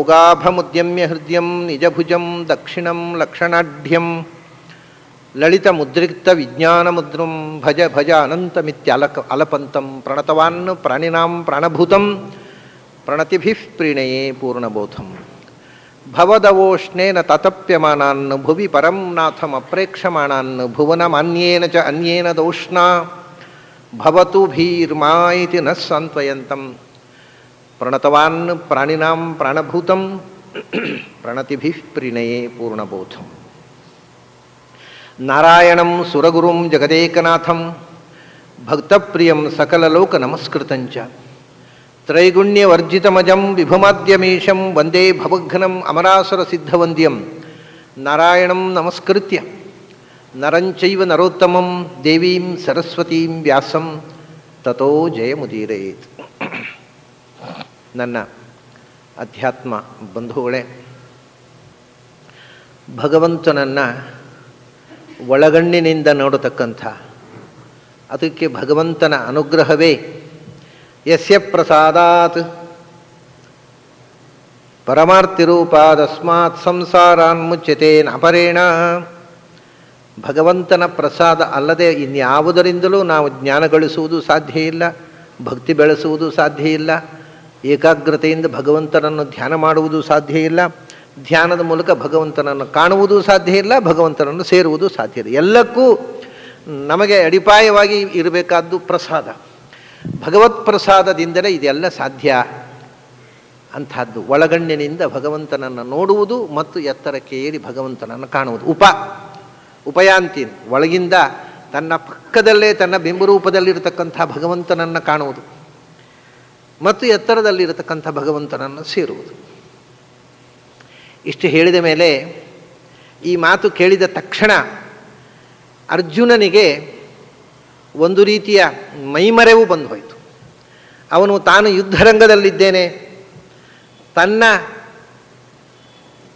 ಸೌಗಾಭಮುದ್ಯಮ್ಯ ಹೃದಯಂ ನಿಜಭುಜಂ ದಕ್ಷಿಣಂ ಲಕ್ಷಣಾಢ್ಯಂ ಲಲಿತ ಮುದ್ರಿಕ್ತ ವಿಜ್ಞಾನ ಮುದ್ರಂ ಭಜ ಭಜ ಅಲಪಂತಂ ಪ್ರಣತವಾನ್ ಪ್ರಾಣಿನಾಂ ಪ್ರಾಣಭೂತಂ ಪ್ರಣತಿಭಿಃ ಪ್ರೀಣಯೇ ಪೂರ್ಣಬೋಧಂ ಭವದವೋಷ್ಣೇನ ತತಪ್ಯಮಾನಾನ್ ಭುವಿ ಪರಂ ನಾಥಂ ಅಪ್ರೇಕ್ಷಮಾಣಾನ್ ಭುವನಮಾನ್ಯೇನ ಚ ಅನ್ಯೇನ ದೌಷ್ಣಾ ಭವತು ಭೀರ್ಮಾ ಇತಿ ನ ಸಾಂತ್ವಯಂತಂ ಪ್ರಣತವಾನ್ ಪ್ರಾಣಿನಾಂ ಪ್ರಾಣಭೂತಂ ಪ್ರಣತಿಭಿಃ ಪ್ರೀಣಯೇ ಪೂರ್ಣಬೋಧಂ ನಾರಾಯಣಂ ಸುರಗುರುಂ ಜಗದೇಕನಾಥಂ ಭಕ್ತಪ್ರಿಯಂ ಸಕಲಲೋಕ ನಮಸ್ಕೃತಂಚ ತ್ರೈಗುಣ್ಯವರ್ಜಿತಮಜಂ ವಿಭುಮಾದ್ಯಮೀಶಂ ವಂದೇ ಭವಘ್ನಂ ಅಮರಾಸುರ ಸಿದ್ಧವಂದ್ಯಂ ನಾರಾಯಣಂ ನಮಸ್ಕೃತ್ಯ ನರಂಚೈವ ನರೋತ್ತಮಂ ದೇವೀಂ ಸರಸ್ವತೀಂ ವ್ಯಾಸಂ ತತೋ ಜಯಮುದೀರಯೇತ್. ನನ್ನ ಅಧ್ಯಾತ್ಮ ಬಂಧುಗಳೇ, ಭಗವಂತನನ್ನು ಒಳಗಣ್ಣಿನಿಂದ ನೋಡತಕ್ಕಂಥ, ಅದಕ್ಕೆ ಭಗವಂತನ ಅನುಗ್ರಹವೇ ಯಸ್ಯ ಪ್ರಸಾದಾತ್ ಪರಮಾರ್ಥಿರೂಪಾದಸ್ಮಾತ್ ಸಂಸಾರಾನ್ಮುಚ್ಯತೆ ಅಪರೇಣ. ಭಗವಂತನ ಪ್ರಸಾದ ಅಲ್ಲದೆ ಇನ್ಯಾವುದರಿಂದಲೂ ನಾವು ಜ್ಞಾನ ಗಳಿಸುವುದು ಸಾಧ್ಯ ಇಲ್ಲ, ಭಕ್ತಿ ಬೆಳೆಸುವುದು ಸಾಧ್ಯ ಇಲ್ಲ, ಏಕಾಗ್ರತೆಯಿಂದ ಭಗವಂತನನ್ನು ಧ್ಯಾನ ಮಾಡುವುದು ಸಾಧ್ಯ ಇಲ್ಲ, ಧ್ಯಾನದ ಮೂಲಕ ಭಗವಂತನನ್ನು ಕಾಣುವುದು ಸಾಧ್ಯ ಇಲ್ಲ, ಭಗವಂತನನ್ನು ಸೇರುವುದು ಸಾಧ್ಯ ಇಲ್ಲ. ಎಲ್ಲಕ್ಕೂ ನಮಗೆ ಅಡಿಪಾಯವಾಗಿ ಇರಬೇಕಾದ್ದು ಪ್ರಸಾದ. ಭಗವತ್ ಪ್ರಸಾದದಿಂದಲೇ ಇದೆಲ್ಲ ಸಾಧ್ಯ. ಅಂಥದ್ದು ಒಳಗಣ್ಣಿನಿಂದ ಭಗವಂತನನ್ನು ನೋಡುವುದು ಮತ್ತು ಎತ್ತರಕ್ಕೆ ಏರಿ ಭಗವಂತನನ್ನು ಕಾಣುವುದು. ಉಪಯಾಂತಿ ಒಳಗಿಂದ ತನ್ನ ಪಕ್ಕದಲ್ಲೇ ತನ್ನ ಬಿಂಬರೂಪದಲ್ಲಿರತಕ್ಕಂಥ ಭಗವಂತನನ್ನು ಕಾಣುವುದು ಮತ್ತು ಎತ್ತರದಲ್ಲಿರತಕ್ಕಂಥ ಭಗವಂತನನ್ನು ಸೇರುವುದು. ಇಷ್ಟು ಹೇಳಿದ ಮೇಲೆ ಈ ಮಾತು ಕೇಳಿದ ತಕ್ಷಣ ಅರ್ಜುನನಿಗೆ ಒಂದು ರೀತಿಯ ಮೈಮರೆವು ಬಂದು ಹೋಯಿತು. ಅವನು ತಾನು ಯುದ್ಧರಂಗದಲ್ಲಿದ್ದೇನೆ, ತನ್ನ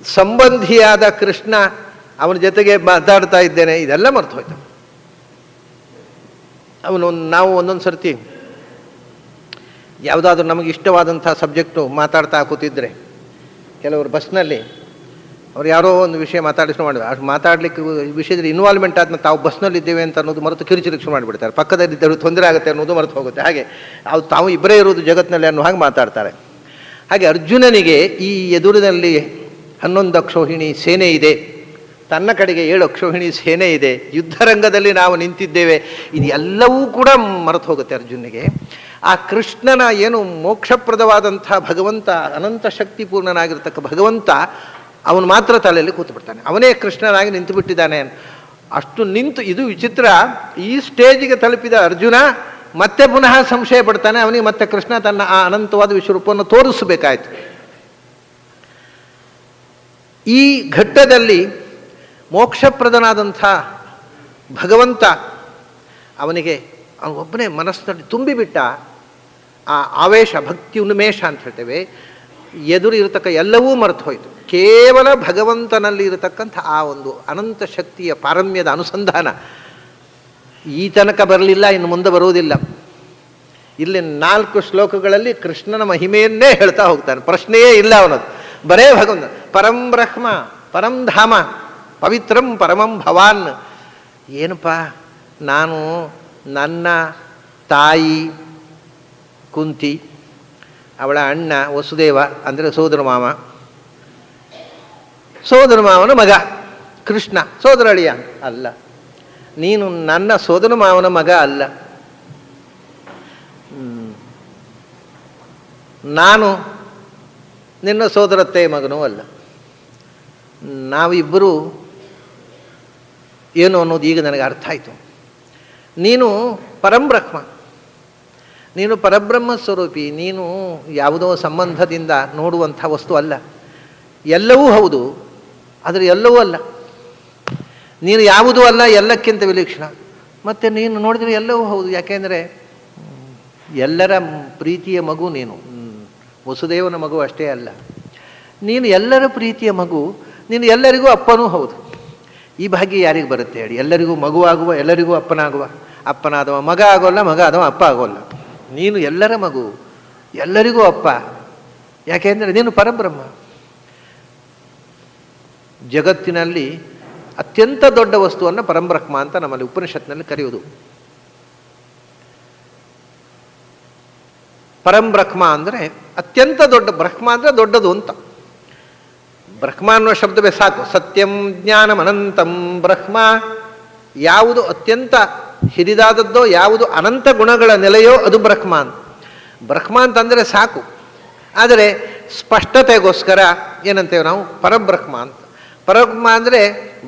ಸಂಬಂಧಿಯಾದ ಕೃಷ್ಣ ಅವನ ಜೊತೆಗೆ ಮಾತಾಡ್ತಾ ಇದ್ದೇನೆ, ಇದೆಲ್ಲ ಮರ್ತು ಹೋಯ್ತು. ನಾವು ಒಂದೊಂದು ಸರ್ತಿ ಯಾವುದಾದ್ರೂ ನಮಗೆ ಇಷ್ಟವಾದಂಥ ಸಬ್ಜೆಕ್ಟು ಮಾತಾಡ್ತಾ ಕೂತಿದ್ರೆ, ಕೆಲವರು ಬಸ್ನಲ್ಲಿ ಅವ್ರು ಯಾರೋ ಒಂದು ವಿಷಯ ಮಾತಾಡಿಸ್ಕೊಂಡು ಮಾಡಿದ್ರು, ಅಷ್ಟು ಮಾತಾಡಲಿಕ್ಕೆ ವಿಷಯದಲ್ಲಿ ಇನ್ವಾಲ್ವ್ಮೆಂಟ್ ಆದ್ಮೇಲೆ ತಾವು ಬಸ್ನಲ್ಲಿದ್ದೇವೆ ಅಂತ ಅನ್ನೋದು ಮರೆತು ಕಿರುಚಿರಿಕ್ಷೆ ಮಾಡಿಬಿಡ್ತಾರೆ. ಪಕ್ಕದಲ್ಲಿದ್ದರು ತೊಂದರೆ ಆಗುತ್ತೆ ಅನ್ನೋದು ಮರೆತು ಹೋಗುತ್ತೆ. ಹಾಗೆ ತಾವು ಇಬ್ಬರೇ ಇರೋದು ಜಗತ್ತಿನಲ್ಲಿ ಅನ್ನೋ ಹಾಗೆ ಮಾತಾಡ್ತಾರೆ. ಹಾಗೆ ಅರ್ಜುನನಿಗೆ ಈ ಎದುರಿನಲ್ಲಿ 11 ಅಕ್ಷೋಹಿಣಿ ಸೇನೆ ಇದೆ, ತನ್ನ ಕಡೆಗೆ 7 ಅಕ್ಷೋಹಿಣಿ ಸೇನೆ ಇದೆ, ಯುದ್ಧರಂಗದಲ್ಲಿ ನಾವು ನಿಂತಿದ್ದೇವೆ, ಇದು ಎಲ್ಲವೂ ಕೂಡ ಮರೆತು ಹೋಗುತ್ತೆ ಅರ್ಜುನಿಗೆ. ಆ ಕೃಷ್ಣನ ಏನು ಮೋಕ್ಷಪ್ರದವಾದಂಥ ಭಗವಂತ, ಅನಂತ ಶಕ್ತಿಪೂರ್ಣನಾಗಿರ್ತಕ್ಕ ಭಗವಂತ, ಅವನು ಮಾತ್ರ ತಲೆಯಲ್ಲಿ ಕೂತ್ಬಿಡ್ತಾನೆ, ಅವನೇ ಕೃಷ್ಣನಾಗಿ ನಿಂತು ಬಿಟ್ಟಿದ್ದಾನೆ. ಅಷ್ಟು ನಿಂತು, ಇದು ವಿಚಿತ್ರ, ಈ ಸ್ಟೇಜಿಗೆ ತಲುಪಿದ ಅರ್ಜುನ ಮತ್ತೆ ಪುನಃ ಸಂಶಯ ಪಡ್ತಾನೆ. ಅವನಿಗೆ ಮತ್ತೆ ಕೃಷ್ಣ ತನ್ನ ಆ ಅನಂತವಾದ ವಿಶ್ವರೂಪವನ್ನು ತೋರಿಸಬೇಕಾಯ್ತು. ಈ ಘಟ್ಟದಲ್ಲಿ ಮೋಕ್ಷಪ್ರದನಾದಂಥ ಭಗವಂತ ಅವನಿಗೆ ಅವನೊಬ್ಬನೇ ಮನಸ್ಸಿನಲ್ಲಿ ತುಂಬಿಬಿಟ್ಟ. ಆ ಆವೇಶ, ಭಕ್ತಿ ಉನ್ಮೇಷ ಅಂತ ಹೇಳ್ತೇವೆ, ಎದುರು ಇರತಕ್ಕ ಎಲ್ಲವೂ ಮರೆತು ಹೋಯಿತು. ಕೇವಲ ಭಗವಂತನಲ್ಲಿ ಇರತಕ್ಕಂಥ ಆ ಒಂದು ಅನಂತ ಶಕ್ತಿಯ ಪಾರಮ್ಯದ ಅನುಸಂಧಾನ ಈ ತನಕ ಬರಲಿಲ್ಲ, ಇನ್ನು ಮುಂದೆ ಬರುವುದಿಲ್ಲ. ಇಲ್ಲಿ 4 ಶ್ಲೋಕಗಳಲ್ಲಿ ಕೃಷ್ಣನ ಮಹಿಮೆಯನ್ನೇ ಹೇಳ್ತಾ ಹೋಗ್ತಾನೆ, ಪ್ರಶ್ನೆಯೇ ಇಲ್ಲ ಅವನದು. ಬರೇ ಭಗವಂತ ಪರಂ ಬ್ರಹ್ಮ, ಪರಂ ಧಾಮ, ಪವಿತ್ರಂ ಪರಮಂ ಭವಾನ್. ಏನಪ್ಪ, ನಾನು ನನ್ನ ತಾಯಿ ಕುಂತಿ, ಅವಳ ಅಣ್ಣ ವಸುದೇವ ಅಂದರೆ ಸೋದರ ಮಾವನ ಮಗ ಕೃಷ್ಣ, ಸೋದರ ಅಳಿಯ ಅಲ್ಲ. ನೀನು ನನ್ನ ಸೋದರ ಮಾವನ ಮಗ ಅಲ್ಲ, ನಾನು ನಿನ್ನ ಸೋದರತ್ತೆ ಮಗನೂ ಅಲ್ಲ. ನಾವಿಬ್ಬರು ಏನು ಅನ್ನೋದು ಈಗ ನನಗೆ ಅರ್ಥ ಆಯಿತು. ನೀನು ಪರಂಬ್ರಹ್ಮ, ನೀನು ಪರಬ್ರಹ್ಮ ಸ್ವರೂಪಿ, ನೀನು ಯಾವುದೋ ಸಂಬಂಧದಿಂದ ನೋಡುವಂಥ ವಸ್ತು ಅಲ್ಲ. ಎಲ್ಲವೂ ಹೌದು, ಆದರೆ ಎಲ್ಲವೂ ಅಲ್ಲ. ನೀನು ಯಾವುದೂ ಅಲ್ಲ, ಎಲ್ಲಕ್ಕಿಂತ ವಿಲಕ್ಷಣ. ಮತ್ತು ನೀನು ನೋಡಿದರೆ ಎಲ್ಲವೂ ಹೌದು. ಯಾಕೆಂದರೆ ಎಲ್ಲರ ಪ್ರೀತಿಯ ಮಗು ನೀನು, ವಸುದೇವನ ಮಗು ಅಷ್ಟೇ ಅಲ್ಲ, ನೀನು ಎಲ್ಲರ ಪ್ರೀತಿಯ ಮಗು, ನೀನು ಎಲ್ಲರಿಗೂ ಅಪ್ಪನೂ ಹೌದು. ಈ ಭಾಗ್ಯ ಯಾರಿಗೆ ಬರುತ್ತೆ ಹೇಳಿ? ಎಲ್ಲರಿಗೂ ಮಗು ಆಗುವ, ಎಲ್ಲರಿಗೂ ಅಪ್ಪನಾಗುವ, ಅಪ್ಪನಾದವ ಮಗ ಆಗೋಲ್ಲ, ಮಗ ಆದವ ಅಪ್ಪ ಆಗೋಲ್ಲ. ನೀನು ಎಲ್ಲರ ಮಗು, ಎಲ್ಲರಿಗೂ ಅಪ್ಪ. ಯಾಕೆಂದರೆ ನೀನು ಪರಬ್ರಹ್ಮ. ಜಗತ್ತಿನಲ್ಲಿ ಅತ್ಯಂತ ದೊಡ್ಡ ವಸ್ತುವನ್ನು ಪರಂಬ್ರಹ್ಮ ಅಂತ ನಮ್ಮಲ್ಲಿ ಉಪನಿಷತ್ನಲ್ಲಿ ಕರೆಯುವುದು. ಪರಂಬ್ರಹ್ಮ ಅಂದರೆ ಅತ್ಯಂತ ದೊಡ್ಡ, ಬ್ರಹ್ಮ ಅಂದರೆ ದೊಡ್ಡದು ಅಂತ. ಬ್ರಹ್ಮ ಅನ್ನೋ ಶಬ್ದವೇ ಸಾಕು. ಸತ್ಯಂ ಜ್ಞಾನಂ ಅನಂತಂ ಬ್ರಹ್ಮ. ಯಾವುದು ಅತ್ಯಂತ ಹಿರಿದಾದದ್ದೋ, ಯಾವುದು ಅನಂತ ಗುಣಗಳ ನೆಲೆಯೋ ಅದು ಬ್ರಹ್ಮ ಅಂತ. ಬ್ರಹ್ಮ ಅಂತಂದರೆ ಸಾಕು. ಆದರೆ ಸ್ಪಷ್ಟತೆಗೋಸ್ಕರ ಏನಂತೇವೆ ನಾವು, ಪರಬ್ರಹ್ಮ ಅಂತ. ಪರಬ್ರಹ್ಮ ಅಂದರೆ,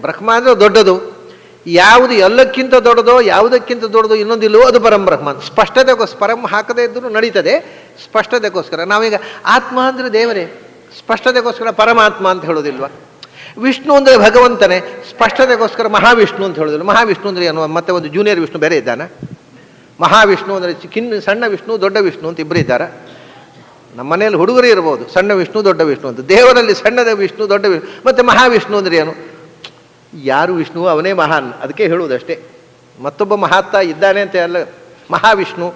ಬ್ರಹ್ಮ ಅಂದರೆ ದೊಡ್ಡದು. ಯಾವುದು ಎಲ್ಲಕ್ಕಿಂತ ದೊಡ್ಡದೋ, ಯಾವುದಕ್ಕಿಂತ ದೊಡ್ಡದು ಇನ್ನೊಂದಿಲ್ಲವೋ ಅದು ಪರಂಬ್ರಹ್ಮ ಅಂತ. ಸ್ಪಷ್ಟತೆಗೋಸ್ಕರ, ಪರಂ ಹಾಕದೇ ಇದ್ದರೂ ನಡೀತದೆ, ಸ್ಪಷ್ಟತೆಗೋಸ್ಕರ. ನಾವೀಗ ಆತ್ಮ ಅಂದರೆ ದೇವರೇ, ಸ್ಪಷ್ಟತೆಗೋಸ್ಕರ ಪರಮಾತ್ಮ ಅಂತ ಹೇಳೋದಿಲ್ವ? ವಿಷ್ಣು ಅಂದರೆ ಭಗವಂತನೇ, ಸ್ಪಷ್ಟತೆಗೋಸ್ಕರ ಮಹಾವಿಷ್ಣು ಅಂತ ಹೇಳೋದಿಲ್ಲ. ಮಹಾವಿಷ್ಣು ಅಂದರೆ ಏನು? ಮತ್ತೆ ಒಂದು ಜೂನಿಯರ್ ವಿಷ್ಣು ಬೇರೆ ಇದ್ದಾನೆ. ಮಹಾವಿಷ್ಣು ಅಂದರೆ ಸಣ್ಣ ವಿಷ್ಣು, ದೊಡ್ಡ ವಿಷ್ಣು ಅಂತ ಇಬ್ಬರು ಇದ್ದಾರೆ. ನಮ್ಮ ಮನೆಯಲ್ಲಿ ಹುಡುಗರು ಇರ್ಬೋದು, ಸಣ್ಣ ವಿಷ್ಣು ದೊಡ್ಡ ವಿಷ್ಣು ಅಂತ. ದೇವರಲ್ಲಿ ಸಣ್ಣದ ವಿಷ್ಣು, ದೊಡ್ಡ ವಿಷ್ಣು, ಮತ್ತು ಮಹಾವಿಷ್ಣು ಅಂದರೆ ಏನು? ಯಾರು ವಿಷ್ಣು ಅವನೇ ಮಹಾನ್, ಅದಕ್ಕೆ ಹೇಳುವುದಷ್ಟೇ. ಮತ್ತೊಬ್ಬ ಮಹಾತ್ಮ ಇದ್ದಾನೆ ಅಂತ ಅಲ್ಲ. ಮಹಾವಿಷ್ಣು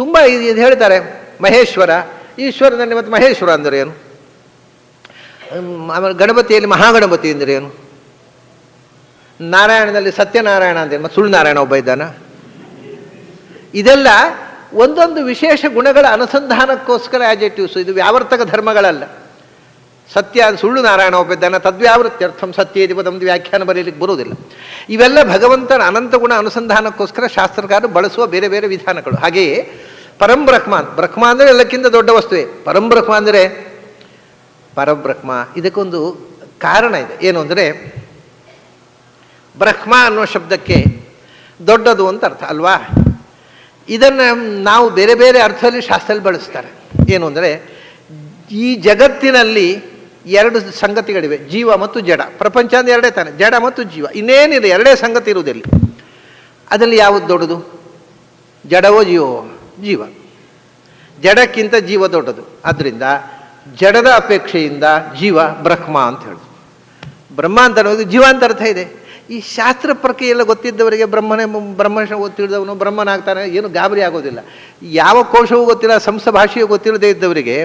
ತುಂಬ ಇದು ಹೇಳ್ತಾರೆ. ಮಹೇಶ್ವರ, ಈಶ್ವರನಲ್ಲಿ ಮತ್ತು ಮಹೇಶ್ವರ ಅಂದರೆ ಏನು? ಆಮೇಲೆ ಗಣಪತಿಯಲ್ಲಿ ಮಹಾಗಣಪತಿ ಅಂದರೆ ಏನು? ನಾರಾಯಣದಲ್ಲಿ ಸತ್ಯನಾರಾಯಣ ಅಂದರೆ ಮತ್ತು ಸುಳ್ಳು ನಾರಾಯಣ ಒಬ್ಬ ಇದ್ದಾನ. ಇದೆಲ್ಲ ಒಂದೊಂದು ವಿಶೇಷ ಗುಣಗಳ ಅನುಸಂಧಾನಕ್ಕೋಸ್ಕರ ಆಜೆಕ್ಟಿವ್ಸ್. ಇದು ವ್ಯಾವರ್ತಕ ಧರ್ಮಗಳಲ್ಲ. ಸತ್ಯ ಸುಳ್ಳು ನಾರಾಯಣ ಒಬ್ಬ ಇದ್ದಾನ, ತದ್ವ್ಯಾವೃತ್ಯರ್ಥಂ ಸತ್ಯ ಇದು ಒಂದು ವ್ಯಾಖ್ಯಾನ ಬರೀಲಿಕ್ಕೆ ಬರುವುದಿಲ್ಲ. ಇವೆಲ್ಲ ಭಗವಂತನ ಅನಂತ ಗುಣ ಅನುಸಂಧಾನಕ್ಕೋಸ್ಕರ ಶಾಸ್ತ್ರಕಾರರು ಬಳಸುವ ಬೇರೆ ಬೇರೆ ವಿಧಾನಗಳು. ಹಾಗೆಯೇ ಪರಂಬ್ರಹ್ಮ, ಬ್ರಹ್ಮ ಅಂದರೆ ಎಲ್ಲಕ್ಕಿಂತ ದೊಡ್ಡ ವಸ್ತುವೇ. ಪರಂಬ್ರಹ್ಮ ಅಂದರೆ ಪರಬ್ರಹ್ಮ. ಇದಕ್ಕೊಂದು ಕಾರಣ ಇದೆ. ಏನು ಅಂದರೆ, ಬ್ರಹ್ಮ ಅನ್ನೋ ಶಬ್ದಕ್ಕೆ ದೊಡ್ಡದು ಅಂತ ಅರ್ಥ ಅಲ್ವಾ? ಇದನ್ನು ನಾವು ಬೇರೆ ಬೇರೆ ಅರ್ಥದಲ್ಲಿ ಶಾಸ್ತ್ರದಲ್ಲಿ ಬಳಸ್ತಾರೆ. ಏನು ಅಂದರೆ, ಈ ಜಗತ್ತಿನಲ್ಲಿ ಎರಡು ಸಂಗತಿಗಳಿವೆ, ಜೀವ ಮತ್ತು ಜಡ. ಪ್ರಪಂಚ ಅಂದರೆ ಎರಡೇ ತಾನೆ, ಜಡ ಮತ್ತು ಜೀವ. ಇನ್ನೇನಿಲ್ಲ, ಎರಡೇ ಸಂಗತಿ ಇರುವುದಿಲ್ಲ. ಅದರಲ್ಲಿ ಯಾವುದು ದೊಡ್ಡದು? ಜಡವೋ ಜೀವವೋ? ಜೀವ. ಜಡಕ್ಕಿಂತ ಜೀವ ದೊಡ್ಡದು. ಆದ್ದರಿಂದ ಜಡದ ಅಪೇಕ್ಷೆಯಿಂದ ಜೀವ ಬ್ರಹ್ಮ ಅಂತ ಹೇಳೋದು. ಬ್ರಹ್ಮ ಅಂತ ಅನ್ನೋದು ಜೀವ ಅಂತ ಅರ್ಥ ಇದೆ. ಈ ಶಾಸ್ತ್ರ ಪ್ರಕ್ರಿಯೆಲ್ಲ ಗೊತ್ತಿದ್ದವರಿಗೆ ಬ್ರಹ್ಮ ಗೊತ್ತಿಳಿದವನು ಬ್ರಹ್ಮನಾಗ್ತಾನೆ, ಏನು ಗಾಬರಿ ಆಗೋದಿಲ್ಲ. ಯಾವ ಕೋಶವೂ ಗೊತ್ತಿಲ್ಲ, ಭಾಷೆಯೂ ಗೊತ್ತಿಲ್ಲದೆ ಇದ್ದವರಿಗೆ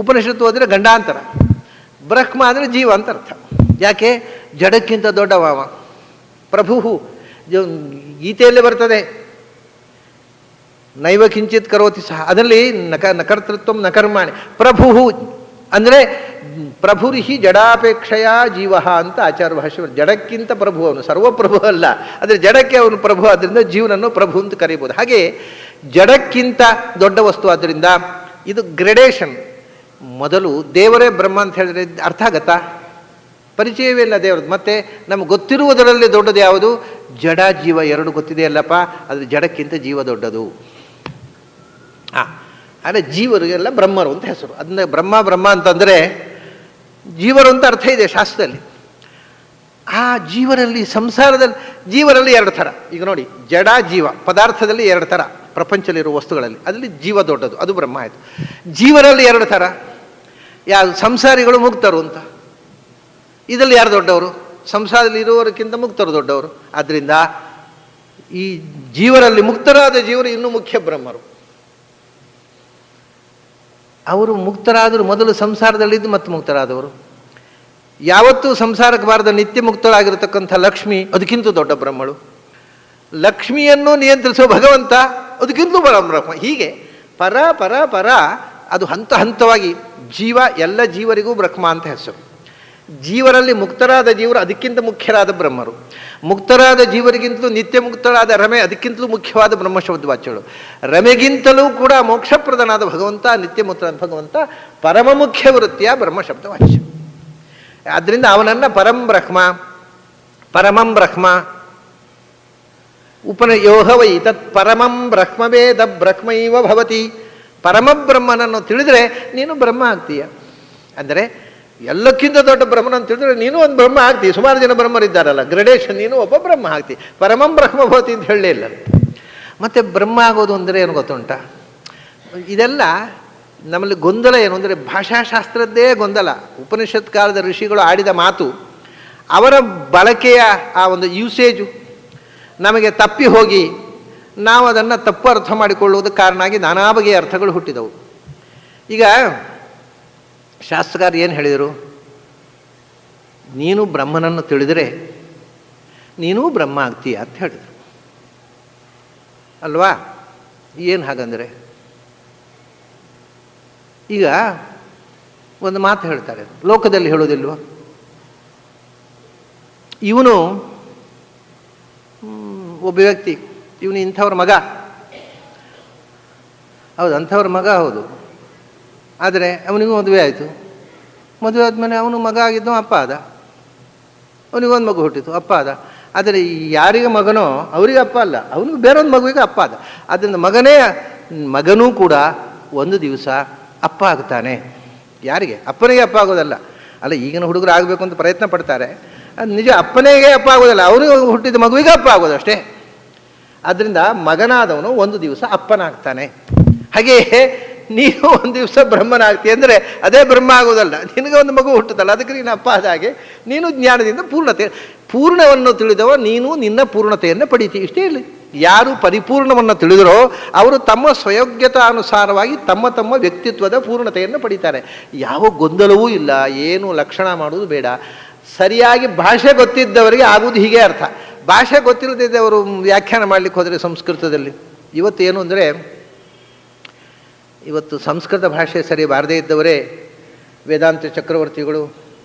ಉಪನಿಷತ್ತು ಹೋದರೆ ಗಂಡಾಂತರ. ಬ್ರಹ್ಮ ಅಂದರೆ ಜೀವ ಅಂತ ಅರ್ಥ. ಯಾಕೆ? ಜಡಕ್ಕಿಂತ ದೊಡ್ಡವ ಪ್ರಭು. ಗೀತೆಯಲ್ಲೇ ಬರ್ತದೆ, ನೈವ ಕಿಂಚಿತ್ ಕರೋತಿ ಸಹ. ಅದರಲ್ಲಿ ನಕರ್ತೃತ್ವ ನಕರ್ಮಾಣಿ. ಪ್ರಭು ಅಂದರೆ ಪ್ರಭುರಿಹಿ ಜಡಾಪೇಕ್ಷೆಯ ಜೀವ ಅಂತ ಆಚಾರ್ಯ ಭಾಷ್ಯ. ಜಡಕ್ಕಿಂತ ಪ್ರಭು ಅವನು, ಸರ್ವಪ್ರಭು ಅಲ್ಲ, ಆದರೆ ಜಡಕ್ಕೆ ಅವನು ಪ್ರಭು. ಆದ್ದರಿಂದ ಜೀವನನ್ನು ಪ್ರಭು ಅಂತ ಕರೀಬೋದು. ಹಾಗೆ ಜಡಕ್ಕಿಂತ ದೊಡ್ಡ ವಸ್ತು. ಆದ್ದರಿಂದ ಇದು ಗ್ರೆಡೇಷನ್. ಮೊದಲು ದೇವರೇ ಬ್ರಹ್ಮ ಅಂತ ಹೇಳಿದ್ರೆ ಅರ್ಥ ಆಗತ್ತಾ? ಪರಿಚಯವೇ ಇಲ್ಲ ದೇವರದ್ದು. ಮತ್ತೆ ನಮ್ಗೆ ಗೊತ್ತಿರುವುದರಲ್ಲಿ ದೊಡ್ಡದು ಯಾವುದು? ಜಡ ಜೀವ ಎರಡು ಗೊತ್ತಿದೆಯಲ್ಲಪ್ಪ, ಅದು ಜಡಕ್ಕಿಂತ ಜೀವ ದೊಡ್ಡದು. ಆದರೆ ಜೀವರಿಗೆಲ್ಲ ಬ್ರಹ್ಮರು ಅಂತ ಹೆಸರು. ಅದನ್ನ ಬ್ರಹ್ಮ ಅಂತಂದರೆ ಜೀವರು ಅಂತ ಅರ್ಥ ಇದೆ ಶಾಸ್ತ್ರದಲ್ಲಿ. ಆ ಜೀವರಲ್ಲಿ, ಸಂಸಾರದಲ್ಲಿ ಜೀವರಲ್ಲಿ ಎರಡು ಥರ. ಈಗ ನೋಡಿ, ಜಡ ಜೀವ ಪದಾರ್ಥದಲ್ಲಿ ಎರಡು ಥರ. ಪ್ರಪಂಚದಲ್ಲಿರುವ ವಸ್ತುಗಳಲ್ಲಿ ಅದರಲ್ಲಿ ಜೀವ ದೊಡ್ಡದು, ಅದು ಬ್ರಹ್ಮ ಆಯಿತು. ಜೀವರಲ್ಲಿ ಎರಡು ಥರ. ಯಾವುದು? ಸಂಸಾರಿಗಳು, ಮುಕ್ತರು ಅಂತ. ಇದರಲ್ಲಿ ಯಾರು ದೊಡ್ಡವರು? ಸಂಸಾರದಲ್ಲಿ ಇರುವವರಿಗಿಂತ ಮುಕ್ತರು ದೊಡ್ಡವರು. ಆದ್ದರಿಂದ ಈ ಜೀವರಲ್ಲಿ ಮುಕ್ತರಾದ ಜೀವರು ಇನ್ನೂ ಮುಖ್ಯ ಬ್ರಹ್ಮರು. ಅವರು ಮುಕ್ತರಾದರು ಮೊದಲು ಸಂಸಾರದಲ್ಲಿದ್ದು ಮತ್ತೆ ಮುಕ್ತರಾದವರು. ಯಾವತ್ತೂ ಸಂಸಾರಕ್ಕೆ ಬಾರದ ನಿತ್ಯ ಮುಕ್ತರಾಗಿರತಕ್ಕಂಥ ಲಕ್ಷ್ಮಿ ಅದಕ್ಕಿಂತ ದೊಡ್ಡ ಬ್ರಹ್ಮಳು. ಲಕ್ಷ್ಮಿಯನ್ನು ನಿಯಂತ್ರಿಸುವ ಭಗವಂತ ಅದಕ್ಕಿಂತ ಬ್ರಹ್ಮ. ಹೀಗೆ ಪರ ಪರ ಪರ ಅದು ಹಂತ ಹಂತವಾಗಿ ಜೀವ, ಎಲ್ಲ ಜೀವರಿಗೂ ಬ್ರಹ್ಮ ಅಂತ ಹೆಸರು. ಜೀವರಲ್ಲಿ ಮುಕ್ತರಾದ ಜೀವರು ಅದಕ್ಕಿಂತ ಮುಖ್ಯರಾದ ಬ್ರಹ್ಮರು. ಮುಕ್ತರಾದ ಜೀವರಿಗಿಂತಲೂ ನಿತ್ಯ ಮುಕ್ತರಾದ ರಮೆ ಅದಕ್ಕಿಂತಲೂ ಮುಖ್ಯವಾದ ಬ್ರಹ್ಮಶಬ್ದ ವಾಚ್ಯಗಳು. ರಮೆಗಿಂತಲೂ ಕೂಡ ಮೋಕ್ಷಪ್ರದನಾದ ಭಗವಂತ, ನಿತ್ಯ ಮುಕ್ತರಾದ ಭಗವಂತ ಪರಮ ಮುಖ್ಯ ವೃತ್ತಿಯ ಬ್ರಹ್ಮಶಬ್ದ ವಾಚ್ಯ. ಆದ್ದರಿಂದ ಅವನನ್ನು ಪರಮಂ ಬ್ರಹ್ಮ ಯೋಹವೈ ತತ್ ಪರಮಂ ಬ್ರಹ್ಮವೇದ ಬ್ರಹ್ಮೈವ ಭವತಿ. ಪರಮಬ್ರಹ್ಮನನ್ನು ತಿಳಿದರೆ ನೀನು ಬ್ರಹ್ಮ ಆಗ್ತೀಯ. ಅಂದರೆ ಎಲ್ಲಕ್ಕಿಂತ ದೊಡ್ಡ ಬ್ರಹ್ಮನನ್ನು ತಿಳಿದ್ರೆ ನೀನು ಒಂದು ಬ್ರಹ್ಮ ಆಗ್ತೀಯ. ಸುಮಾರು ಜನ ಬ್ರಹ್ಮರಿದ್ದಾರಲ್ಲ, ಗ್ರೆಡೇಷನ್, ನೀನು ಒಬ್ಬ ಬ್ರಹ್ಮ ಆಗ್ತಿ. ಪರಮಂ ಬ್ರಹ್ಮ ಭವತಿ ಅಂತ ಹೇಳಲೇ ಇಲ್ಲ. ಮತ್ತು ಬ್ರಹ್ಮ ಆಗೋದು ಅಂದರೆ ಏನು ಗೊತ್ತುಂಟ? ಇದೆಲ್ಲ ನಮ್ಮಲ್ಲಿ ಗೊಂದಲ ಏನು ಅಂದರೆ, ಭಾಷಾಶಾಸ್ತ್ರದ್ದೇ ಗೊಂದಲ. ಉಪನಿಷತ್ ಕಾಲದ ಋಷಿಗಳು ಆಡಿದ ಮಾತು, ಅವರ ಬಳಕೆಯ ಆ ಒಂದು ಯೂಸೇಜು ನಮಗೆ ತಪ್ಪಿ ಹೋಗಿ ನಾವು ಅದನ್ನು ತಪ್ಪು ಅರ್ಥ ಮಾಡಿಕೊಳ್ಳುವುದಕ್ಕೆ ಕಾರಣ ಆಗಿ ನಾನಾ ಬಗೆಯ ಅರ್ಥಗಳು ಹುಟ್ಟಿದವು. ಈಗ ಶಾಸ್ತ್ರಕಾರ ಏನು ಹೇಳಿದರು? ನೀನು ಬ್ರಹ್ಮನನ್ನು ತಿಳಿದರೆ ನೀನೂ ಬ್ರಹ್ಮ ಆಗ್ತೀಯ ಅಂತ ಹೇಳಿದರು. ಅಲ್ವಾ? ಏನು ಹಾಗಂದರೆ, ಈಗ ಒಂದು ಮಾತು ಹೇಳ್ತಾರೆ, ಲೋಕದಲ್ಲಿ ಹೇಳೋದಿಲ್ವ, ಇವನು ಒಬ್ಬ ವ್ಯಕ್ತಿ, ಇವನು ಇಂಥವ್ರ ಮಗ, ಹೌದು ಅಂಥವ್ರ ಮಗ ಹೌದು, ಆದರೆ ಅವನಿಗೂ ಮದುವೆ ಆಯಿತು, ಮದುವೆ ಆದಮೇಲೆ ಅವನು ಮಗ ಆಗಿದ್ದು ಅಪ್ಪ ಆದ, ಅವನಿಗೊಂದು ಮಗು ಹುಟ್ಟಿತು, ಅಪ್ಪ ಆದ. ಆದರೆ ಯಾರಿಗೆ ಮಗನೋ ಅವರಿಗೆ ಅಪ್ಪ ಅಲ್ಲ, ಅವನಿಗೆ ಬೇರೊಂದು ಮಗುವಿಗೆ ಅಪ್ಪ ಆದ. ಆದ್ದರಿಂದ ಮಗನೂ ಕೂಡ ಒಂದು ದಿವಸ ಅಪ್ಪ ಆಗ್ತಾನೆ. ಯಾರಿಗೆ? ಅಪ್ಪನಿಗೆ ಅಪ್ಪ ಆಗೋದಲ್ಲ. ಅಲ್ಲ, ಈಗಿನ ಹುಡುಗರು ಆಗಬೇಕು ಅಂತ ಪ್ರಯತ್ನ ಪಡ್ತಾರೆ, ಅದು ನಿಜ, ಅಪ್ಪನಿಗೆ ಅಪ್ಪ ಆಗೋದಲ್ಲ, ಅವನಿಗೆ ಹುಟ್ಟಿದ ಮಗುವಿಗೆ ಅಪ್ಪ ಆಗೋದು ಅಷ್ಟೇ. ಆದ್ದರಿಂದ ಮಗನಾದವನು ಒಂದು ದಿವಸ ಅಪ್ಪನಾಗ್ತಾನೆ. ಹಾಗೆಯೇ ನೀನು ಒಂದು ದಿವಸ ಬ್ರಹ್ಮನಾಗ್ತೀಯ ಅಂದರೆ ಅದೇ ಬ್ರಹ್ಮ ಆಗೋದಲ್ಲ, ನಿನಗೆ ಒಂದು ಮಗು ಹುಟ್ಟುತ್ತಲ್ಲ, ಅದಕ್ಕೆ ನೀನು ಅಪ್ಪ ಆದ ಹಾಗೆ ನೀನು ಜ್ಞಾನದಿಂದ ಪೂರ್ಣವನ್ನು ತಿಳಿದವ ನೀನು ನಿನ್ನ ಪೂರ್ಣತೆಯನ್ನು ಪಡಿತೀವಿ. ಇಷ್ಟೇ ಇಲ್ಲಿ. ಯಾರು ಪರಿಪೂರ್ಣವನ್ನು ತಿಳಿದರೋ ಅವರು ತಮ್ಮ ಸ್ವಯೋಗ್ಯತಾನುಸಾರವಾಗಿ ತಮ್ಮ ತಮ್ಮ ವ್ಯಕ್ತಿತ್ವದ ಪೂರ್ಣತೆಯನ್ನು ಪಡಿತಾರೆ. ಯಾವ ಗೊಂದಲವೂ ಇಲ್ಲ, ಏನು ಲಕ್ಷಣ ಮಾಡುವುದು ಬೇಡ. ಸರಿಯಾಗಿ ಭಾಷೆ ಗೊತ್ತಿದ್ದವರಿಗೆ ಆಗುವುದು ಹೀಗೆ ಅರ್ಥ. ಭಾಷೆ ಗೊತ್ತಿಲ್ಲದಿದ್ದವರು ವ್ಯಾಖ್ಯಾನ ಮಾಡಲಿಕ್ಕೆ ಹೋದರೆ ಸಂಸ್ಕೃತದಲ್ಲಿ ಇವತ್ತೇನು ಅಂದರೆ, ಇವತ್ತು ಸಂಸ್ಕೃತ ಭಾಷೆ ಸರಿ ಬಾರದೇ ಇದ್ದವರೇ ವೇದಾಂತ ಚಕ್ರವರ್ತಿಗಳು,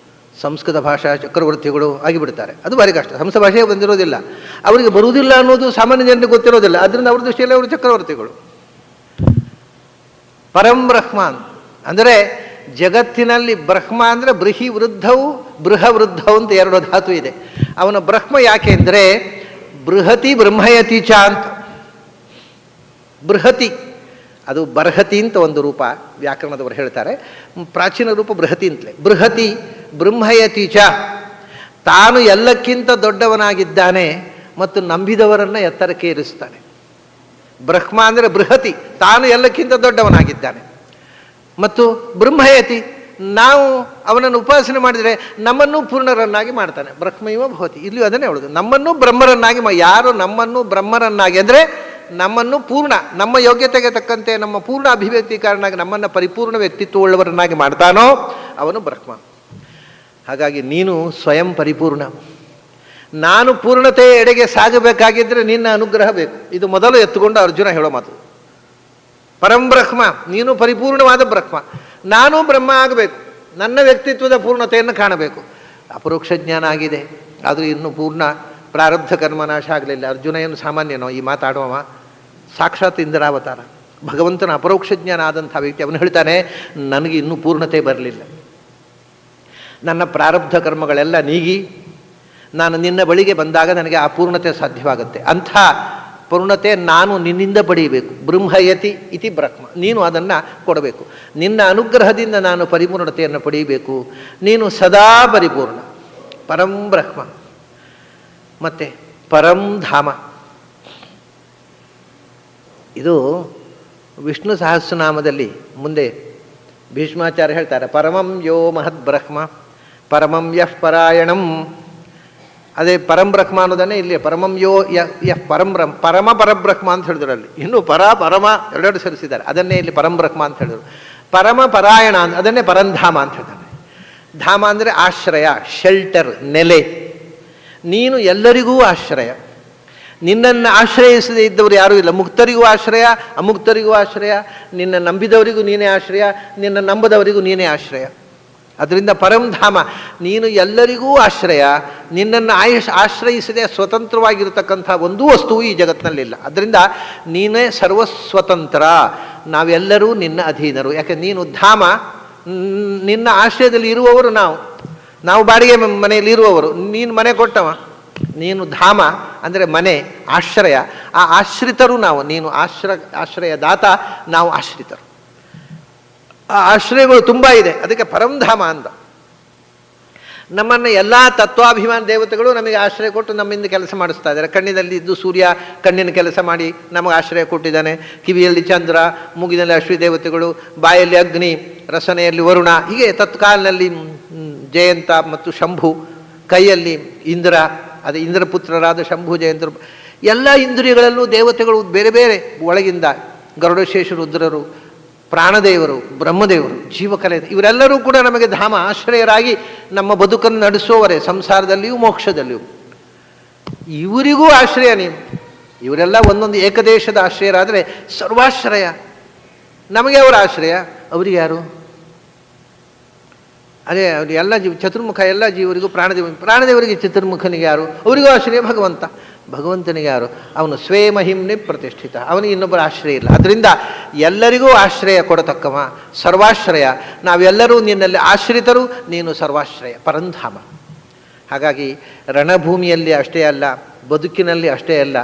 ಸಂಸ್ಕೃತ ಭಾಷಾ ಚಕ್ರವರ್ತಿಗಳು ಆಗಿಬಿಡ್ತಾರೆ. ಅದು ಭಾರಿ ಕಷ್ಟ. ಸಂಸ್ಕೃತ ಭಾಷೆ ಬಂದಿರೋದಿಲ್ಲ, ಅವರಿಗೆ ಬರುವುದಿಲ್ಲ ಅನ್ನೋದು ಸಾಮಾನ್ಯ ಜನರಿಗೆ ಗೊತ್ತಿರೋದಿಲ್ಲ. ಅದರಿಂದ ಅವ್ರ ದೃಷ್ಟಿಯಲ್ಲಿ ಅವರು ಚಕ್ರವರ್ತಿಗಳು. ಪರಂ ಬ್ರಹ್ಮಾನ್ ಅಂದರೆ ಜಗತ್ತಿನಲ್ಲಿ ಬ್ರಹ್ಮ ಅಂದರೆ ಬೃಹಿ ವೃದ್ಧವು ಬೃಹ ವೃದ್ಧವು ಅಂತ ಎರಡು ಧಾತು ಇದೆ. ಅವನ ಬ್ರಹ್ಮ ಯಾಕೆ ಅಂದರೆ ಬೃಹತಿ ಬ್ರಹ್ಮಯತಿ ಚ ಅಂತ. ಬೃಹತಿ ಅದು ಬರ್ಹತಿ ಅಂತ ಒಂದು ರೂಪ ವ್ಯಾಕರಣದವರು ಹೇಳ್ತಾರೆ, ಪ್ರಾಚೀನ ರೂಪ ಬೃಹತಿ ಅಂತಲೇ. ಬೃಹತಿ ಬ್ರಹ್ಮಯತಿ ಚ, ತಾನು ಎಲ್ಲಕ್ಕಿಂತ ದೊಡ್ಡವನಾಗಿದ್ದಾನೆ ಮತ್ತು ನಂಬಿದವರನ್ನು ಎತ್ತರಕ್ಕೆ ಏರಿಸ್ತಾನೆ. ಬ್ರಹ್ಮ ಅಂದರೆ ಬೃಹತಿ, ತಾನು ಎಲ್ಲಕ್ಕಿಂತ ದೊಡ್ಡವನಾಗಿದ್ದಾನೆ. ಮತ್ತು ಬ್ರಹ್ಮಯತಿ, ನಾವು ಅವನನ್ನು ಉಪಾಸನೆ ಮಾಡಿದರೆ ನಮ್ಮನ್ನು ಪೂರ್ಣರನ್ನಾಗಿ ಮಾಡ್ತಾನೆ. ಬ್ರಹ್ಮೈವ ಭವತಿ, ಇಲ್ಲಿ ಅದನ್ನೇ ಹೇಳೋದು, ನಮ್ಮನ್ನು ಬ್ರಹ್ಮರನ್ನಾಗಿ ಯಾರು ನಮ್ಮನ್ನು ಬ್ರಹ್ಮರನ್ನಾಗಿ ಅಂದರೆ ನಮ್ಮನ್ನು ಪೂರ್ಣ, ನಮ್ಮ ಯೋಗ್ಯತೆಗೆ ತಕ್ಕಂತೆ ನಮ್ಮ ಪೂರ್ಣ ಅಭಿವ್ಯಕ್ತಿ ಕಾರಣವಾಗಿ ನಮ್ಮನ್ನು ಪರಿಪೂರ್ಣ ವ್ಯಕ್ತಿತ್ವವುಳ್ಳವರನ್ನಾಗಿ ಮಾಡ್ತಾನೋ ಅವನು ಬ್ರಹ್ಮ. ಹಾಗಾಗಿ ನೀನು ಸ್ವಯಂ ಪರಿಪೂರ್ಣ. ನಾನು ಪೂರ್ಣತೆಯ ಎಡೆಗೆ ಸಾಗಬೇಕಾಗಿದ್ದರೆ ನಿನ್ನ ಅನುಗ್ರಹ ಬೇಕು. ಇದು ಮೊದಲು ಎತ್ತುಕೊಂಡು ಅರ್ಜುನ ಹೇಳೋ ಮಾತು. ಪರಂ ಬ್ರಹ್ಮ, ನೀನು ಪರಿಪೂರ್ಣವಾದ ಬ್ರಹ್ಮ, ನಾನು ಬ್ರಹ್ಮ ಆಗಬೇಕು, ನನ್ನ ವ್ಯಕ್ತಿತ್ವದ ಪೂರ್ಣತೆಯನ್ನು ಕಾಣಬೇಕು. ಅಪರೋಕ್ಷ ಜ್ಞಾನ ಆಗಿದೆ, ಆದರೂ ಇನ್ನೂ ಪೂರ್ಣ ಪ್ರಾರಬ್ಧ ಕರ್ಮ ನಾಶ ಆಗಲಿಲ್ಲ. ಅರ್ಜುನ ಏನು ಸಾಮಾನ್ಯನೋ, ಈ ಮಾತಾಡುವವ ಸಾಕ್ಷಾತ್ ಇಂದ್ರಾವತಾರ, ಭಗವಂತನ ಅಪರೋಕ್ಷ ಜ್ಞಾನ ಆದಂಥ ವ್ಯಕ್ತಿ. ಅವನು ಹೇಳ್ತಾನೆ, ನನಗೆ ಇನ್ನೂ ಪೂರ್ಣತೆ ಬರಲಿಲ್ಲ, ನನ್ನ ಪ್ರಾರಬ್ಧ ಕರ್ಮಗಳೆಲ್ಲ ನೀಗಿ ನಾನು ನಿನ್ನ ಬಳಿಗೆ ಬಂದಾಗ ನನಗೆ ಆ ಪೂರ್ಣತೆ ಸಾಧ್ಯವಾಗುತ್ತೆ. ಅಂಥ ಪೂರ್ಣತೆ ನಾನು ನಿನ್ನಿಂದ ಪಡೆಯಬೇಕು. ಬ್ರಹ್ಮಯತಿ ಇತಿ ಬ್ರಹ್ಮ, ನೀನು ಅದನ್ನು ಕೊಡಬೇಕು. ನಿನ್ನ ಅನುಗ್ರಹದಿಂದ ನಾನು ಪರಿಪೂರ್ಣತೆಯನ್ನು ಪಡೆಯಬೇಕು. ನೀನು ಸದಾ ಪರಿಪೂರ್ಣ, ಪರಂ ಬ್ರಹ್ಮ. ಮತ್ತು ಪರಂ ಧಾಮ, ಇದು ವಿಷ್ಣು ಸಹಸ್ರನಾಮದಲ್ಲಿ ಮುಂದೆ ಭೀಷ್ಮಾಚಾರ್ಯ ಹೇಳ್ತಾರೆ, ಪರಮಂ ಯೋ ಮಹದ್ ಬ್ರಹ್ಮ ಪರಮಂ ಯಃ ಪರಾಯಣಂ. ಅದೇ ಪರಂ ಬ್ರಹ್ಮ ಅನ್ನೋದನ್ನೇ ಇಲ್ಲಿ ಪರಮಂ ಯೋ ಯಃ ಪರಂ ಬ್ರಹ್ಮ, ಪರಮ ಪರಬ್ರಹ್ಮ ಅಂತ ಹೇಳಿದ್ರು. ಅಲ್ಲಿ ಇನ್ನೂ ಪರಮ ಎರಡೆರಡು ಸೇರಿಸಿದ್ದಾರೆ, ಅದನ್ನೇ ಇಲ್ಲಿ ಪರಂ ಬ್ರಹ್ಮ ಅಂತ ಹೇಳಿದ್ರು. ಪರಮ ಪರಾಯಣ ಅದನ್ನೇ ಪರಂಧಾಮ ಅಂತ ಹೇಳ್ತಾರೆ. ಧಾಮ ಅಂದರೆ ಆಶ್ರಯ, ಶೆಲ್ಟರ್, ನೆಲೆ. ನೀನು ಎಲ್ಲರಿಗೂ ಆಶ್ರಯ. ನಿನ್ನನ್ನು ಆಶ್ರಯಿಸದೇ ಇದ್ದವರು ಯಾರೂ ಇಲ್ಲ. ಮುಕ್ತರಿಗೂ ಆಶ್ರಯ, ಅಮುಕ್ತರಿಗೂ ಆಶ್ರಯ. ನಿನ್ನ ನಂಬಿದವರಿಗೂ ನೀನೇ ಆಶ್ರಯ, ನಿನ್ನ ನಂಬದವರಿಗೂ ನೀನೇ ಆಶ್ರಯ. ಅದರಿಂದ ಪರಂಧಾಮ, ನೀನು ಎಲ್ಲರಿಗೂ ಆಶ್ರಯ. ನಿನ್ನನ್ನು ಆಶ್ರಯಿಸದೆ ಸ್ವತಂತ್ರವಾಗಿರತಕ್ಕಂಥ ಒಂದೂ ವಸ್ತುವು ಈ ಜಗತ್ತಿನಲ್ಲಿಲ್ಲ. ಅದರಿಂದ ನೀನೇ ಸರ್ವಸ್ವತಂತ್ರ, ನಾವೆಲ್ಲರೂ ನಿನ್ನ ಅಧೀನರು. ಯಾಕೆ ನೀನು ಧಾಮ, ನಿನ್ನ ಆಶ್ರಯದಲ್ಲಿ ಇರುವವರು ನಾವು ಬಾಡಿಗೆ ಮನೆಯಲ್ಲಿ ಇರುವವರು. ನೀನು ಮನೆ ಕೊಟ್ಟವ, ನೀನು ಧಾಮ ಅಂದರೆ ಮನೆ, ಆಶ್ರಯ. ಆ ಆಶ್ರಿತರು ನಾವು. ನೀನು ಆಶ್ರಯದಾತ, ನಾವು ಆಶ್ರಿತರು. ಆ ಆಶ್ರಯಗಳು ತುಂಬ ಇದೆ, ಅದಕ್ಕೆ ಪರಂಧಾಮ ಅಂತ. ನಮ್ಮನ್ನು ಎಲ್ಲ ತತ್ವಾಭಿಮಾನ ದೇವತೆಗಳು ನಮಗೆ ಆಶ್ರಯ ಕೊಟ್ಟು ನಮ್ಮಿಂದ ಕೆಲಸ ಮಾಡಿಸ್ತಾ ಇದ್ದಾರೆ. ಕಣ್ಣಿನಲ್ಲಿ ಇದ್ದು ಸೂರ್ಯ ಕಣ್ಣಿನ ಕೆಲಸ ಮಾಡಿ ನಮಗೆ ಆಶ್ರಯ ಕೊಟ್ಟಿದ್ದಾನೆ. ಕಿವಿಯಲ್ಲಿ ಚಂದ್ರ, ಮೂಗಿನಲ್ಲಿ ಅಶ್ವಿ ದೇವತೆಗಳು, ಬಾಯಲ್ಲಿ ಅಗ್ನಿ, ರಸನೆಯಲ್ಲಿ ವರುಣ, ಹೀಗೆ ತತ್ಕಾಲಿನಲ್ಲಿ ಜಯಂತ ಮತ್ತು ಶಂಭು, ಕೈಯಲ್ಲಿ ಇಂದ್ರ, ಅದು ಇಂದ್ರಪುತ್ರರಾದ ಶಂಭು ಜಯಂತರು. ಎಲ್ಲ ಇಂದ್ರಿಯಗಳಲ್ಲೂ ದೇವತೆಗಳು ಬೇರೆ ಬೇರೆ ಒಳಗಿಂದ ಗರುಡಶೇಷ ರುದ್ರರು, ಪ್ರಾಣದೇವರು, ಬ್ರಹ್ಮದೇವರು, ಜೀವಕಲೆ, ಇವರೆಲ್ಲರೂ ಕೂಡ ನಮಗೆ ಧಾಮ ಆಶ್ರಯರಾಗಿ ನಮ್ಮ ಬದುಕನ್ನು ನಡೆಸುವವರೇ, ಸಂಸಾರದಲ್ಲಿಯೂ ಮೋಕ್ಷದಲ್ಲಿಯೂ. ಇವರಿಗೂ ಆಶ್ರಯ ನೀನು. ಇವರೆಲ್ಲ ಒಂದೊಂದು ಏಕದೇಶದ ಆಶ್ರಯರಾದರೆ ಸರ್ವಾಶ್ರಯ. ನಮಗೆ ಅವರ ಆಶ್ರಯ, ಅವರಿಗೆ ಯಾರು? ಅದೇ ಅವ್ರು ಎಲ್ಲ ಚತುರ್ಮುಖ ಎಲ್ಲ ಜೀವರಿಗೂ ಪ್ರಾಣದೇವರಿಗೆ ಚತುರ್ಮುಖನಿಗೆ ಯಾರು? ಅವರಿಗೂ ಆಶ್ರಯ ಭಗವಂತ. ಭಗವಂತನಿಗೆ ಯಾರು? ಅವನು ಸ್ವೇ ಮಹಿಮ್ನೆ ಪ್ರತಿಷ್ಠಿತ, ಅವನಿಗೆ ಇನ್ನೊಬ್ಬರ ಆಶ್ರಯ ಇಲ್ಲ. ಅದರಿಂದ ಎಲ್ಲರಿಗೂ ಆಶ್ರಯ ಕೊಡತಕ್ಕವ, ಸರ್ವಾಶ್ರಯ. ನಾವೆಲ್ಲರೂ ನಿನ್ನಲ್ಲಿ ಆಶ್ರಿತರು, ನೀನು ಸರ್ವಾಶ್ರಯ, ಪರಂಧಾಮ. ಹಾಗಾಗಿ ರಣಭೂಮಿಯಲ್ಲಿ ಅಷ್ಟೇ ಅಲ್ಲ, ಬದುಕಿನಲ್ಲಿ ಅಷ್ಟೇ ಅಲ್ಲ,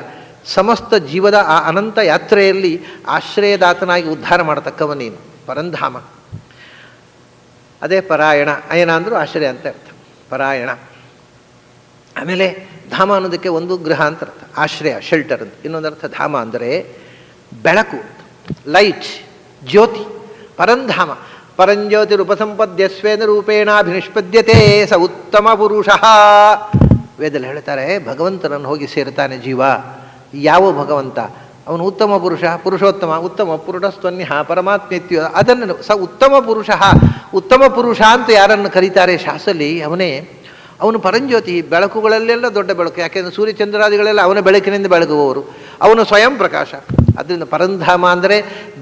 ಸಮಸ್ತ ಜೀವದ ಆ ಅನಂತ ಯಾತ್ರೆಯಲ್ಲಿ ಆಶ್ರಯದಾತನಾಗಿ ಉದ್ಧಾರ ಮಾಡತಕ್ಕವ ನೀನು, ಪರಂಧಾಮ. ಅದೇ ಪರಾಯಣ. ಅಯನ ಅಂದರೂ ಆಶ್ರಯ ಅಂತ ಅರ್ಥ, ಪರಾಯಣ. ಆಮೇಲೆ ಧಾಮ ಅನ್ನೋದಕ್ಕೆ ಒಂದು ಗೃಹ ಅಂತ ಅರ್ಥ, ಆಶ್ರಯ, ಶೆಲ್ಟರ್ ಅಂತ. ಇನ್ನೊಂದರ್ಥ ಧಾಮ ಅಂದರೆ ಬೆಳಕು, ಲೈಟ್, ಜ್ಯೋತಿ. ಪರಂಧಾಮ. ಪರಂಜ್ಯೋತಿ ರೂಪಸಂಪದ್ಯ ಸ್ವೇನ ರೂಪೇಣಾಭಿನಿಷ್ಪದ್ಯತೆ ಸ ಉತ್ತಮ ಪುರುಷ. ವೇದಲ್ಲಿ ಹೇಳ್ತಾರೆ, ಭಗವಂತನನ್ನು ಹೋಗಿ ಸೇರ್ತಾನೆ ಜೀವ. ಯಾವ ಭಗವಂತ? ಅವನು ಉತ್ತಮ ಪುರುಷ, ಪುರುಷೋತ್ತಮ, ಉತ್ತಮ ಪುರುಷಸ್ತ್ವನ್ಯ ಪರಮಾತ್ಮೇತ್ಯ. ಅದನ್ನು ಸ ಉತ್ತಮ ಪುರುಷ, ಉತ್ತಮ ಪುರುಷ ಅಂತ ಯಾರನ್ನು ಕರೀತಾರೆ ಶಾಸ್ತ್ರದಲ್ಲಿ, ಅವನು ಪರಂಜ್ಯೋತಿ. ಬೆಳಕುಗಳಲ್ಲೆಲ್ಲ ದೊಡ್ಡ ಬೆಳಕು. ಯಾಕೆಂದರೆ ಸೂರ್ಯಚಂದ್ರಾದಿಗಳೆಲ್ಲ ಅವನ ಬೆಳಕಿನಿಂದ ಬೆಳಗುವವರು. ಅವನು ಸ್ವಯಂ ಪ್ರಕಾಶ. ಅದರಿಂದ ಪರಂಧಾಮ ಅಂದರೆ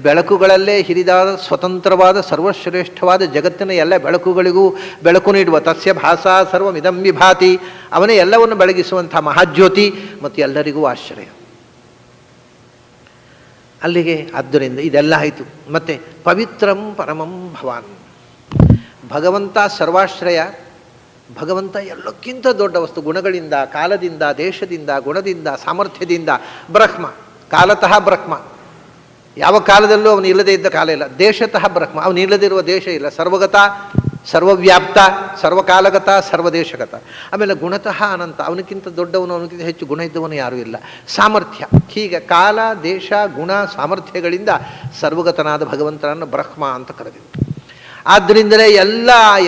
ಬೆಳಕುಗಳಲ್ಲೇ ಹಿರಿದಾದ ಸ್ವತಂತ್ರವಾದ ಸರ್ವಶ್ರೇಷ್ಠವಾದ ಜಗತ್ತಿನ ಎಲ್ಲ ಬೆಳಕುಗಳಿಗೂ ಬೆಳಕು ನೀಡುವ. ತಸ್ಯ ಭಾಸಾ ಸರ್ವಮಿದಂ ವಿಭಾತಿ. ಅವನೇ ಎಲ್ಲವನ್ನು ಬೆಳಗಿಸುವಂಥ ಮಹಾಜ್ಯೋತಿ ಮತ್ತು ಎಲ್ಲರಿಗೂ ಆಶ್ರಯ. ಅಲ್ಲಿಗೆ ಆದ್ದರಿಂದ ಇದೆಲ್ಲ ಆಯಿತು. ಮತ್ತು ಪವಿತ್ರಂ ಪರಮಂ ಭವಾನ್. ಭಗವಂತ ಸರ್ವಾಶ್ರಯ. ಭಗವಂತ ಎಲ್ಲಕ್ಕಿಂತ ದೊಡ್ಡ ವಸ್ತು. ಗುಣಗಳಿಂದ, ಕಾಲದಿಂದ, ದೇಶದಿಂದ, ಗುಣದಿಂದ, ಸಾಮರ್ಥ್ಯದಿಂದ ಬ್ರಹ್ಮ. ಕಾಲತಃ ಬ್ರಹ್ಮ. ಯಾವ ಕಾಲದಲ್ಲೂ ಅವನು ಇಲ್ಲದೇ ಇದ್ದ ಕಾಲ ಇಲ್ಲ. ದೇಶತಃ ಬ್ರಹ್ಮ. ಅವನು ಇಲ್ಲದಿರುವ ದೇಶ ಇಲ್ಲ. ಸರ್ವಗತ, ಸರ್ವವ್ಯಾಪ್ತ, ಸರ್ವಕಾಲಗತ, ಸರ್ವದೇಶಗತ. ಆಮೇಲೆ ಗುಣತಃ ಅನಂತ. ಅವನಿಗಿಂತ ದೊಡ್ಡವನು, ಅವನಿಗಿಂತ ಹೆಚ್ಚು ಗುಣ ಇದ್ದವನು ಯಾರೂ ಇಲ್ಲ. ಸಾಮರ್ಥ್ಯ. ಹೀಗೆ ಕಾಲ, ದೇಶ, ಗುಣ, ಸಾಮರ್ಥ್ಯಗಳಿಂದ ಸರ್ವಗತನಾದ ಭಗವಂತನನ್ನು ಬ್ರಹ್ಮ ಅಂತ ಕರೆದಿದ್ದ. ಆದ್ದರಿಂದಲೇ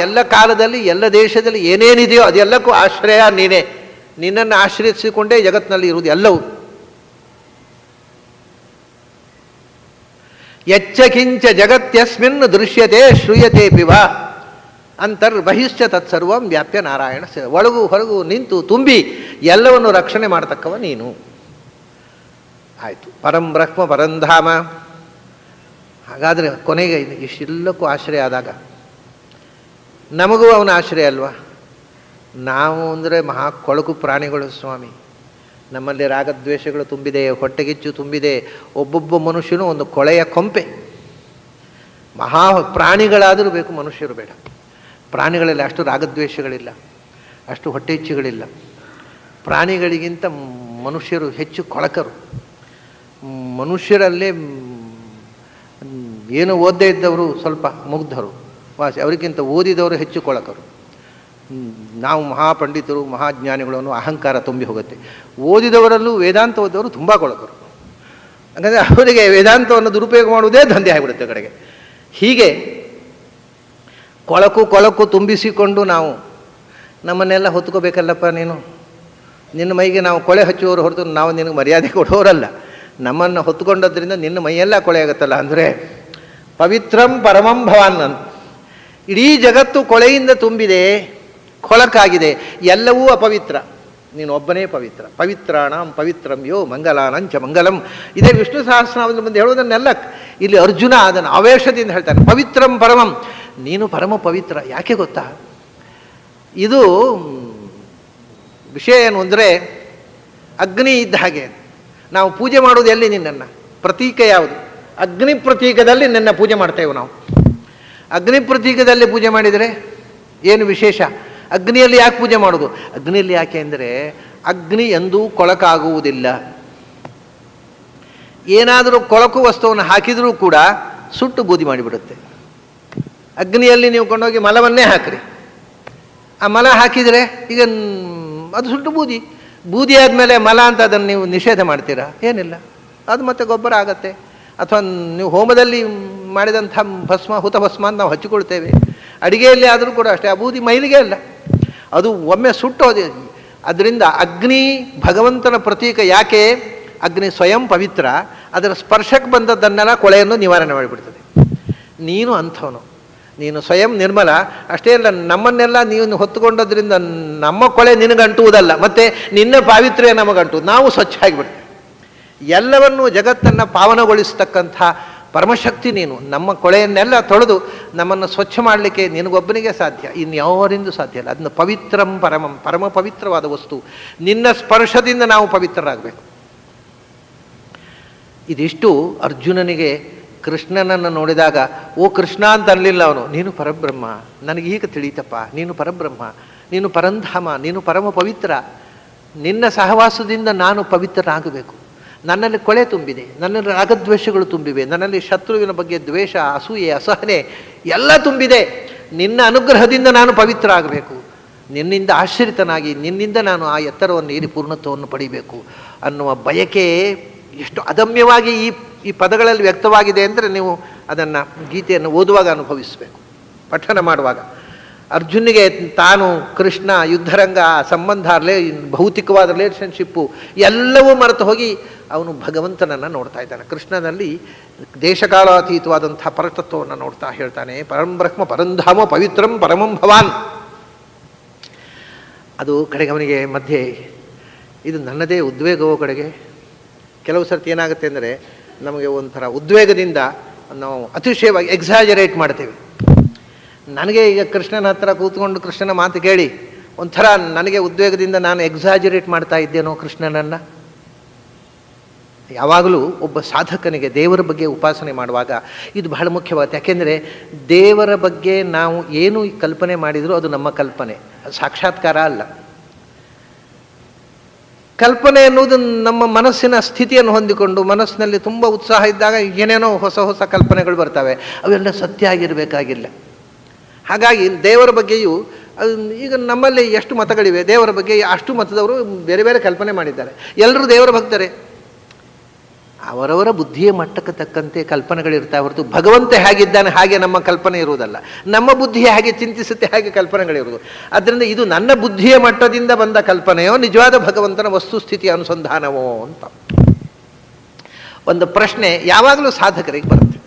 ಎಲ್ಲ ಕಾಲದಲ್ಲಿ, ಎಲ್ಲ ದೇಶದಲ್ಲಿ ಏನೇನಿದೆಯೋ ಅದೆಲ್ಲಕ್ಕೂ ಆಶ್ರಯ ನೀನೇ. ನಿನ್ನನ್ನು ಆಶ್ರಯಿಸಿಕೊಂಡೇ ಜಗತ್ತಿನಲ್ಲಿ ಇರುವುದು ಎಲ್ಲವೂ. ಯಚ್ಚಕಿಂಚ ಜಗತ್ಯಸ್ಮಿನ್ ದೃಶ್ಯತೆ ಶ್ರೂಯತೆ ಪಿವ ಅಂತರ್ಬಹಿಶ್ಚ ತತ್ಸರ್ವಂ ವ್ಯಾಪ್ಯ ನಾರಾಯಣ. ಒಳಗು ಹೊರಗು ನಿಂತು ತುಂಬಿ ಎಲ್ಲವನ್ನು ರಕ್ಷಣೆ ಮಾಡತಕ್ಕವ ನೀನು. ಆಯಿತು. ಪರಂ ಬ್ರಹ್ಮ ಪರಂಧಾಮ. ಹಾಗಾದರೆ ಕೊನೆಗೆ ಇಷ್ಟೆಲ್ಲಕ್ಕೂ ಆಶ್ರಯ ಆದಾಗ ನಮಗೂ ಅವನ ಆಶ್ರಯ ಅಲ್ವಾ? ನಾವು ಅಂದರೆ ಮಹಾ ಕೊಳಕು ಪ್ರಾಣಿಗಳು ಸ್ವಾಮಿ. ನಮ್ಮಲ್ಲಿ ರಾಗದ್ವೇಷಗಳು ತುಂಬಿದೆ, ಹೊಟ್ಟೆಗಿಚ್ಚು ತುಂಬಿದೆ. ಒಬ್ಬೊಬ್ಬ ಮನುಷ್ಯನೂ ಒಂದು ಕೊಳೆಯ ಕೊಂಪೆ. ಮಹಾ ಪ್ರಾಣಿಗಳಾದರೂ ಬೇಕು, ಮನುಷ್ಯರು ಬೇಡ. ಪ್ರಾಣಿಗಳಲ್ಲಿ ಅಷ್ಟು ರಾಗದ್ವೇಷಗಳಿಲ್ಲ, ಅಷ್ಟು ಹೊಟ್ಟೆಚ್ಚಿಗಳಿಲ್ಲ. ಪ್ರಾಣಿಗಳಿಗಿಂತ ಮನುಷ್ಯರು ಹೆಚ್ಚು ಕೊಳಕರು. ಮನುಷ್ಯರಲ್ಲೇ ಏನು ಓದದೇ ಇದ್ದವರು ಸ್ವಲ್ಪ ಮುಗ್ಧರು ವಾಸಿ, ಅವರಿಗಿಂತ ಓದಿದವರು ಹೆಚ್ಚು ಕೊಳಕರು. ನಾವು ಮಹಾಪಂಡಿತರು, ಮಹಾಜ್ಞಾನಿಗಳು ಅನ್ನೋ ಅಹಂಕಾರ ತುಂಬಿ ಹೋಗುತ್ತೆ. ಓದಿದವರಲ್ಲೂ ವೇದಾಂತ ಓದವರು ತುಂಬ ಕೊಳಕರು. ಹಾಗಾದರೆ ಅವರಿಗೆ ವೇದಾಂತವನ್ನು ದುರುಪಯೋಗ ಮಾಡುವುದೇ ದಂಧೆ ಆಗಿಬಿಡುತ್ತೆ ಕಡೆಗೆ. ಹೀಗೆ ಕೊಳಕು ತುಂಬಿಸಿಕೊಂಡು ನಾವು ನಮ್ಮನ್ನೆಲ್ಲ ಹೊತ್ಕೋಬೇಕಲ್ಲಪ್ಪ. ನಿನ್ನ ಮೈಗೆ ನಾವು ಕೊಳೆ ಹಚ್ಚುವವರು ಹೊರತು ನಾವು ನಿನಗೆ ಮರ್ಯಾದೆ ಕೊಡೋರಲ್ಲ. ನಮ್ಮನ್ನು ಹೊತ್ಕೊಂಡದ್ರಿಂದ ನಿನ್ನ ಮೈಯೆಲ್ಲ ಕೊಳೆ ಆಗುತ್ತಲ್ಲ. ಅಂದರೆ ಪವಿತ್ರಂ ಪರಮಂ ಭವಾನ್ ಅಂತ. ಇಡೀ ಜಗತ್ತು ಕೊಳೆಯಿಂದ ತುಂಬಿದೆ, ಕೊಳಕಾಗಿದೆ, ಎಲ್ಲವೂ ಅಪವಿತ್ರ, ನೀನು ಒಬ್ಬನೇ ಪವಿತ್ರ. ಪವಿತ್ರಾಣಂ ಪವಿತ್ರಂ ಯೋ ಮಂಗಲಾನಂಚ ಮಂಗಲಂ. ಇದೇ ವಿಷ್ಣು ಸಹಸ್ರನಾಮದ ಮುಂದೆ ಹೇಳುವುದನ್ನೆಲ್ಲ ಇಲ್ಲಿ ಅರ್ಜುನ ಅದನ್ನು ಆವೇಶದಿಂದ ಹೇಳ್ತಾನೆ. ಪವಿತ್ರಂ ಪರಮಂ, ನೀನು ಪರಮ ಪವಿತ್ರ. ಯಾಕೆ ಗೊತ್ತಾ? ಇದು ವಿಷಯ ಏನು ಅಂದರೆ, ಅಗ್ನಿ ಇದ್ದ ಹಾಗೆ ನಾವು ಪೂಜೆ ಮಾಡೋದು ಎಲ್ಲಿ ನಿನ್ನನ್ನು? ಪ್ರತೀಕ ಯಾವುದು? ಅಗ್ನಿ ಪ್ರತೀಕದಲ್ಲಿ ನಿನ್ನ ಪೂಜೆ ಮಾಡ್ತೇವೆ ನಾವು. ಅಗ್ನಿ ಪ್ರತೀಕದಲ್ಲಿ ಪೂಜೆ ಮಾಡಿದರೆ ಏನು ವಿಶೇಷ? ಅಗ್ನಿಯಲ್ಲಿ ಯಾಕೆ ಪೂಜೆ ಮಾಡೋದು? ಅಗ್ನಿಯಲ್ಲಿ ಯಾಕೆ ಅಂದರೆ ಅಗ್ನಿ ಎಂದೂ ಕೊಳಕಾಗುವುದಿಲ್ಲ. ಏನಾದರೂ ಕೊಳಕು ವಸ್ತುವನ್ನು ಹಾಕಿದರೂ ಕೂಡ ಸುಟ್ಟು ಬೂದಿ ಮಾಡಿಬಿಡುತ್ತೆ. ಅಗ್ನಿಯಲ್ಲಿ ನೀವು ಕೊಂಡೋಗಿ ಮಲವನ್ನೇ ಹಾಕ್ರಿ, ಆ ಮಲ ಹಾಕಿದರೆ ಈಗ ಅದು ಸುಟ್ಟು ಬೂದಿ ಆದಮೇಲೆ ಮಲ ಅಂತ ಅದನ್ನು ನೀವು ನಿಷೇಧ ಮಾಡ್ತೀರಾ? ಏನಿಲ್ಲ, ಅದು ಮತ್ತೆ ಗೊಬ್ಬರ ಆಗತ್ತೆ. ಅಥವಾ ನೀವು ಹೋಮದಲ್ಲಿ ಮಾಡಿದಂಥ ಭಸ್ಮ, ಹುತ ಭಸ್ಮ ಅಂತ ನಾವು ಹಚ್ಚಿಕೊಳ್ತೇವೆ. ಅಡಿಗೆಯಲ್ಲಿ ಆದರೂ ಕೂಡ ಅಷ್ಟೇ, ಆ ಬೂದಿ ಮೈಲಿಗೆ ಅಲ್ಲ, ಅದು ಒಮ್ಮೆ ಸುಟ್ಟೋದೆ. ಅದರಿಂದ ಅಗ್ನಿ ಭಗವಂತನ ಪ್ರತೀಕ. ಯಾಕೆ? ಅಗ್ನಿ ಸ್ವಯಂ ಪವಿತ್ರ, ಅದರ ಸ್ಪರ್ಶಕ್ಕೆ ಬಂದದ್ದನ್ನೆಲ್ಲ ಕೊಳೆಯನ್ನು ನಿವಾರಣೆ ಮಾಡಿಬಿಡ್ತದೆ. ನೀನು ಅಂಥವನು. ನೀನು ಸ್ವಯಂ ನಿರ್ಮಲ. ಅಷ್ಟೇ ಅಲ್ಲ, ನಮ್ಮನ್ನೆಲ್ಲ ನೀನು ಹೊತ್ತುಕೊಂಡೋದ್ರಿಂದ ನಮ್ಮ ಕೊಳೆ ನಿನಗಂಟುವುದಲ್ಲ, ಮತ್ತು ನಿನ್ನ ಪಾವಿತ್ರ್ಯ ನಮಗಂಟು, ನಾವು ಸ್ವಚ್ಛ ಆಗಿಬಿಡ್ತೇವೆ. ಎಲ್ಲವನ್ನೂ ಜಗತ್ತನ್ನು ಪಾವನಗೊಳಿಸ್ತಕ್ಕಂಥ ಪರಮಶಕ್ತಿ ನೀನು. ನಮ್ಮ ಕೊಳೆಯನ್ನೆಲ್ಲ ತೊಳೆದು ನಮ್ಮನ್ನು ಸ್ವಚ್ಛ ಮಾಡಲಿಕ್ಕೆ ನಿನಗೊಬ್ಬನಿಗೆ ಸಾಧ್ಯ, ಇನ್ಯಾವರಿಂದೂ ಸಾಧ್ಯ ಇಲ್ಲ. ಅದನ್ನು ಪವಿತ್ರಂ ಪರಮಂ, ಪರಮ ಪವಿತ್ರವಾದ ವಸ್ತು. ನಿನ್ನ ಸ್ಪರ್ಶದಿಂದ ನಾವು ಪವಿತ್ರರಾಗಬೇಕು. ಇದಿಷ್ಟು ಅರ್ಜುನನಿಗೆ ಕೃಷ್ಣನನ್ನು ನೋಡಿದಾಗ ಓ ಕೃಷ್ಣ ಅಂತ ಅನ್ನಲಿಲ್ಲ ಅವನು, ನೀನು ಪರಬ್ರಹ್ಮ, ನನಗೀಗ ತಿಳಿತಪ್ಪ, ನೀನು ಪರಬ್ರಹ್ಮ, ನೀನು ಪರಂಧಾಮ, ನೀನು ಪರಮ ಪವಿತ್ರ, ನಿನ್ನ ಸಹವಾಸದಿಂದ ನಾನು ಪವಿತ್ರನಾಗಬೇಕು. ನನ್ನಲ್ಲಿ ಕೊಳೆ ತುಂಬಿದೆ, ನನ್ನಲ್ಲಿ ರಾಗದ್ವೇಷಗಳು ತುಂಬಿವೆ, ನನ್ನಲ್ಲಿ ಶತ್ರುವಿನ ಬಗ್ಗೆ ದ್ವೇಷ, ಅಸೂಯೆ, ಅಸಹನೆ ಎಲ್ಲ ತುಂಬಿದೆ. ನಿನ್ನ ಅನುಗ್ರಹದಿಂದ ನಾನು ಪವಿತ್ರ ಆಗಬೇಕು, ನಿನ್ನಿಂದ ಆಶ್ರಿತನಾಗಿ ನಿನ್ನಿಂದ ನಾನು ಆ ಎತ್ತರವನ್ನು ಏರಿ ಪೂರ್ಣತ್ವವನ್ನು ಪಡಿಬೇಕು ಅನ್ನುವ ಬಯಕೆ ಎಷ್ಟು ಅದಮ್ಯವಾಗಿ ಈ ಪದಗಳಲ್ಲಿ ವ್ಯಕ್ತವಾಗಿದೆ ಅಂದರೆ ನೀವು ಅದನ್ನು ಗೀತೆಯನ್ನು ಓದುವಾಗ ಅನುಭವಿಸಬೇಕು, ಪಠನ ಮಾಡುವಾಗ. ಅರ್ಜುನಿಗೆ ತಾನು ಕೃಷ್ಣ, ಯುದ್ಧರಂಗ, ಸಂಬಂಧ, ಭೌತಿಕವಾದ ರಿಲೇಷನ್ಶಿಪ್ಪು ಎಲ್ಲವೂ ಮರೆತು ಹೋಗಿ ಅವನು ಭಗವಂತನನ್ನು ನೋಡ್ತಾ ಇದ್ದಾನೆ. ಕೃಷ್ಣನಲ್ಲಿ ದೇಶಕಾಲಾತೀತವಾದಂಥ ಪರತತ್ವವನ್ನು ನೋಡ್ತಾ ಹೇಳ್ತಾನೆ, ಪರಂ ಬ್ರಹ್ಮ ಪರಂಧಾಮ ಪವಿತ್ರಂ ಪರಮಂ ಭವಾನ್. ಅದು ಕಡೆಗೆ ಅವನಿಗೆ ಮಧ್ಯೆ ಇದು ನನ್ನದೇ ಉದ್ವೇಗವೋ ಕಡೆಗೆ. ಕೆಲವು ಸರ್ತಿ ಏನಾಗುತ್ತೆ ಅಂದರೆ ನಮಗೆ ಒಂಥರ ಉದ್ವೇಗದಿಂದ ನಾವು ಅತಿಶಯವಾಗಿ ಎಕ್ಸಾಜರೇಟ್ ಮಾಡ್ತೇವೆ. ನನಗೆ ಈಗ ಕೃಷ್ಣನ ಹತ್ರ ಕೂತ್ಕೊಂಡು ಕೃಷ್ಣನ ಮಾತು ಕೇಳಿ ಒಂಥರ ನನಗೆ ಉದ್ವೇಗದಿಂದ ನಾನು ಎಕ್ಸಾಜರೇಟ್ ಮಾಡ್ತಾ ಇದ್ದೇನೋ ಕೃಷ್ಣನನ್ನು. ಯಾವಾಗಲೂ ಒಬ್ಬ ಸಾಧಕನಿಗೆ ದೇವರ ಬಗ್ಗೆ ಉಪಾಸನೆ ಮಾಡುವಾಗ ಇದು ಬಹಳ ಮುಖ್ಯವಾಗುತ್ತೆ. ಯಾಕೆಂದರೆ ದೇವರ ಬಗ್ಗೆ ನಾವು ಏನು ಕಲ್ಪನೆ ಮಾಡಿದರೂ ಅದು ನಮ್ಮ ಕಲ್ಪನೆ, ಸಾಕ್ಷಾತ್ಕಾರ ಅಲ್ಲ. ಕಲ್ಪನೆ ಎನ್ನುವುದು ನಮ್ಮ ಮನಸ್ಸಿನ ಸ್ಥಿತಿಯನ್ನು ಹೊಂದಿಕೊಂಡು ಮನಸ್ಸಿನಲ್ಲಿ ತುಂಬ ಉತ್ಸಾಹ ಇದ್ದಾಗ ಏನೇನೋ ಹೊಸ ಹೊಸ ಕಲ್ಪನೆಗಳು ಬರ್ತವೆ, ಅವೆಲ್ಲ ಸತ್ಯ ಆಗಿರಬೇಕಾಗಿಲ್ಲ. ಹಾಗಾಗಿ ದೇವರ ಬಗ್ಗೆಯೂ ಈಗ ನಮ್ಮಲ್ಲಿ ಎಷ್ಟು ಮತಗಳಿವೆ, ದೇವರ ಬಗ್ಗೆ ಅಷ್ಟು ಮತದವರು ಬೇರೆ ಬೇರೆ ಕಲ್ಪನೆ ಮಾಡಿದ್ದಾರೆ. ಎಲ್ಲರೂ ದೇವರ ಭಕ್ತರೇ, ಅವರವರ ಬುದ್ಧಿಯ ಮಟ್ಟಕ್ಕೆ ತಕ್ಕಂತೆ ಕಲ್ಪನೆಗಳಿರ್ತಾವೆ ಹೊರತು ಭಗವಂತ ಹೇಗಿದ್ದಾನೆ ಹಾಗೆ ನಮ್ಮ ಕಲ್ಪನೆ ಇರುವುದಲ್ಲ. ನಮ್ಮ ಬುದ್ಧಿ ಹಾಗೆ ಚಿಂತಿಸುತ್ತೆ, ಹಾಗೆ ಕಲ್ಪನೆಗಳಿರುವುದು. ಆದ್ದರಿಂದ ಇದು ನನ್ನ ಬುದ್ಧಿಯ ಮಟ್ಟದಿಂದ ಬಂದ ಕಲ್ಪನೆಯೋ ನಿಜವಾದ ಭಗವಂತನ ವಸ್ತುಸ್ಥಿತಿಯ ಅನುಸಂಧಾನವೋ ಅಂತ ಒಂದು ಪ್ರಶ್ನೆ ಯಾವಾಗಲೂ ಸಾಧಕರಿಗೆ ಬರುತ್ತೆ.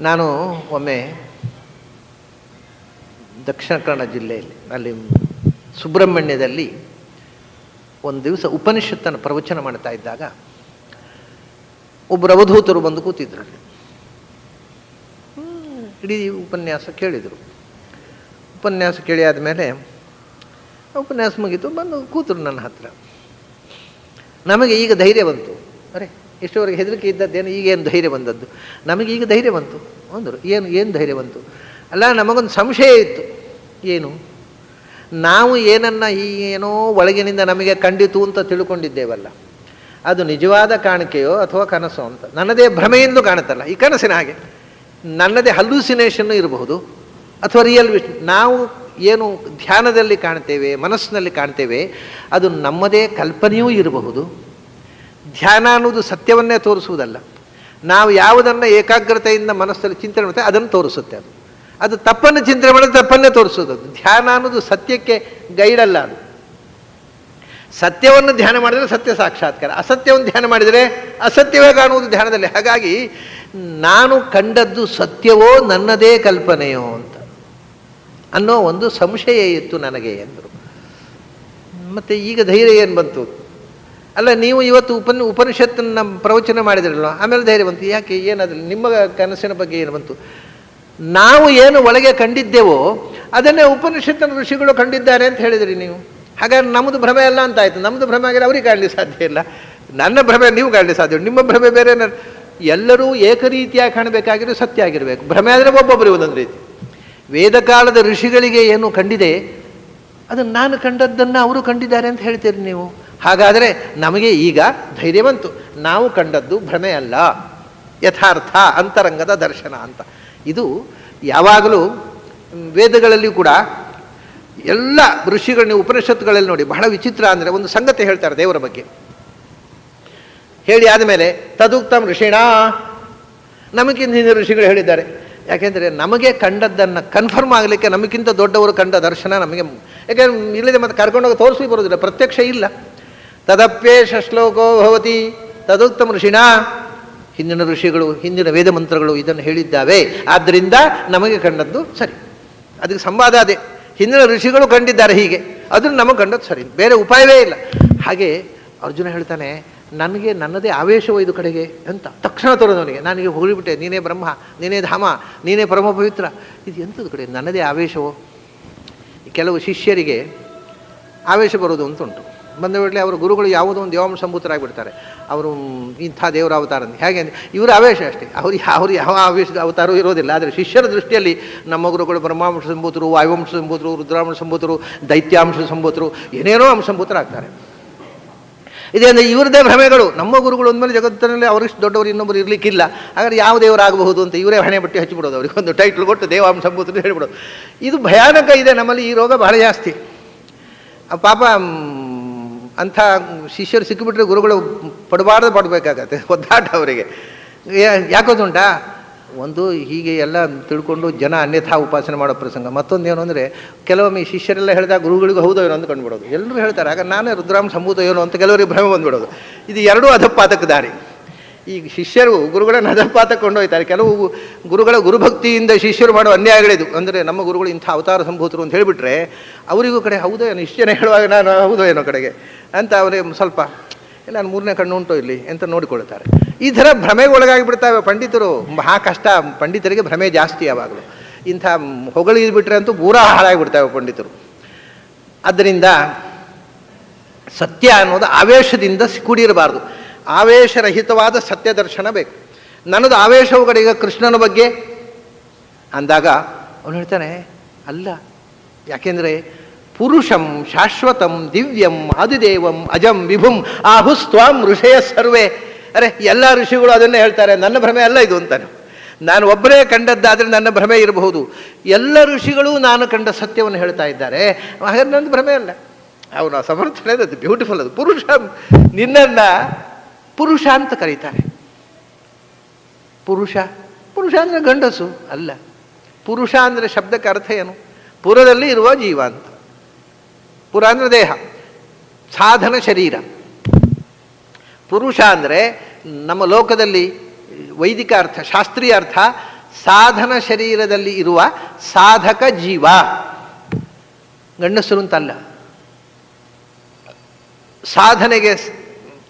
ನಾನು ಒಮ್ಮೆ ದಕ್ಷಿಣ ಕನ್ನಡ ಜಿಲ್ಲೆಯಲ್ಲಿ ಅಲ್ಲಿ ಸುಬ್ರಹ್ಮಣ್ಯದಲ್ಲಿ ಒಂದು ದಿವಸ ಉಪನಿಷತ್ತನ್ನು ಪ್ರವಚನ ಮಾಡ್ತಾ ಇದ್ದಾಗ ಒಬ್ಬರು ಅವಧೂತರು ಬಂದು ಕೂತಿದ್ರು. ಇಡೀ ಉಪನ್ಯಾಸ ಕೇಳಿದರು. ಉಪನ್ಯಾಸ ಕೇಳಿ ಆದಮೇಲೆ ಉಪನ್ಯಾಸ ಮುಗೀತು, ಬಂದು ಕೂತರು ನನ್ನ ಹತ್ರ. ನಮಗೆ ಈಗ ಧೈರ್ಯ ಬಂತು. ಅರೆ, ಇಷ್ಟವರೆಗೆ ಹೆದರಿಕೆ ಇದ್ದದ್ದೇನು, ಈಗೇನು ಧೈರ್ಯ ಬಂದದ್ದು? ನಮಗೆ ಈಗ ಧೈರ್ಯ ಬಂತು ಅಂದರು. ಏನು ಧೈರ್ಯ ಬಂತು? ಅಲ್ಲ, ನಮಗೊಂದು ಸಂಶಯ ಇತ್ತು. ಏನು? ನಾವು ಏನನ್ನ ಏನೋ ಒಳಗಿನಿಂದ ನಮಗೆ ಕಂಡಿತು ಅಂತ ತಿಳ್ಕೊಂಡಿದ್ದೇವಲ್ಲ, ಅದು ನಿಜವಾದ ಕಾಣಿಕೆಯೋ ಅಥವಾ ಕನಸೋ ಅಂತ. ನನ್ನದೇ ಭ್ರಮೆಯಿಂದ ಕಾಣುತ್ತಲ್ಲ, ಈ ಕನಸಿನ ಹಾಗೆ ನನ್ನದೇ ಹಲ್ಯೂಸಿನೇಷನ್ನು ಇರಬಹುದು ಅಥವಾ ರಿಯಲ್ ನಾವು ಏನು ಧ್ಯಾನದಲ್ಲಿ ಕಾಣ್ತೇವೆ, ಮನಸ್ಸಿನಲ್ಲಿ ಕಾಣ್ತೇವೆ, ಅದು ನಮ್ಮದೇ ಕಲ್ಪನೆಯೂ ಇರಬಹುದು. ಧ್ಯಾನ ಅನ್ನೋದು ಸತ್ಯವನ್ನೇ ತೋರಿಸುವುದಲ್ಲ. ನಾವು ಯಾವುದನ್ನು ಏಕಾಗ್ರತೆಯಿಂದ ಮನಸ್ಸಲ್ಲಿ ಚಿಂತನೆ ಮಾಡ್ತೇವೆ ಅದನ್ನು ತೋರಿಸುತ್ತೆ. ಅದು ತಪ್ಪನ್ನು ಚಿಂತನೆ ಮಾಡಿದ್ರೆ ತಪ್ಪನ್ನೇ ತೋರಿಸೋದು. ಅದು ಧ್ಯಾನ ಅನ್ನೋದು ಸತ್ಯಕ್ಕೆ ಗೈಡಲ್ಲ. ಅದು ಸತ್ಯವನ್ನು ಧ್ಯಾನ ಮಾಡಿದರೆ ಸತ್ಯ ಸಾಕ್ಷಾತ್ಕಾರ, ಅಸತ್ಯವನ್ನು ಧ್ಯಾನ ಮಾಡಿದರೆ ಅಸತ್ಯವೇ ಕಾಣುವುದು ಧ್ಯಾನದಲ್ಲಿ. ಹಾಗಾಗಿ ನಾನು ಕಂಡದ್ದು ಸತ್ಯವೋ ನನ್ನದೇ ಕಲ್ಪನೆಯೋ ಅಂತ ಅನ್ನೋ ಒಂದು ಸಂಶಯ ಇತ್ತು ನನಗೆ ಎಂದರು. ಮತ್ತು ಈಗ ಧೈರ್ಯ ಏನು ಬಂತು? ಅಲ್ಲ, ನೀವು ಇವತ್ತು ಉಪನಿಷತ್ತನ್ನು ಪ್ರವಚನ ಮಾಡಿದ್ರಲ್ವ, ಆಮೇಲೆ ಧೈರ್ಯ ಬಂತು. ಯಾಕೆ? ಏನಾದ್ರಲ್ಲಿ ನಿಮ್ಮ ಕನಸಿನ ಬಗ್ಗೆ ಏನು ಬಂತು? ನಾವು ಏನು ಒಳಗೆ ಕಂಡಿದ್ದೇವೋ ಅದನ್ನೇ ಉಪನಿಷತ್ತಿನ ಋಷಿಗಳು ಕಂಡಿದ್ದಾರೆ ಅಂತ ಹೇಳಿದ್ರಿ ನೀವು. ಹಾಗಾದ್ರೆ ನಮ್ಮದು ಭ್ರಮೆ ಅಲ್ಲ ಅಂತ ಆಯಿತು. ನಮ್ಮದು ಭ್ರಮೆ ಆಗಿದ್ರೆ ಅವ್ರಿಗೆ ಕಾಣಲಿಕ್ಕೆ ಸಾಧ್ಯ ಇಲ್ಲ, ನನ್ನ ಭ್ರಮೆ ನೀವು ಕಾಣಲಿಕ್ಕೆ ಸಾಧ್ಯ. ನಿಮ್ಮ ಭ್ರಮೆ ಬೇರೆ. ಎಲ್ಲರೂ ಏಕರೀತಿಯಾಗಿ ಕಾಣಬೇಕಾಗಿರೋ ಸತ್ಯ ಆಗಿರಬೇಕು. ಭ್ರಮೆ ಆದರೆ ಒಬ್ಬೊಬ್ಬರು ಒಂದೊಂದು ರೀತಿ. ವೇದಕಾಲದ ಋಷಿಗಳಿಗೆ ಏನು ಕಂಡಿದೆ ಅದನ್ನು ನಾನು ಕಂಡದ್ದನ್ನು ಅವರು ಕಂಡಿದ್ದಾರೆ ಅಂತ ಹೇಳ್ತೀರಿ ನೀವು. ಹಾಗಾದರೆ ನಮಗೆ ಈಗ ಧೈರ್ಯ ಬಂತು, ನಾವು ಕಂಡದ್ದು ಭ್ರಮೆ ಅಲ್ಲ, ಯಥಾರ್ಥ ಅಂತರಂಗದ ದರ್ಶನ ಅಂತ. ಇದು ಯಾವಾಗಲೂ ವೇದಗಳಲ್ಲಿ ಕೂಡ ಎಲ್ಲ ಋಷಿಗಳು, ನೀವು ಉಪನಿಷತ್ತುಗಳಲ್ಲಿ ನೋಡಿ, ಬಹಳ ವಿಚಿತ್ರ ಅಂದರೆ ಒಂದು ಸಂಗತಿ ಹೇಳ್ತಾರೆ ದೇವರ ಬಗ್ಗೆ. ಹೇಳಿ ಆದಮೇಲೆ ತದುಕ್ತಂ ಋಷಿಣ, ನಮಗಿಂತ ಹಿಂದಿನ ಋಷಿಗಳು ಹೇಳಿದ್ದಾರೆ. ಯಾಕೆಂದರೆ ನಮಗೆ ಕಂಡದ್ದನ್ನು ಕನ್ಫರ್ಮ್ ಆಗಲಿಕ್ಕೆ ನಮಗಿಂತ ದೊಡ್ಡವರು ಕಂಡ ದರ್ಶನ ನಮಗೆ, ಯಾಕೆಂದ್ರೆ ಇಲ್ಲದೆ ಮತ್ತೆ ಕರ್ಕೊಂಡೋಗಿ ತೋರಿಸಿ ಬರೋದಿಲ್ಲ, ಪ್ರತ್ಯಕ್ಷ ಇಲ್ಲ. ತದಪ್ಯೇಷ ಶ್ಲೋಕೋ ಭವತಿ ತದುಕ್ತಂ ಋಷಿಣ ಹಿಂದಿನ ಋಷಿಗಳು ಹಿಂದಿನ ವೇದ ಮಂತ್ರಗಳು ಇದನ್ನು ಹೇಳಿದ್ದಾವೆ, ಆದ್ದರಿಂದ ನಮಗೆ ಕಂಡದ್ದು ಸರಿ. ಅದಕ್ಕೆ ಸಂವಾದ ಅದೇ, ಹಿಂದಿನ ಋಷಿಗಳು ಕಂಡಿದ್ದಾರೆ ಹೀಗೆ, ಅದನ್ನು ನಮಗೆ ಕಂಡದ್ದು ಸರಿ, ಬೇರೆ ಉಪಾಯವೇ ಇಲ್ಲ. ಹಾಗೆ ಅರ್ಜುನ ಹೇಳ್ತಾನೆ, ನನಗೆ ನನ್ನದೇ ಆವೇಶವೋ ಇದು ಕಡೆಗೆ ಅಂತ ತಕ್ಷಣ ತೋರೋದವನಿಗೆ. ನನಗೆ ಹೋಗಿಬಿಟ್ಟೆ, ನೀನೇ ಬ್ರಹ್ಮ, ನೀನೇ ಧಾಮ, ನೀನೇ ಪರಮ ಪವಿತ್ರ, ಇದು ಎಂಥದ್ದು ಕಡೆ ನನ್ನದೇ ಆವೇಶವೋ. ಕೆಲವು ಶಿಷ್ಯರಿಗೆ ಆವೇಶ ಬರೋದು ಅಂತ ಉಂಟು. ಬಂದ ವೇಳೆ ಅವರ ಗುರುಗಳು ಯಾವುದೋ ಒಂದು ದೇವಾಂಶ ಸಂಭೂತರಾಗಿಬಿಡ್ತಾರೆ. ಅವರು ಇಂಥ ದೇವರ ಅವತಾರ ಅಂತ ಹೇಗೆ ಅಂದರೆ ಇವರ ಆವೇಶ ಅಷ್ಟೇ, ಅವ್ರು ಯಾವ ಆವೇಶದ ಅವತಾರವೂ ಇರೋದಿಲ್ಲ. ಆದರೆ ಶಿಷ್ಯರ ದೃಷ್ಟಿಯಲ್ಲಿ ನಮ್ಮ ಗುರುಗಳು ಬ್ರಹ್ಮಾಂಶ ಸಂಭೂತರು, ವಾಯುವಂಶ ಸಂಭೂತರು, ರುದ್ರಾಂಶ ಸಂಭೂತರು, ದೈತ್ಯಾಂಶ ಸಂಭೂತರು, ಏನೇನೋ ಅಂಶ ಸಂಭೂತರಾಗ್ತಾರೆ. ಇದೇ ಅಂದರೆ ಇವರದೇ ಭ್ರಮೆಗಳು. ನಮ್ಮ ಗುರುಗಳು ಅಂದಮೇಲೆ ಜಗತ್ತಿನಲ್ಲಿ ಅವರಿಷ್ಟು ದೊಡ್ಡವರು ಇನ್ನೊಬ್ಬರು ಇರಲಿಕ್ಕಿಲ್ಲ, ಹಾಗಾದ್ರೆ ಯಾವ ದೇವರಾಗಬಹುದು ಅಂತ ಇವರೇ ಹಣೆ ಬಟ್ಟೆ ಹಚ್ಚಿಬಿಡೋದು, ಅವ್ರಿಗೆ ಒಂದು ಟೈಟ್ಲ್ ಕೊಟ್ಟು ದೇವಾಂಶ ಸಂಭೂತರು ಹೇಳಿಬಿಡೋದು. ಇದು ಭಯಾನಕ ಇದೆ ನಮ್ಮಲ್ಲಿ, ಈ ರೋಗ ಬಹಳ ಜಾಸ್ತಿ. ಪಾಪ ಅಂಥ ಶಿಷ್ಯರು ಸಿಕ್ಕಿಬಿಟ್ರೆ ಗುರುಗಳು ಪಡಬೇಕಾಗತ್ತೆ, ಒದ್ದಾಟ ಅವರಿಗೆ. ಯಾಕೋದುಂಟಾ, ಒಂದು ಹೀಗೆ ಎಲ್ಲ ತಿಳ್ಕೊಂಡು ಜನ ಅನ್ಯಥಾ ಉಪಾಸನೆ ಮಾಡೋ ಪ್ರಸಂಗ. ಮತ್ತೊಂದೇನು ಅಂದರೆ, ಕೆಲವೊಮ್ಮೆ ಶಿಷ್ಯರೆಲ್ಲ ಹೇಳಿದಾಗ ಗುರುಗಳಿಗೂ ಹೌದೋ ಏನೋ ಅಂತ ಕಂಡುಬಿಡೋದು. ಎಲ್ಲರೂ ಹೇಳ್ತಾರೆ ಆಗ ನಾನೇ ರುದ್ರಾಂಶ ಸಂಭೂತ ಏನೋ ಅಂತ ಕೆಲವರಿಗೆ ಭ್ರಮೆ ಬಂದುಬಿಡೋದು. ಇದು ಎರಡೂ ಅಧಪಾತಕ ದಾರಿ. ಈ ಶಿಷ್ಯರು ಗುರುಗಳನ್ನು ಅಧಪಾತಕ್ಕೆ ಕೊಂಡೊಯ್ತಾರೆ. ಕೆಲವು ಗುರುಗಳ ಗುರುಭಕ್ತಿಯಿಂದ ಶಿಷ್ಯರು ಮಾಡೋ ಅನ್ಯಾಯಗಳಿದು. ಅಂದರೆ ನಮ್ಮ ಗುರುಗಳು ಇಂಥ ಅವತಾರ ಸಂಭೂತರು ಅಂತ ಹೇಳಿಬಿಟ್ರೆ ಅವರಿಗೂ ಕಡೆ ಹೌದೋ ಏನೋ, ಇಷ್ಟು ಜನ ಹೇಳುವಾಗ ನಾನು ಹೌದೋ ಏನೋ ಕಡೆಗೆ ಅಂತ ಅವರೇ ಸ್ವಲ್ಪ ಇಲ್ಲ, ನಾನು ಮೂರನೇ ಕಣ್ಣು ಉಂಟು ಇಲ್ಲಿ ಅಂತ ನೋಡಿಕೊಳ್ತಾರೆ. ಈ ಥರ ಭ್ರಮೆಗೆ ಒಳಗಾಗಿಬಿಡ್ತಾವೆ ಪಂಡಿತರು. ಮಹಾ ಕಷ್ಟ, ಪಂಡಿತರಿಗೆ ಭ್ರಮೆ ಜಾಸ್ತಿ ಯಾವಾಗಲೂ. ಇಂಥ ಹೊಗಳಿಬಿಟ್ರೆ ಅಂತೂ ಪೂರಾ ಹಾಳಾಗಿಬಿಡ್ತಾವೆ ಪಂಡಿತರು. ಆದ್ದರಿಂದ ಸತ್ಯ ಅನ್ನೋದು ಆವೇಶದಿಂದ ಕೂಡಿರಬಾರ್ದು, ಆವೇಶರಹಿತವಾದ ಸತ್ಯ ದರ್ಶನ ಬೇಕು. ನನ್ನದು ಆವೇಶವು ಕಡೆ ಈಗ ಕೃಷ್ಣನ ಬಗ್ಗೆ ಅಂದಾಗ ಅವನು ಹೇಳ್ತಾನೆ ಅಲ್ಲ, ಯಾಕೆಂದರೆ ಪುರುಷಂ ಶಾಶ್ವತಂ ದಿವ್ಯಂ ಆದಿದೇವಂ ಅಜಂ ವಿಭುಂ ಆಹುಸ್ತ್ವಾಂ ಋಷಯ ಸರ್ವೇ. ಅರೆ, ಎಲ್ಲ ಋಷಿಗಳು ಅದನ್ನೇ ಹೇಳ್ತಾರೆ, ನನ್ನ ಭ್ರಮೆ ಅಲ್ಲ ಇದು ಅಂತಾನೆ. ನಾನು ಒಬ್ಬರೇ ಕಂಡದ್ದಾದರೆ ನನ್ನ ಭ್ರಮೆ ಇರಬಹುದು, ಎಲ್ಲ ಋಷಿಗಳು ನಾನು ಕಂಡ ಸತ್ಯವನ್ನು ಹೇಳ್ತಾ ಇದ್ದಾರೆ, ಹಾಗಾದ್ರೆ ನನ್ನ ಭ್ರಮೆ ಅಲ್ಲ. ಅವನು ಸಮರ್ಥನೆ, ಅದು ಬ್ಯೂಟಿಫುಲ್. ಅದು ಪುರುಷ, ನಿನ್ನನ್ನು ಪುರುಷ ಅಂತ ಕರೀತಾರೆ. ಪುರುಷ ಅಂದರೆ ಗಂಡಸು ಅಲ್ಲ. ಪುರುಷ ಅಂದರೆ ಶಬ್ದಕ್ಕೆ ಅರ್ಥ ಏನು? ಪುರದಲ್ಲಿ ಇರುವ ಜೀವ ಅಂತ. ಪುರ ಅಂದರೆ ದೇಹ, ಸಾಧನ ಶರೀರ. ಪುರುಷ ಅಂದರೆ ನಮ್ಮ ಲೋಕದಲ್ಲಿ ವೈದಿಕ ಅರ್ಥ, ಶಾಸ್ತ್ರೀಯ ಅರ್ಥ, ಸಾಧನ ಶರೀರದಲ್ಲಿ ಇರುವ ಸಾಧಕ ಜೀವ, ಗಂಡಸರು ಅಂತಲ್ಲ. ಸಾಧನೆಗೆ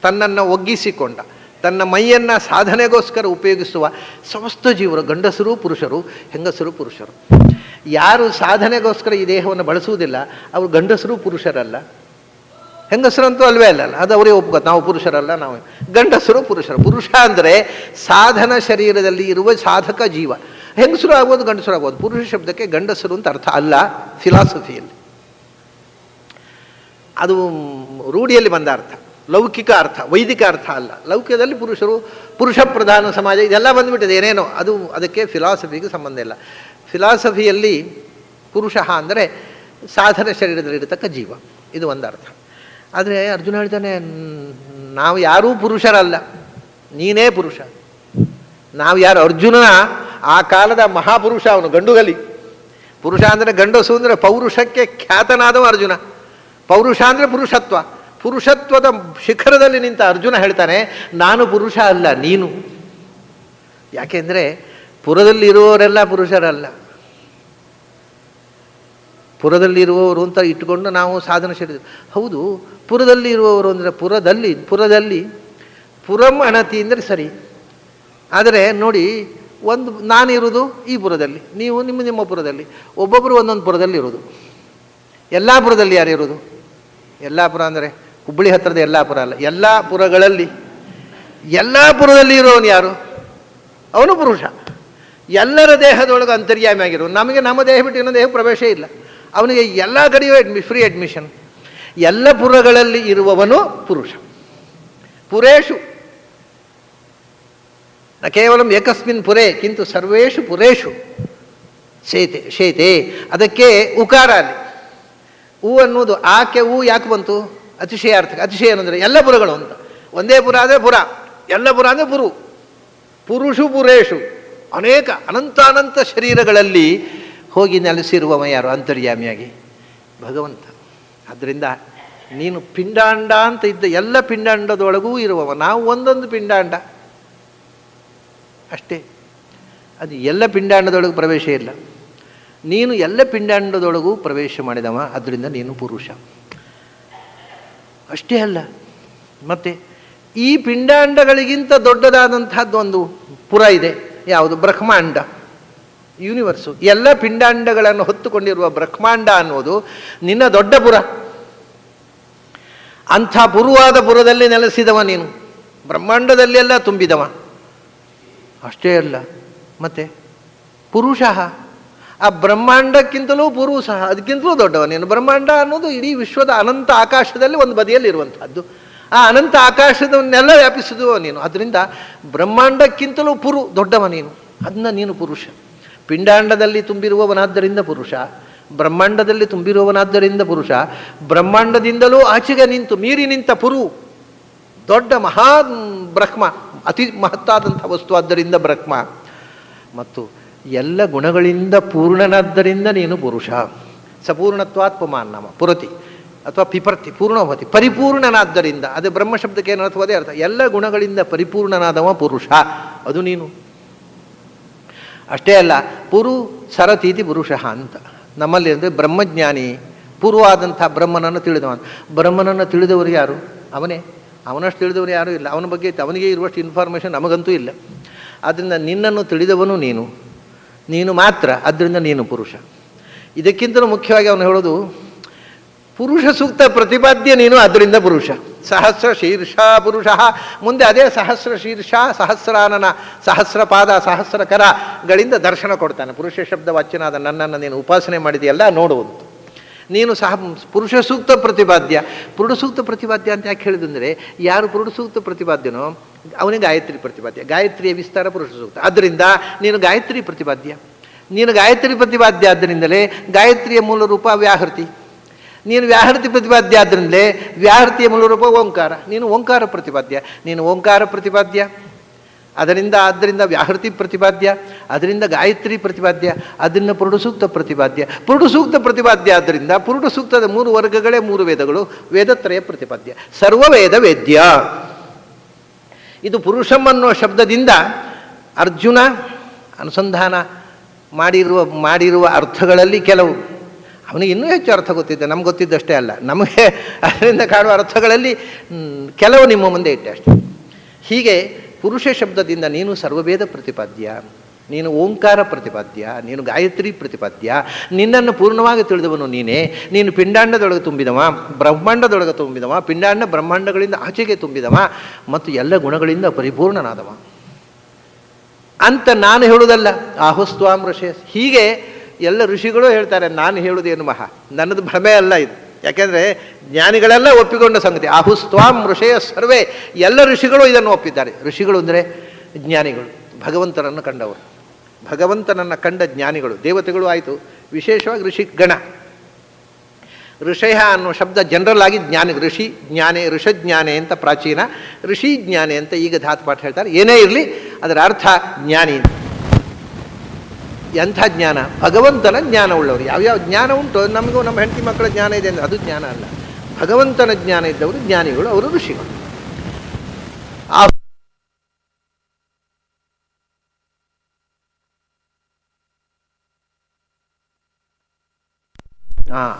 ತನ್ನನ್ನು ಒಗ್ಗಿಸಿಕೊಂಡ, ತನ್ನ ಮೈಯನ್ನು ಸಾಧನೆಗೋಸ್ಕರ ಉಪಯೋಗಿಸುವ ಸಮಸ್ತ ಜೀವರು, ಗಂಡಸರು ಪುರುಷರು, ಹೆಂಗಸರು ಪುರುಷರು. ಯಾರು ಸಾಧನೆಗೋಸ್ಕರ ಈ ದೇಹವನ್ನು ಬಳಸುವುದಿಲ್ಲ ಅವರು ಗಂಡಸರು ಪುರುಷರಲ್ಲ, ಹೆಂಗಸರಂತೂ ಅಲ್ವೇ ಅಲ್ಲ. ಅದು ಅವರೇ ಒಪ್ಕೋತ, ನಾವು ಪುರುಷರಲ್ಲ, ನಾವು ಗಂಡಸರು ಪುರುಷರು. ಪುರುಷ ಅಂದರೆ ಸಾಧನ ಶರೀರದಲ್ಲಿ ಇರುವ ಸಾಧಕ ಜೀವ. ಹೆಂಗಸರು ಆಗ್ಬೋದು, ಗಂಡಸರು ಆಗ್ಬೋದು. ಪುರುಷ ಶಬ್ದಕ್ಕೆ ಗಂಡಸರು ಅಂತ ಅರ್ಥ ಅಲ್ಲ ಫಿಲಾಸಫಿಯಲ್ಲಿ. ಅದು ರೂಢಿಯಲ್ಲಿ ಬಂದ ಅರ್ಥ, ಲೌಕಿಕ ಅರ್ಥ, ವೈದಿಕ ಅರ್ಥ ಅಲ್ಲ. ಲೌಕಿಕದಲ್ಲಿ ಪುರುಷರು, ಪುರುಷ ಪ್ರಧಾನ ಸಮಾಜ ಇದೆಲ್ಲ ಬಂದುಬಿಟ್ಟಿದೆ ಏನೇನೋ. ಅದು ಅದಕ್ಕೆ ಫಿಲಾಸಫಿಗೆ ಸಂಬಂಧ ಇಲ್ಲ. ಫಿಲಾಸಫಿಯಲ್ಲಿ ಪುರುಷ ಅಂದರೆ ಸಾಧನ ಶರೀರದಲ್ಲಿರತಕ್ಕ ಜೀವ, ಇದು ಒಂದು ಅರ್ಥ. ಆದರೆ ಅರ್ಜುನ ಹೇಳ್ತಾನೆ, ನಾವು ಯಾರೂ ಪುರುಷರಲ್ಲ, ನೀನೇ ಪುರುಷ. ನಾವು ಯಾರು? ಅರ್ಜುನನ ಆ ಕಾಲದ ಮಹಾಪುರುಷ ಅವನು, ಗಂಡುಗಲಿ. ಪುರುಷ ಅಂದರೆ ಗಂಡಸು ಅಂದರೆ ಪೌರುಷಕ್ಕೆ ಖ್ಯಾತನಾದವ ಅರ್ಜುನ. ಪೌರುಷ ಅಂದರೆ ಪುರುಷತ್ವ. ಪುರುಷತ್ವದ ಶಿಖರದಲ್ಲಿ ನಿಂತ ಅರ್ಜುನ ಹೇಳ್ತಾನೆ, ನಾನು ಪುರುಷ ಅಲ್ಲ, ನೀನು. ಯಾಕೆಂದರೆ ಪುರದಲ್ಲಿರುವವರೆಲ್ಲ ಪುರುಷರಲ್ಲ. ಪುರದಲ್ಲಿರುವವರು ಅಂತ ಇಟ್ಟುಕೊಂಡು ನಾವು ಸಾಧನ ಶರೀರ. ಹೌದು, ಪುರದಲ್ಲಿ ಇರುವವರು ಅಂದರೆ ಪುರದಲ್ಲಿ ಪುರಂ ಅಣತಿ ಅಂದರೆ ಸರಿ. ಆದರೆ ನೋಡಿ, ಒಂದು ನಾನಿರುವುದು ಈ ಪುರದಲ್ಲಿ, ನೀವು ನಿಮ್ಮ ಪುರದಲ್ಲಿ, ಒಬ್ಬೊಬ್ಬರು ಒಂದೊಂದು ಪುರದಲ್ಲಿ ಇರೋದು. ಯಲ್ಲಾಪುರದಲ್ಲಿ ಯಾರಿರೋದು? ಯಲ್ಲಾಪುರ ಅಂದರೆ ಹುಬ್ಬಳ್ಳಿ ಹತ್ತಿರದ ಯಲ್ಲಾಪುರ ಅಲ್ಲ, ಎಲ್ಲ ಪುರಗಳಲ್ಲಿ, ಎಲ್ಲ ಪುರದಲ್ಲಿ ಇರೋನು ಯಾರು? ಅವನು ಪುರುಷ. ಎಲ್ಲರ ದೇಹದೊಳಗೆ ಅಂತರ್ಯಾಮಿ ಆಗಿರೋ. ನಮಗೆ ನಮ್ಮ ದೇಹ ಬಿಟ್ಟು ಇನ್ನೊಂದು ದೇಹ ಪ್ರವೇಶ ಇಲ್ಲ. ಅವನಿಗೆ ಎಲ್ಲ ಕಡೆಯೂ ಫ್ರೀ ಅಡ್ಮಿಷನ್. ಎಲ್ಲ ಪುರಗಳಲ್ಲಿ ಇರುವವನು ಪುರುಷ. ಪುರೇಶು ನ ಕೇವಲ ಏಕಸ್ಮಿನ್ ಪುರೇ ಕಿಂತು ಸರ್ವೇಷು ಪುರೇಶು ಶೇತೆ. ಅದಕ್ಕೆ ಉಕಾರ ಅಲ್ಲಿ ಹೂ ಅನ್ನೋದು, ಆಕೆ ಹೂ ಯಾಕೆ ಬಂತು? ಅತಿಶಯಾರ್ಥ. ಅತಿಶಯ ಏನಂದರೆ ಎಲ್ಲ ಪುರಗಳು ಅಂತ. ಒಂದೇ ಪುರ ಆದರೆ ಪುರ, ಎಲ್ಲ ಪುರ ಅಂದರೆ ಪುರುಷು ಪುರೇಶು. ಅನೇಕ ಅನಂತ ಶರೀರಗಳಲ್ಲಿ ಹೋಗಿ ನೆಲೆಸಿರುವವ ಯಾರು? ಅಂತರ್ಯಾಮಿಯಾಗಿ ಭಗವಂತ. ಆದ್ದರಿಂದ ನೀನು ಪಿಂಡಾಂಡ ಅಂತ ಇದ್ದ ಎಲ್ಲ ಪಿಂಡಾಂಡದೊಳಗೂ ಇರುವವ. ನಾವು ಒಂದೊಂದು ಪಿಂಡಾಂಡ. ಅಷ್ಟೇ. ಅದು ಎಲ್ಲ ಪಿಂಡಾಂಡದೊಳಗೂ ಪ್ರವೇಶ ಇಲ್ಲ. ನೀನು ಎಲ್ಲ ಪಿಂಡಾಂಡದೊಳಗೂ ಪ್ರವೇಶ ಮಾಡಿದವ, ಅದರಿಂದ ನೀನು ಪುರುಷ. ಅಷ್ಟೇ ಅಲ್ಲ, ಮತ್ತು ಈ ಪಿಂಡಾಂಡಗಳಿಗಿಂತ ದೊಡ್ಡದಾದಂಥದ್ದು ಒಂದು ಪುರ ಇದೆ. ಯಾವುದು? ಬ್ರಹ್ಮಾಂಡ, ಯೂನಿವರ್ಸು. ಎಲ್ಲ ಪಿಂಡಾಂಡಗಳನ್ನು ಹೊತ್ತುಕೊಂಡಿರುವ ಬ್ರಹ್ಮಾಂಡ ಅನ್ನೋದು ನಿನ್ನ ದೊಡ್ಡ ಪುರ. ಅಂಥ ಪುರುವಾದ ಪುರದಲ್ಲಿ ನೆಲೆಸಿದವ ನೀನು, ಬ್ರಹ್ಮಾಂಡದಲ್ಲೆಲ್ಲ ತುಂಬಿದವ. ಅಷ್ಟೇ ಅಲ್ಲ, ಮತ್ತೆ ಪುರುಷ, ಆ ಬ್ರಹ್ಮಾಂಡಕ್ಕಿಂತಲೂ ಪುರುಷ, ಅದಕ್ಕಿಂತಲೂ ದೊಡ್ಡವ ನೀನು. ಬ್ರಹ್ಮಾಂಡ ಅನ್ನೋದು ಇಡೀ ವಿಶ್ವದ ಅನಂತ ಆಕಾಶದಲ್ಲಿ ಒಂದು ಬದಿಯಲ್ಲಿರುವಂಥದ್ದು. ಆ ಅನಂತ ಆಕಾಶದವನ್ನೆಲ್ಲ ವ್ಯಾಪಿಸಿದುವ ನೀನು. ಅದರಿಂದ ಬ್ರಹ್ಮಾಂಡಕ್ಕಿಂತಲೂ ದೊಡ್ಡವ ನೀನು, ಅದನ್ನ ನೀನು ಪುರುಷ. ಪಿಂಡಾಂಡದಲ್ಲಿ ತುಂಬಿರುವವನಾದ್ದರಿಂದ ಪುರುಷ, ಬ್ರಹ್ಮಾಂಡದಲ್ಲಿ ತುಂಬಿರುವವನಾದ್ದರಿಂದ ಪುರುಷ, ಬ್ರಹ್ಮಾಂಡದಿಂದಲೂ ಆಚೆಗೆ ನಿಂತು ಮೀರಿ ನಿಂತ ದೊಡ್ಡ ಮಹಾ ಬ್ರಹ್ಮ, ಅತಿ ಮಹತ್ತಾದಂಥ ವಸ್ತು, ಆದ್ದರಿಂದ ಬ್ರಹ್ಮ. ಮತ್ತು ಎಲ್ಲ ಗುಣಗಳಿಂದ ಪೂರ್ಣನಾದ್ದರಿಂದ ನೀನು ಪುರುಷ. ಸಪೂರ್ಣತ್ವಾತ್ ಪುಮಾನ್ನಮ ಪುರತಿ ಅಥವಾ ಪಿಪರ್ತಿ ಪೂರ್ಣವತಿ, ಪರಿಪೂರ್ಣನಾದ್ದರಿಂದ. ಅದೇ ಬ್ರಹ್ಮ ಶಬ್ದಕ್ಕೆ ಏನು ಅರ್ಥವಾದೇ ಅರ್ಥ. ಎಲ್ಲ ಗುಣಗಳಿಂದ ಪರಿಪೂರ್ಣನಾದವ ಪುರುಷ, ಅದು ನೀನು. ಅಷ್ಟೇ ಅಲ್ಲ, ಸರತೀತಿ ಪುರುಷ ಅಂತ ನಮ್ಮಲ್ಲಿ ಅಂದರೆ ಬ್ರಹ್ಮಜ್ಞಾನಿ, ಪೂರ್ವವಾದಂಥ ಬ್ರಹ್ಮನನ್ನು ತಿಳಿದವ. ಬ್ರಹ್ಮನನ್ನು ತಿಳಿದವರು ಯಾರು? ಅವನೇ. ಅವನಷ್ಟು ತಿಳಿದವರು ಯಾರೂ ಇಲ್ಲ. ಅವನ ಬಗ್ಗೆ ಅವನಿಗೆ ಇರುವಷ್ಟು ಇನ್ಫಾರ್ಮೇಷನ್ ನಮಗಂತೂ ಇಲ್ಲ. ಆದ್ದರಿಂದ ನಿನ್ನನ್ನು ತಿಳಿದವನು ನೀನು ಮಾತ್ರ, ಆದ್ದರಿಂದ ನೀನು ಪುರುಷ. ಇದಕ್ಕಿಂತಲೂ ಮುಖ್ಯವಾಗಿ ಅವನು ಹೇಳೋದು, ಪುರುಷ ಸೂಕ್ತ ಪ್ರತಿಪಾದ್ಯ ನೀನು, ಆದ್ದರಿಂದ ಪುರುಷ. ಸಹಸ್ರ ಶೀರ್ಷ ಪುರುಷ. ಮುಂದೆ ಅದೇ ಸಹಸ್ರ ಶೀರ್ಷ, ಸಹಸ್ರಾನನ, ಸಹಸ್ರ ಪಾದ, ಸಹಸ್ರ ಕರಗಳಿಂದ ದರ್ಶನ ಕೊಡ್ತಾನೆ. ಪುರುಷ ಶಬ್ದ ವಾಚ್ಯನಾದ ನನ್ನನ್ನು ನೀನು ಉಪಾಸನೆ ಮಾಡಿದೆಯಲ್ಲ, ನೋಡುವುದು. ನೀನು ಪುರುಷ ಸೂಕ್ತ ಪ್ರತಿಪಾದ್ಯ. ಪುರುಷ ಸೂಕ್ತ ಪ್ರತಿಪಾದ್ಯ ಅಂತ ಯಾಕೆ ಹೇಳಿದಂದರೆ, ಯಾರು ಪುರುಷ ಸೂಕ್ತ ಪ್ರತಿಪಾದ್ಯನೋ ಅವನಿಗೆ ಗಾಯತ್ರಿ ಪ್ರತಿಪಾದ್ಯ. ಗಾಯತ್ರಿಯ ವಿಸ್ತಾರ ಪುರುಷ ಸೂಕ್ತ. ಆದ್ದರಿಂದ ನೀನು ಗಾಯತ್ರಿ ಪ್ರತಿಪಾದ್ಯ. ನೀನು ಗಾಯತ್ರಿ ಪ್ರತಿಪಾದ್ಯ ಆದ್ದರಿಂದಲೇ ಗಾಯತ್ರಿಯ ಮೂಲ ರೂಪ ವ್ಯಾಹೃತಿ. ನೀನು ವ್ಯಾಹೃತಿ ಪ್ರತಿಪಾದ್ಯ ಆದ್ದರಿಂದಲೇ ವ್ಯಾಹೃತಿಯ ಮೂಲ ರೂಪ ಓಂಕಾರ. ನೀನು ಓಂಕಾರ ಪ್ರತಿಪಾದ್ಯ. ನೀನು ಓಂಕಾರ ಪ್ರತಿಪಾದ್ಯ, ಆದ್ದರಿಂದ ವ್ಯಾಹೃತಿ ಪ್ರತಿಪಾದ್ಯ, ಅದರಿಂದ ಗಾಯತ್ರಿ ಪ್ರತಿಪಾದ್ಯ, ಅದರಿಂದ ಪುರುಷಸೂಕ್ತ ಪ್ರತಿಪಾದ್ಯ. ಪುರುಷಸೂಕ್ತ ಪ್ರತಿಪಾದ್ಯ ಆದ್ದರಿಂದ ಪುರುಷಸೂಕ್ತದ 3 ವರ್ಗಗಳೇ 3 ವೇದಗಳು, ವೇದತ್ರಯ ಪ್ರತಿಪಾದ್ಯ. ಸರ್ವವೇದ ವೇದ್ಯ. ಇದು ಪುರುಷಂ ಅನ್ನೋ ಶಬ್ದದಿಂದ ಅರ್ಜುನ ಅನುಸಂಧಾನ ಮಾಡಿರುವ ಅರ್ಥಗಳಲ್ಲಿ ಕೆಲವು, ಅವನಿಗೆ ಇನ್ನೂ ಹೆಚ್ಚು ಅರ್ಥ ಗೊತ್ತಿದ್ದೆ, ನಮ್ಗೆ ಗೊತ್ತಿದ್ದಷ್ಟೇ ಅಲ್ಲ, ನಮಗೆ ಅದರಿಂದ ಕಾಣುವ ಅರ್ಥಗಳಲ್ಲಿ ಕೆಲವು ನಿಮ್ಮ ಮುಂದೆ ಇಟ್ಟೆ ಅಷ್ಟೇ. ಹೀಗೆ ಪುರುಷ ಶಬ್ದದಿಂದ ನೀನು ಸರ್ವವೇದ ಪ್ರತಿಪಾದ್ಯ, ನೀನು ಓಂಕಾರ ಪ್ರತಿಪಾದ್ಯ, ನೀನು ಗಾಯತ್ರಿ ಪ್ರತಿಪಾದ್ಯ. ನಿನ್ನನ್ನು ಪೂರ್ಣವಾಗಿ ತಿಳಿದವನು ನೀನೇ. ನೀನು ಪಿಂಡಾಂಡದೊಳಗೆ ತುಂಬಿದವ, ಬ್ರಹ್ಮಾಂಡದೊಳಗೆ ತುಂಬಿದವ, ಪಿಂಡಾಂಡ ಬ್ರಹ್ಮಾಂಡಗಳಿಂದ ಆಚೆಗೆ ತುಂಬಿದವ, ಮತ್ತು ಎಲ್ಲ ಗುಣಗಳಿಂದ ಪರಿಪೂರ್ಣನಾದವ ಅಂತ ನಾನು ಹೇಳುವುದಲ್ಲ. ಆಹುಸ್ತ್ವಾಂ ಋಷೇ. ಹೀಗೆ ಎಲ್ಲ ಋಷಿಗಳು ಹೇಳ್ತಾರೆ. ನಾನು ಹೇಳುವುದೇನು ನನ್ನದು ಭ್ರಮೆ ಅಲ್ಲ ಇದು. ಯಾಕೆಂದರೆ ಜ್ಞಾನಿಗಳೆಲ್ಲ ಒಪ್ಪಿಕೊಂಡ ಸಂಗತಿ. ಆಹುಸ್ತ್ವಾಂ ಋಷಯ ಸರ್ವೇ. ಎಲ್ಲ ಋಷಿಗಳು ಇದನ್ನು ಒಪ್ಪಿದ್ದಾರೆ. ಋಷಿಗಳು ಅಂದರೆ ಜ್ಞಾನಿಗಳು, ಭಗವಂತನನ್ನು ಕಂಡವರು, ಭಗವಂತನನ್ನು ಕಂಡ ಜ್ಞಾನಿಗಳು. ದೇವತೆಗಳು ಆಯಿತು, ವಿಶೇಷವಾಗಿ ಋಷಿಗಣ. ಋಷಯ ಅನ್ನೋ ಶಬ್ದ ಜನರಲ್ ಆಗಿ ಜ್ಞಾನಿ, ಋಷಿ ಜ್ಞಾನೇ, ಋಷಜ್ಞಾನೇ ಅಂತ ಪ್ರಾಚೀನ, ಋಷಿ ಜ್ಞಾನೇ ಅಂತ ಈಗ ಧಾತುಪಾಠ ಹೇಳ್ತಾರೆ. ಏನೇ ಇರಲಿ ಅದರ ಅರ್ಥ ಜ್ಞಾನಿ. ಎಂಥ ಜ್ಞಾನ? ಭಗವಂತನ ಜ್ಞಾನ ಉಳ್ಳವರು. ಯಾವ್ಯಾವ ಜ್ಞಾನ ಉಂಟು, ನಮಗೂ ನಮ್ಮ ಹೆಂಡತಿ ಮಕ್ಕಳ ಜ್ಞಾನ ಇದೆ ಅಂದರೆ ಅದು ಜ್ಞಾನ ಅಲ್ಲ. ಭಗವಂತನ ಜ್ಞಾನ ಇದ್ದವರು ಜ್ಞಾನಿಗಳು, ಅವರು ಋಷಿಗಳು.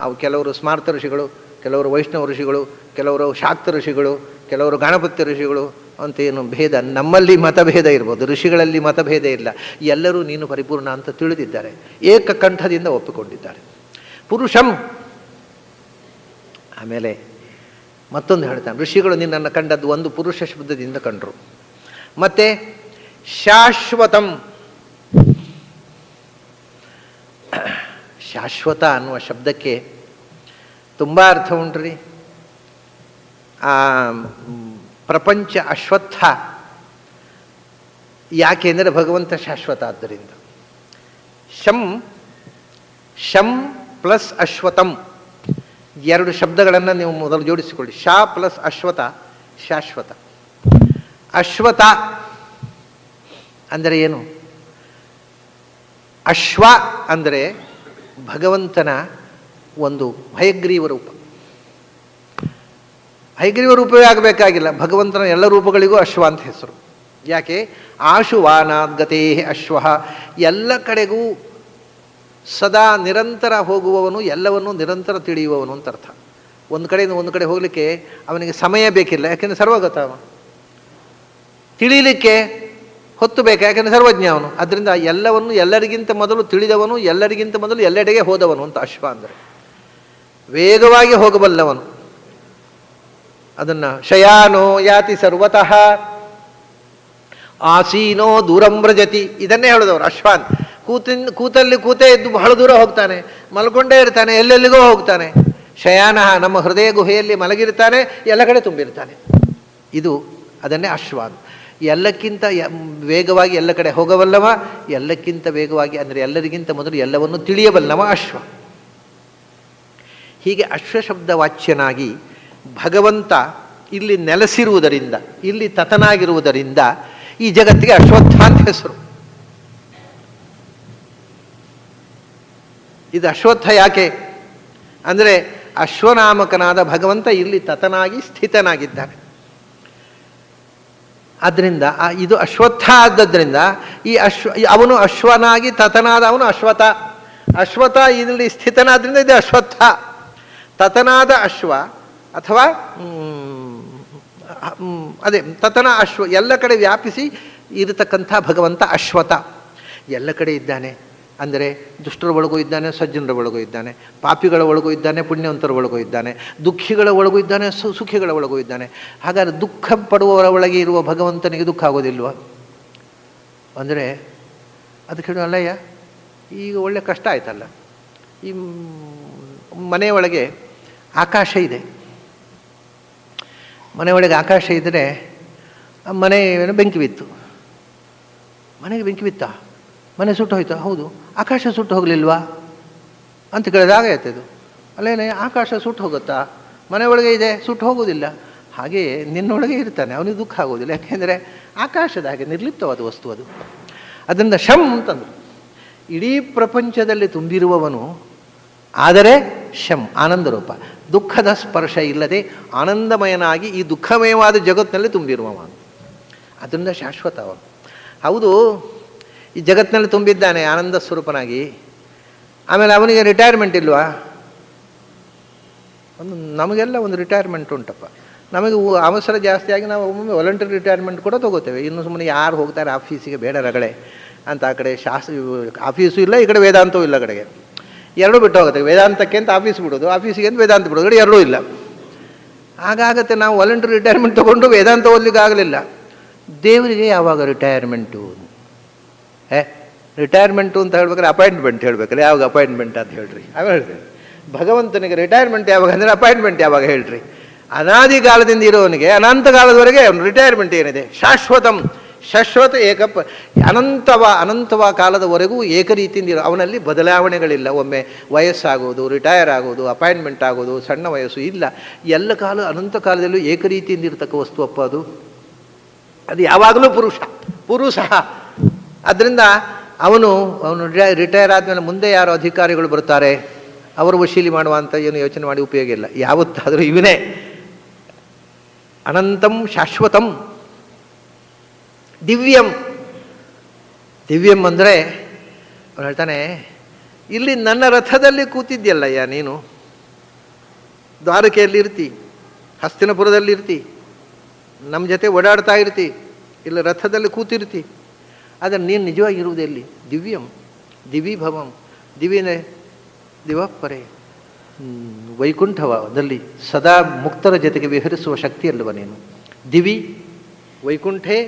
ಅವು ಕೆಲವರು ಸ್ಮಾರ್ತ ಋಷಿಗಳು, ಕೆಲವರು ವೈಷ್ಣವ ಋಷಿಗಳು, ಕೆಲವರು ಶಾಕ್ತ ಋಷಿಗಳು, ಕೆಲವರು ಗಣಪತಿ ಋಷಿಗಳು ಅಂತ ಏನು ಭೇದ. ನಮ್ಮಲ್ಲಿ ಮತಭೇದ ಇರ್ಬೋದು, ಋಷಿಗಳಲ್ಲಿ ಮತಭೇದ ಇಲ್ಲ. ಎಲ್ಲರೂ ನೀನು ಪರಿಪೂರ್ಣ ಅಂತ ತಿಳಿದಿದ್ದಾರೆ, ಏಕಕಂಠದಿಂದ ಒಪ್ಪಿಕೊಂಡಿದ್ದಾರೆ. ಪುರುಷಂ. ಆಮೇಲೆ ಮತ್ತೊಂದು ಹೇಳ್ತಾನೆ, ಋಷಿಗಳು ನಿನ್ನನ್ನು ಕಂಡದ್ದು ಒಂದು ಪುರುಷ ಶಬ್ದದಿಂದ ಕಂಡರು. ಮತ್ತೆ ಶಾಶ್ವತಂ. ಶಾಶ್ವತ ಅನ್ನುವ ಶಬ್ದಕ್ಕೆ ತುಂಬ ಅರ್ಥ ಉಂಟ್ರಿ. ಪ್ರಪಂಚ ಅಶ್ವತ್ಥ. ಯಾಕೆಂದರೆ ಭಗವಂತ ಶಾಶ್ವತ ಆದ್ದರಿಂದ. ಶಂ ಪ್ಲಸ್ ಅಶ್ವತಂ, 2 ಶಬ್ದಗಳನ್ನು ನೀವು ಮೊದಲು ಜೋಡಿಸಿಕೊಳ್ಳಿ. ಶಾ ಪ್ಲಸ್ ಅಶ್ವತ, ಶಾಶ್ವತ. ಅಶ್ವತ ಅಂದರೆ ಏನು? ಅಶ್ವ ಅಂದರೆ ಭಗವಂತನ ಒಂದು ಹಯಗ್ರೀವ ರೂಪ. ಹಯಗ್ರೀವ ರೂಪವೇ ಆಗಬೇಕಾಗಿಲ್ಲ, ಭಗವಂತನ ಎಲ್ಲ ರೂಪಗಳಿಗೂ ಅಶ್ವ ಅಂತ ಹೆಸರು. ಯಾಕೆ? ಆಶುವಾನಾದ್ಗತೇ ಅಶ್ವ, ಎಲ್ಲ ಕಡೆಗೂ ಸದಾ ನಿರಂತರ ಹೋಗುವವನು, ಎಲ್ಲವನ್ನೂ ನಿರಂತರ ತಿಳಿಯುವವನು ಅಂತ ಅರ್ಥ. ಒಂದು ಕಡೆಯಿಂದ ಒಂದು ಕಡೆ ಹೋಗಲಿಕ್ಕೆ ಅವನಿಗೆ ಸಮಯ ಬೇಕಿಲ್ಲ, ಯಾಕೆಂದರೆ ಸರ್ವಗತ ಅವನು. ತಿಳಿಯಲಿಕ್ಕೆ ಹೊತ್ತು ಬೇಕು, ಯಾಕೆಂದರೆ ಸರ್ವಜ್ಞ ಅವನು. ಅದರಿಂದ ಎಲ್ಲವನ್ನು ಎಲ್ಲರಿಗಿಂತ ಮೊದಲು ತಿಳಿದವನು, ಎಲ್ಲರಿಗಿಂತ ಮೊದಲು ಎಲ್ಲೆಡೆಗೆ ಹೋದವನು ಅಂತ ಅಶ್ವ ಅಂದರೆ. ವೇಗವಾಗಿ ಹೋಗಬಲ್ಲವನು. ಅದನ್ನು ಶಯಾನೋ ಯಾತಿ ಸರ್ವತಃ ಆಸೀನೋ ದೂರಂ ವ್ರಜತಿ, ಇದನ್ನೇ ಹೇಳಿದವರು ಅಶ್ವಾನ್. ಕೂತಲ್ಲಿ ಕೂತೇ ಇದ್ದು ಬಹಳ ದೂರ ಹೋಗ್ತಾನೆ, ಮಲ್ಕೊಂಡೇ ಇರ್ತಾನೆ, ಎಲ್ಲೆಲ್ಲಿಗೋ ಹೋಗ್ತಾನೆ. ಶಯಾನ, ನಮ್ಮ ಹೃದಯ ಗುಹೆಯಲ್ಲಿ ಮಲಗಿರ್ತಾನೆ, ಎಲ್ಲ ಕಡೆ ತುಂಬಿರ್ತಾನೆ. ಇದು ಅದನ್ನೇ ಅಶ್ವಾನ್. ಎಲ್ಲಕ್ಕಿಂತ ವೇಗವಾಗಿ ಎಲ್ಲ ಕಡೆ ಹೋಗಬಲ್ಲವ, ಎಲ್ಲಕ್ಕಿಂತ ವೇಗವಾಗಿ ಅಂದರೆ ಎಲ್ಲರಿಗಿಂತ ಮೊದಲು ಎಲ್ಲವನ್ನು ತಿಳಿಯಬಲ್ಲವ ಅಶ್ವ. ಹೀಗೆ ಅಶ್ವಶಬ್ದ ವಾಚ್ಯನಾಗಿ ಭಗವಂತ ಇಲ್ಲಿ ನೆಲೆಸಿರುವುದರಿಂದ, ಇಲ್ಲಿ ತತನಾಗಿರುವುದರಿಂದ ಈ ಜಗತ್ತಿಗೆ ಅಶ್ವತ್ಥ ಅಂತ ಹೆಸರು. ಇದು ಅಶ್ವತ್ಥ ಯಾಕೆ ಅಂದರೆ ಅಶ್ವನಾಮಕನಾದ ಭಗವಂತ ಇಲ್ಲಿ ತತನಾಗಿ ಸ್ಥಿತನಾಗಿದ್ದಾನೆ. ಆದ್ದರಿಂದ ಇದು ಅಶ್ವತ್ಥ ಆದದ್ರಿಂದ ಈ ಅವನು ಅಶ್ವನಾಗಿ ತತನಾದ ಅವನು ಅಶ್ವಥ. ಅಶ್ವಥ ಇಲ್ಲಿ ಸ್ಥಿತನಾದ್ರಿಂದ ಇದು ಅಶ್ವತ್ಥ. ತತನಾದ ಅಶ್ವ ಅಥವಾ ಅದೇ ತತನ ಅಶ್ವ, ಎಲ್ಲ ಕಡೆ ವ್ಯಾಪಿಸಿ ಇರತಕ್ಕಂಥ ಭಗವಂತ ಅಶ್ವಥ. ಎಲ್ಲ ಕಡೆ ಇದ್ದಾನೆ ಅಂದರೆ ದುಷ್ಟರ ಒಳಗೂ ಇದ್ದಾನೆ, ಸಜ್ಜನರ ಒಳಗೂ ಇದ್ದಾನೆ, ಪಾಪಿಗಳ ಒಳಗೂ ಇದ್ದಾನೆ, ಪುಣ್ಯವಂತರ ಒಳಗೂ ಇದ್ದಾನೆ, ದುಃಖಿಗಳ ಒಳಗೂ ಇದ್ದಾನೆ, ಸುಖಿಗಳ ಒಳಗೂ ಇದ್ದಾನೆ. ಹಾಗಾದರೆ ದುಃಖ ಪಡುವವರ ಒಳಗೆ ಇರುವ ಭಗವಂತನಿಗೆ ದುಃಖ ಆಗೋದಿಲ್ವ ಅಂದರೆ ಅದಕ್ಕೆ ಹೇಳೋ ಅಲ್ಲಯ್ಯ, ಈಗ ಒಳ್ಳೆ ಕಷ್ಟ ಆಯ್ತಲ್ಲ. ಈ ಮನೆಯೊಳಗೆ ಆಕಾಶ ಇದೆ, ಮನೆಯೊಳಗೆ ಆಕಾಶ ಇದ್ದರೆ ಮನೆ ಬೆಂಕಿ ಬಿತ್ತು. ಮನೆಗೆ ಬೆಂಕಿ ಬಿತ್ತಾ? ಮನೆ ಸುಟ್ಟು ಹೋಯ್ತಾ? ಹೌದು. ಆಕಾಶ ಸುಟ್ಟು ಹೋಗಲಿಲ್ವಾ ಅಂತ ಕೇಳಿದಾಗ ಆಯ್ತದು. ಅಲ್ಲೇನೆ ಆಕಾಶ ಸುಟ್ಟು ಹೋಗುತ್ತಾ? ಮನೆಯೊಳಗೆ ಇದೆ, ಸುಟ್ಟು ಹೋಗೋದಿಲ್ಲ. ಹಾಗೆಯೇ ನಿನ್ನೊಳಗೆ ಇರ್ತಾನೆ, ಅವನಿಗೆ ದುಃಖ ಆಗೋದಿಲ್ಲ. ಯಾಕೆಂದರೆ ಆಕಾಶದ ಹಾಗೆ ನಿರ್ಲಿಪ್ತವಾದ ವಸ್ತು ಅದು. ಅದರಿಂದ ಶಂ ಅಂತಂದರು. ಇಡೀ ಪ್ರಪಂಚದಲ್ಲಿ ತುಂಬಿರುವವನು, ಆದರೆ ಶಂ ಆನಂದ ರೂಪ, ದುಃಖದ ಸ್ಪರ್ಶ ಇಲ್ಲದೆ ಆನಂದಮಯನಾಗಿ ಈ ದುಃಖಮಯವಾದ ಜಗತ್ತಿನಲ್ಲಿ ತುಂಬಿರುವವನು. ಅದರಿಂದ ಶಾಶ್ವತ ಅವನು. ಹೌದು, ಈ ಜಗತ್ತಿನಲ್ಲಿ ತುಂಬಿದ್ದಾನೆ ಆನಂದ ಸ್ವರೂಪನಾಗಿ. ಆಮೇಲೆ ಅವನಿಗೆ ರಿಟೈರ್ಮೆಂಟ್ ಇಲ್ವಾ? ನಮಗೆಲ್ಲ ಒಂದು ರಿಟೈರ್ಮೆಂಟ್ ಉಂಟಪ್ಪ. ನಮಗೆ ಅವಸರ ಜಾಸ್ತಿ ಆಗಿ ನಾವು ಒಮ್ಮೊಮ್ಮೆ ವಾಲಂಟರಿ ರಿಟೈರ್ಮೆಂಟ್ ಕೂಡ ತೊಗೋತೇವೆ. ಇನ್ನು ಸುಮ್ಮನೆ ಯಾರು ಹೋಗ್ತಾರೆ ಆಫೀಸಿಗೆ, ಬೇಡ ರಗಳೆ ಅಂತ. ಆ ಕಡೆ ಆಫೀಸು ಇಲ್ಲ, ಈ ಕಡೆ ವೇದಾಂತವೂ ಇಲ್ಲ. ಕಡೆಗೆ ಎರಡೂ ಬಿಟ್ಟು ಹೋಗುತ್ತೆ. ವೇದಾಂತಕ್ಕೆ ಅಂತ ಆಫೀಸ್ ಬಿಡೋದು, ಆಫೀಸಿಗೆ ಅಂತ ವೇದಾಂತ ಬಿಡೋದು, ಕಡೆ ಎರಡೂ ಇಲ್ಲ. ಹಾಗಾಗತ್ತೆ. ನಾವು ವಾಲಂಟರಿ ರಿಟೈರ್ಮೆಂಟ್ ತೊಗೊಂಡು ವೇದಾಂತ ಓದಲಿಕ್ಕೆ ಆಗಲಿಲ್ಲ. ದೇವರಿಗೆ ಯಾವಾಗ ರಿಟೈರ್ಮೆಂಟು? ರಿಟೈರ್ಮೆಂಟು ಅಂತ ಹೇಳ್ಬೇಕಾದ್ರೆ ಅಪಾಯಿಂಟ್ಮೆಂಟ್ ಹೇಳ್ಬೇಕಲ್ಲ. ಯಾವಾಗ ಅಪಾಯಿಂಟ್ಮೆಂಟ್ ಅಂತ ಹೇಳ್ರಿ? ಆಮೇಲೆ ಹೇಳ್ತೇನೆ. ಭಗವಂತನಿಗೆ ರಿಟೈರ್ಮೆಂಟ್ ಯಾವಾಗ ಅಂದರೆ ಅಪಾಯಿಂಟ್ಮೆಂಟ್ ಯಾವಾಗ ಹೇಳ್ರಿ? ಅನಾದಿ ಕಾಲದಿಂದ ಇರೋವನಿಗೆ ಅನಂತ ಕಾಲದವರೆಗೆ ಅವನು ರಿಟೈರ್ಮೆಂಟ್ ಏನಿದೆ? ಶಾಶ್ವತಂ, ಶಾಶ್ವತ ಏಕಪ್ಪ, ಅನಂತವ ಕಾಲದವರೆಗೂ ಏಕರೀತಿಯಿಂದ ಇರೋ ಅವನಲ್ಲಿ ಬದಲಾವಣೆಗಳಿಲ್ಲ. ಒಮ್ಮೆ ವಯಸ್ಸಾಗೋದು, ರಿಟೈರ್ ಆಗೋದು, ಅಪಾಯಿಂಟ್ಮೆಂಟ್ ಆಗೋದು, ಸಣ್ಣ ವಯಸ್ಸು ಇಲ್ಲ. ಎಲ್ಲ ಕಾಲ ಅನಂತ ಕಾಲದಲ್ಲೂ ಏಕರೀತಿಯಿಂದ ಇರತಕ್ಕ ವಸ್ತು ಅಪ್ಪ ಅದು. ಅದು ಯಾವಾಗಲೂ ಪುರುಷ. ಅದರಿಂದ ಅವನು ರಿಟೈರ್ ಆದಮೇಲೆ ಮುಂದೆ ಯಾರು ಅಧಿಕಾರಿಗಳು ಬರ್ತಾರೆ ಅವರು ವಶೀಲಿ ಮಾಡುವಂಥ ಏನು ಯೋಚನೆ ಮಾಡಿ ಉಪಯೋಗ ಇಲ್ಲ. ಯಾವತ್ತಾದರೂ ಇವನೇ ಅನಂತಂ ಶಾಶ್ವತಂ ದಿವ್ಯಂ. ದಿವ್ಯಂ ಅಂದರೆ ಅವನು ಹೇಳ್ತಾನೆ, ಇಲ್ಲಿ ನನ್ನ ರಥದಲ್ಲಿ ಕೂತಿದ್ಯಲ್ಲಯ್ಯ ನೀನು, ದ್ವಾರಕೆಯಲ್ಲಿ ಇರ್ತಿ, ಹಸ್ತಿನಪುರದಲ್ಲಿ ಇರ್ತಿ, ನಮ್ಮ ಜೊತೆ ಓಡಾಡ್ತಾ ಇರ್ತಿ, ಇಲ್ಲ ರಥದಲ್ಲಿ ಕೂತಿರ್ತಿ. ಆದರೆ ನೀನು ನಿಜವಾಗಿರುವುದೆಲ್ಲಿ? ದಿವ್ಯಂ, ದಿವಿಭವಂ. ದಿವಿನೇ ದಿವಪ್ಪರೆ ವೈಕುಂಠವದಲ್ಲಿ ಸದಾ ಮುಕ್ತರ ಜೊತೆಗೆ ವಿಹರಿಸುವ ಶಕ್ತಿ ಅಲ್ಲವ ನೀನು. ದಿವಿ ವೈಕುಂಠೇ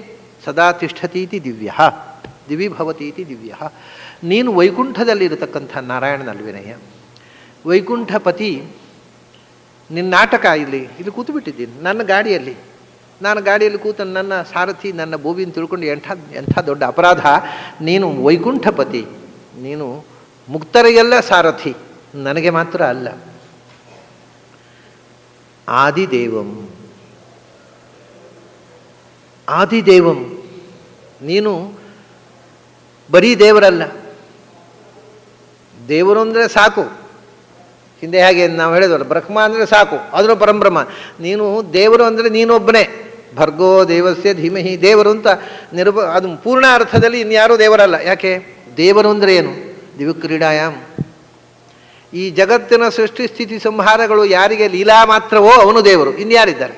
ಸದಾ ತಿಷ್ಠತೀತಿ ದಿವ್ಯ, ದಿವಿ ಭವತೀತಿ ದಿವ್ಯ. ನೀನು ವೈಕುಂಠದಲ್ಲಿ ಇರತಕ್ಕಂಥ ನಾರಾಯಣನಲ್ವಿನಯ್ಯ. ವೈಕುಂಠಪತಿ ನಿನ್ನ ನಾಟಕ ಇಲ್ಲಿ ಕೂತುಬಿಟ್ಟಿದ್ದೀನಿ ನನ್ನ ಗಾಡಿಯಲ್ಲಿ. ನಾನು ಗಾಡಿಯಲ್ಲಿ ಕೂತ ನನ್ನ ಸಾರಥಿ ನನ್ನ ಬೋಬಿನ ತಿಳ್ಕೊಂಡು ಎಂಥ ದೊಡ್ಡ ಅಪರಾಧ. ನೀನು ವೈಕುಂಠಪತಿ, ನೀನು ಮುಕ್ತರಿಗೆಲ್ಲ ಸಾರಥಿ, ನನಗೆ ಮಾತ್ರ ಅಲ್ಲ. ಆದಿದೇವಂ, ಆದಿದೇವಂ, ನೀನು ಬರೀ ದೇವರಲ್ಲ. ದೇವರು ಅಂದರೆ ಸಾಕು. ಹಿಂದೆ ಹಾಗೆ ನಾವು ಹೇಳಿದವಲ್ಲ, ಬ್ರಹ್ಮ ಅಂದರೆ ಸಾಕು, ಅದನ್ನು ಪರಂಬ್ರಹ್ಮ. ನೀನು ದೇವರು ಅಂದರೆ ನೀನೊಬ್ಬನೇ. ಭರ್ಗೋ ದೇವಸ್ಯ ಧೀಮಹಿ. ದೇವರು ಅಂತ ಅದು ಪೂರ್ಣ ಅರ್ಥದಲ್ಲಿ ಇನ್ಯಾರೂ ದೇವರಲ್ಲ. ಯಾಕೆ? ದೇವರು ಅಂದರೆ ಏನು? ದಿವ್ಯಕ್ರೀಡಾಯಾಮ್. ಈ ಜಗತ್ತಿನ ಸೃಷ್ಟಿ ಸ್ಥಿತಿ ಸಂಹಾರಗಳು ಯಾರಿಗೆ ಲೀಲಾ ಮಾತ್ರವೋ ಅವನು ದೇವರು, ಇನ್ಯಾರಿದ್ದಾರೆ?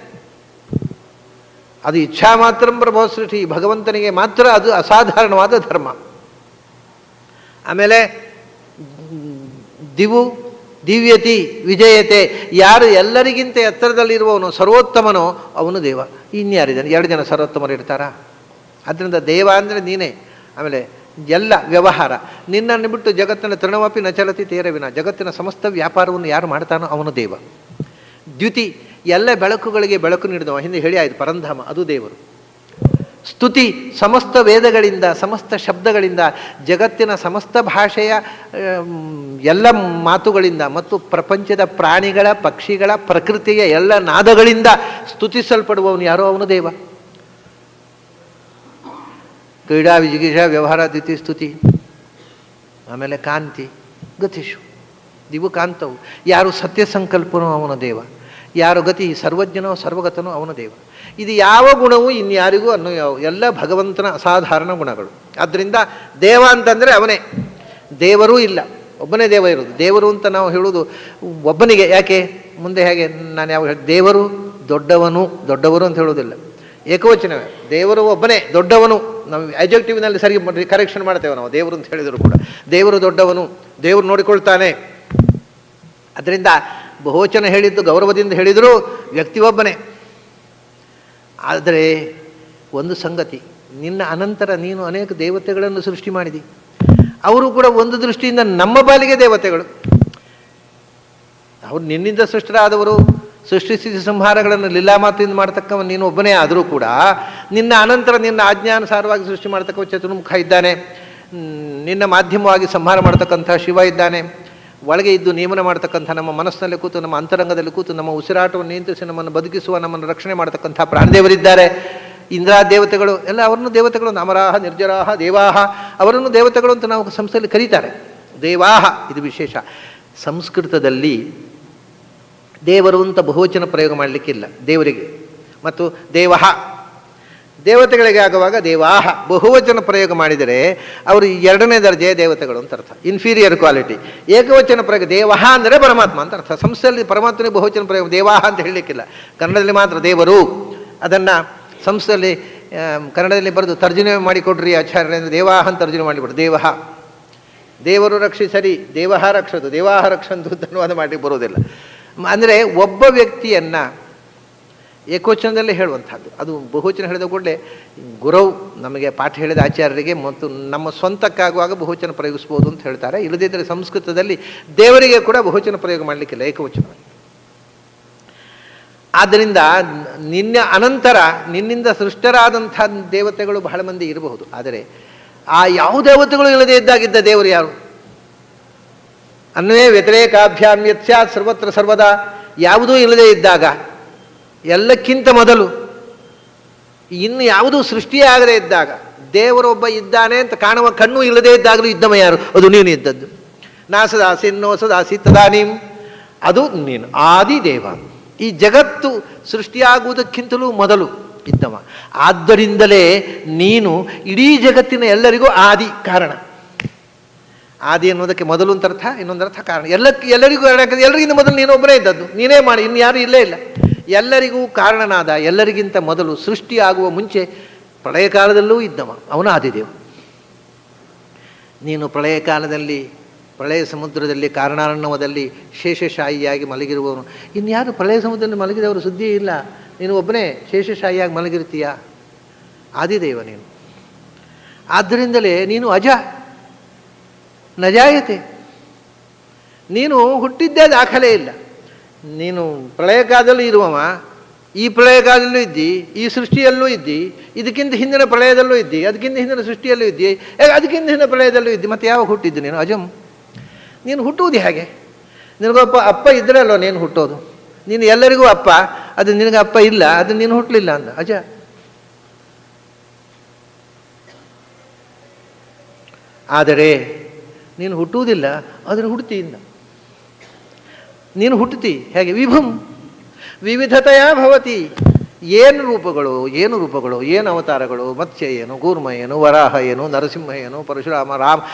ಅದು ಇಚ್ಛಾ ಮಾತ್ರ ಪ್ರಭೋ ಸೃಷ್ಟಿ, ಭಗವಂತನಿಗೆ ಮಾತ್ರ ಅದು ಅಸಾಧಾರಣವಾದ ಧರ್ಮ. ಆಮೇಲೆ ದಿವ್ಯತಿ ವಿಜಯತೆ, ಯಾರು ಎಲ್ಲರಿಗಿಂತ ಎತ್ತರದಲ್ಲಿರುವವನು ಸರ್ವೋತ್ತಮನೋ ಅವನು ದೇವ. ಇನ್ಯಾರಿದ್ದಾನೆ? 2 ಜನ ಸರ್ವೋತ್ತಮರು ಇರ್ತಾರಾ? ಆದ್ದರಿಂದ ದೇವ ಅಂದರೆ ನೀನೇ. ಆಮೇಲೆ ಎಲ್ಲ ವ್ಯವಹಾರ ನಿನ್ನನ್ನು ಬಿಟ್ಟು ಜಗತ್ತಿನ ತೃಣವಪಿ ನ ಚಲತಿ ತೇರವಿನ, ಜಗತ್ತಿನ ಸಮಸ್ತ ವ್ಯಾಪಾರವನ್ನು ಯಾರು ಮಾಡ್ತಾನೋ ಅವನು ದೇವ. ದ್ಯುತಿ, ಎಲ್ಲ ಬೆಳಕುಗಳಿಗೆ ಬೆಳಕು ನೀಡಿದವ, ಹಿಂದೆ ಹೇಳಿ ಆಯಿತು, ಪರಂಧಾಮ, ಅದು ದೇವರು. ಸ್ತುತಿ, ಸಮಸ್ತ ವೇದಗಳಿಂದ ಸಮಸ್ತ ಶಬ್ದಗಳಿಂದ ಜಗತ್ತಿನ ಸಮಸ್ತ ಭಾಷೆಯ ಎಲ್ಲ ಮಾತುಗಳಿಂದ ಮತ್ತು ಪ್ರಪಂಚದ ಪ್ರಾಣಿಗಳ ಪಕ್ಷಿಗಳ ಪ್ರಕೃತಿಯ ಎಲ್ಲ ನಾದಗಳಿಂದ ಸ್ತುತಿಸಲ್ಪಡುವವನು ಯಾರೋ ಅವನು ದೇವ. ಕ್ರೀಡಾ ವಿಜಿಗೀಷ ವ್ಯವಹಾರ ದ್ಯುತಿ ಸ್ತುತಿ. ಆಮೇಲೆ ಕಾಂತಿ ಗತಿಷು, ದಿವು ಕಾಂತವು, ಯಾರು ಸತ್ಯ ಸಂಕಲ್ಪನೋ ಅವನ ದೇವ, ಯಾರು ಗತಿ ಸರ್ವಜ್ಞನೋ ಸರ್ವಗತನೋ ಅವನ ದೇವ. ಇದು ಯಾವ ಗುಣವೂ ಇನ್ಯಾರಿಗೂ ಎಲ್ಲ ಭಗವಂತನ ಅಸಾಧಾರಣ ಗುಣಗಳು. ಆದ್ದರಿಂದ ದೇವ ಅಂತಂದರೆ ಅವನೇ. ದೇವರೂ ಇಲ್ಲ, ಒಬ್ಬನೇ ದೇವ ಇರೋದು. ದೇವರು ಅಂತ ನಾವು ಹೇಳುವುದು ಒಬ್ಬನಿಗೆ. ಯಾಕೆ? ಮುಂದೆ ಹೇಗೆ ನಾನು ಯಾವ ದೇವರು ದೊಡ್ಡವನು, ದೊಡ್ಡವರು ಅಂತ ಹೇಳೋದಿಲ್ಲ, ಏಕವಚನವೇ. ದೇವರು ಒಬ್ಬನೇ ದೊಡ್ಡವನು. ನಾವು ಅಡ್ಜೆಕ್ಟಿವ್ನಲ್ಲಿ ಸರಿ ಕರೆಕ್ಷನ್ ಮಾಡ್ತೇವೆ ನಾವು, ದೇವರು ಅಂತ ಹೇಳಿದರೂ ಕೂಡ. ದೇವರು ದೊಡ್ಡವನು, ದೇವರು ನೋಡಿಕೊಳ್ತಾನೆ. ಅದರಿಂದ ಬಹುವಚನ ಹೇಳಿದ್ದು ಗೌರವದಿಂದ ಹೇಳಿದರೂ ವ್ಯಕ್ತಿ ಒಬ್ಬನೇ. ಆದರೆ ಒಂದು ಸಂಗತಿ, ನಿನ್ನ ಅನಂತರ ನೀನು ಅನೇಕ ದೇವತೆಗಳನ್ನು ಸೃಷ್ಟಿ ಮಾಡಿದಿ. ಅವರು ಕೂಡ ಒಂದು ದೃಷ್ಟಿಯಿಂದ ನಮ್ಮ ಪಾಲಿಗೆ ದೇವತೆಗಳು. ಅವರು ನಿನ್ನಿಂದ ಸೃಷ್ಟರಾದವರು, ಸೃಷ್ಟಿಸಿದ ಸಂಹಾರಗಳನ್ನು ಲೀಲಾಮಾತೆಯಿಂದ ಮಾಡ್ತಕ್ಕವ ನೀನು ಒಬ್ಬನೇ. ಆದರೂ ಕೂಡ ನಿನ್ನ ಅನಂತರ ನಿನ್ನ ಆಜ್ಞಾನುಸಾರವಾಗಿ ಸೃಷ್ಟಿ ಮಾಡ್ತಕ್ಕ ಚತುರ್ಮುಖ ಇದ್ದಾನೆ, ನಿನ್ನ ಮಾಧ್ಯಮವಾಗಿ ಸಂಹಾರ ಮಾಡ್ತಕ್ಕಂಥ ಶಿವ ಇದ್ದಾನೆ, ಒಳಗೆ ಇದ್ದು ನೇಮನ ಮಾಡ್ತಕ್ಕಂಥ ನಮ್ಮ ಮನಸ್ಸಿನಲ್ಲಿ ಕೂತು ನಮ್ಮ ಅಂತರಂಗದಲ್ಲಿ ಕೂತು ನಮ್ಮ ಉಸಿರಾಟವನ್ನು ನಿಯಂತ್ರಿಸಿ ನಮ್ಮನ್ನು ಬದುಕಿಸುವ ನಮ್ಮನ್ನು ರಕ್ಷಣೆ ಮಾಡ್ತಕ್ಕಂಥ ಪ್ರಾಣದೇವರಿದ್ದಾರೆ. ಇಂದ್ರಾ ದೇವತೆಗಳು ಎಲ್ಲ ಅವರನ್ನು ದೇವತೆಗಳು, ಅಮರಾಹ ನಿರ್ಜರಾಹ ದೇವಾಹ, ಅವರನ್ನು ದೇವತೆಗಳು ಅಂತ ನಾವು ಸಂಸ್ಥೆಯಲ್ಲಿ ಕರೀತಾರೆ. ದೇವಾಹ ಇದು ವಿಶೇಷ. ಸಂಸ್ಕೃತದಲ್ಲಿ ದೇವರು ಅಂತ ಬಹುವಚನ ಪ್ರಯೋಗ ಮಾಡಲಿಕ್ಕಿಲ್ಲ ದೇವರಿಗೆ. ಮತ್ತು ದೇವಹ ದೇವತೆಗಳಿಗೆ ಆಗುವಾಗ ದೇವಾಹ ಬಹುವಚನ ಪ್ರಯೋಗ ಮಾಡಿದರೆ ಅವರು 2ನೇ ದರ್ಜೆಯ ದೇವತೆಗಳು ಅಂತ ಅರ್ಥ, ಇನ್ಫೀರಿಯರ್ ಕ್ವಾಲಿಟಿ. ಏಕವಚನ ಪ್ರಯೋಗ ದೇವಹ ಅಂದರೆ ಪರಮಾತ್ಮ ಅಂತ ಅರ್ಥ. ಸಂಸ್ಥೆಯಲ್ಲಿ ಪರಮಾತ್ಮನಿಗೆ ಬಹುವಚನ ಪ್ರಯೋಗ ದೇವಾಹ ಅಂತ ಹೇಳಲಿಕ್ಕಿಲ್ಲ, ಕನ್ನಡದಲ್ಲಿ ಮಾತ್ರ ದೇವರು. ಅದನ್ನು ಸಂಸ್ಥೆಯಲ್ಲಿ ಕನ್ನಡದಲ್ಲಿ ಬರೆದು ತರ್ಜುಮೆ ಮಾಡಿಕೊಡ್ರಿ ಆಚಾರ್ಯರಿಂದ, ದೇವಾಹ ಅಂತ ತರ್ಜುಮೆ ಮಾಡಿಬಿಡ್ರು. ದೇವಹ, ದೇವರು ರಕ್ಷಿಸರಿ, ದೇವಹ ರಕ್ಷದು, ದೇವಾಹ ರಕ್ಷಂದು ಅಂತ ಅನುವಾದ ಮಾಡಲಿಕ್ಕೆ ಬರೋದಿಲ್ಲ. ಅಂದರೆ ಒಬ್ಬ ವ್ಯಕ್ತಿಯನ್ನು ಏಕವಚನದಲ್ಲೇ ಹೇಳುವಂಥದ್ದು. ಅದು ಬಹುವಚನ ಹೇಳಿದ ಕೂಡಲೇ ಗುರವು ನಮಗೆ ಪಾಠ ಹೇಳಿದ ಆಚಾರ್ಯರಿಗೆ ಮತ್ತು ನಮ್ಮ ಸ್ವಂತಕ್ಕಾಗುವಾಗ ಬಹುವಚನ ಪ್ರಯೋಗಿಸ್ಬೋದು ಅಂತ ಹೇಳ್ತಾರೆ. ಇಲ್ಲದಿದ್ದರೆ ಸಂಸ್ಕೃತದಲ್ಲಿ ದೇವರಿಗೆ ಕೂಡ ಬಹುವಚನ ಪ್ರಯೋಗ ಮಾಡಲಿಕ್ಕಿಲ್ಲ, ಏಕವಚನ. ಆದ್ದರಿಂದ ನಿನ್ನ ಅನಂತರ ನಿನ್ನಿಂದ ಸೃಷ್ಟರಾದಂಥ ದೇವತೆಗಳು ಬಹಳ ಮಂದಿ ಇರಬಹುದು. ಆದರೆ ಆ ಯಾವ ದೇವತೆಗಳು ಇಲ್ಲದೇ ಇದ್ದಾಗಿದ್ದ ದೇವರು ಯಾರು? ಅನ್ನವೇ ವ್ಯತಿರೇಕಾಭ್ಯಾಮ್ಯತ್ಯ ಸರ್ವತ್ರ ಸರ್ವದಾ, ಯಾವುದೂ ಇಲ್ಲದೇ ಇದ್ದಾಗ, ಎಲ್ಲಕ್ಕಿಂತ ಮೊದಲು ಇನ್ನು ಯಾವುದೂ ಸೃಷ್ಟಿಯೇ ಆಗದೇ ಇದ್ದಾಗ, ದೇವರೊಬ್ಬ ಇದ್ದಾನೆ ಅಂತ ಕಾಣುವ ಕಣ್ಣು ಇಲ್ಲದೇ ಇದ್ದಾಗಲೂ ಇದ್ದವ ಯಾರು? ಅದು ನೀನು ಇದ್ದದ್ದು. ನಾ ಸದಾಸಿ ನೋ ಸದಾಸಿ ತದಾನೀಂ, ಅದು ನೀನು ಆದಿದೇವ. ಈ ಜಗತ್ತು ಸೃಷ್ಟಿಯಾಗುವುದಕ್ಕಿಂತಲೂ ಮೊದಲು ಇದ್ದವ. ಆದ್ದರಿಂದಲೇ ನೀನು ಇಡೀ ಜಗತ್ತಿನ ಎಲ್ಲರಿಗೂ ಆದಿ ಕಾರಣ. ಆದಿ ಅನ್ನೋದಕ್ಕೆ ಮೊದಲು ಅಂತ ಅರ್ಥ, ಇನ್ನೊಂದರ್ಥ ಕಾರಣ. ಎಲ್ಲರಿಗೂ ಎಲ್ಲರಿಗಿಂತ ಮೊದಲು ನೀನೊಬ್ಬನೇ ಇದ್ದದ್ದು, ನೀನೇ ಮಾಡಿ, ಇನ್ಯಾರು ಇಲ್ಲೇ ಇಲ್ಲ. ಎಲ್ಲರಿಗೂ ಕಾರಣನಾದ, ಎಲ್ಲರಿಗಿಂತ ಮೊದಲು ಸೃಷ್ಟಿಯಾಗುವ ಮುಂಚೆ ಪ್ರಳಯ ಕಾಲದಲ್ಲೂ ಇದ್ದವ, ಅವನು ಆದಿದೇವ. ನೀನು ಪ್ರಳಯ ಕಾಲದಲ್ಲಿ ಪ್ರಳಯ ಸಮುದ್ರದಲ್ಲಿ ಕಾರಣಾರ್ಣವದಲ್ಲಿ ಶೇಷಶಾಹಿಯಾಗಿ ಮಲಗಿರುವವನು. ಇನ್ಯಾರು ಪ್ರಳಯ ಸಮುದ್ರದಲ್ಲಿ ಮಲಗಿದವರು ಸುದ್ದಿಯೇ ಇಲ್ಲ. ನೀನು ಒಬ್ಬನೇ ಶೇಷಶಾಹಿಯಾಗಿ ಮಲಗಿರ್ತೀಯ, ಆದಿದೇವ ನೀನು. ಆದ್ದರಿಂದಲೇ ನೀನು ಅಜ ನಜಾಯತೆ, ನೀನು ಹುಟ್ಟಿದ್ದೇ ದಾಖಲೆ ಇಲ್ಲ. ನೀನು ಪ್ರಳಯ ಕಾಲದಲ್ಲೂ ಇರುವವ, ಈ ಪ್ರಳಯ ಕಾಲದಲ್ಲೂ ಇದ್ದಿ, ಈ ಸೃಷ್ಟಿಯಲ್ಲೂ ಇದ್ದಿ, ಇದಕ್ಕಿಂತ ಹಿಂದಿನ ಪ್ರಳಯದಲ್ಲೂ ಇದ್ದಿ, ಅದಕ್ಕಿಂತ ಹಿಂದಿನ ಸೃಷ್ಟಿಯಲ್ಲೂ ಇದ್ದಿ, ಅದಕ್ಕಿಂತ ಹಿಂದಿನ ಪ್ರಳಯದಲ್ಲೂ ಇದ್ದಿ. ಮತ್ತು ಯಾವಾಗ ಹುಟ್ಟಿದ್ದು ನೀನು? ಅಜಂ. ನೀನು ಹುಟ್ಟುವುದು ಹೇಗೆ? ನಿನಗೊಬ್ಬ ಅಪ್ಪ ಇದ್ರಲ್ಲೋ ನೀನು ಹುಟ್ಟೋದು. ನೀನು ಎಲ್ಲರಿಗೂ ಅಪ್ಪ, ಅದು ನಿನಗೆ ಅಪ್ಪ ಇಲ್ಲ, ಅದು ನೀನು ಹುಟ್ಟಲಿಲ್ಲ ಅಂದ ಅಜ. ಆದರೆ ನೀನು ಹುಟ್ಟುವುದಿಲ್ಲ, ಅದನ್ನು ಹುಡ್ತಿಯಿಂದ ನೀನು ಹುಟ್ಟುತ್ತಿ ಹೇಗೆ? ವಿಭುಂ ವಿವಿಧತೆಯ ಭವತಿ, ಏನು ರೂಪಗಳು, ಏನು ಅವತಾರಗಳು, ಮತ್ಸ್ಯ ಏನು, ಕೂರ್ಮ ಏನು, ವರಾಹ ಏನು, ನರಸಿಂಹ ಏನು, ಪರಶುರಾಮ,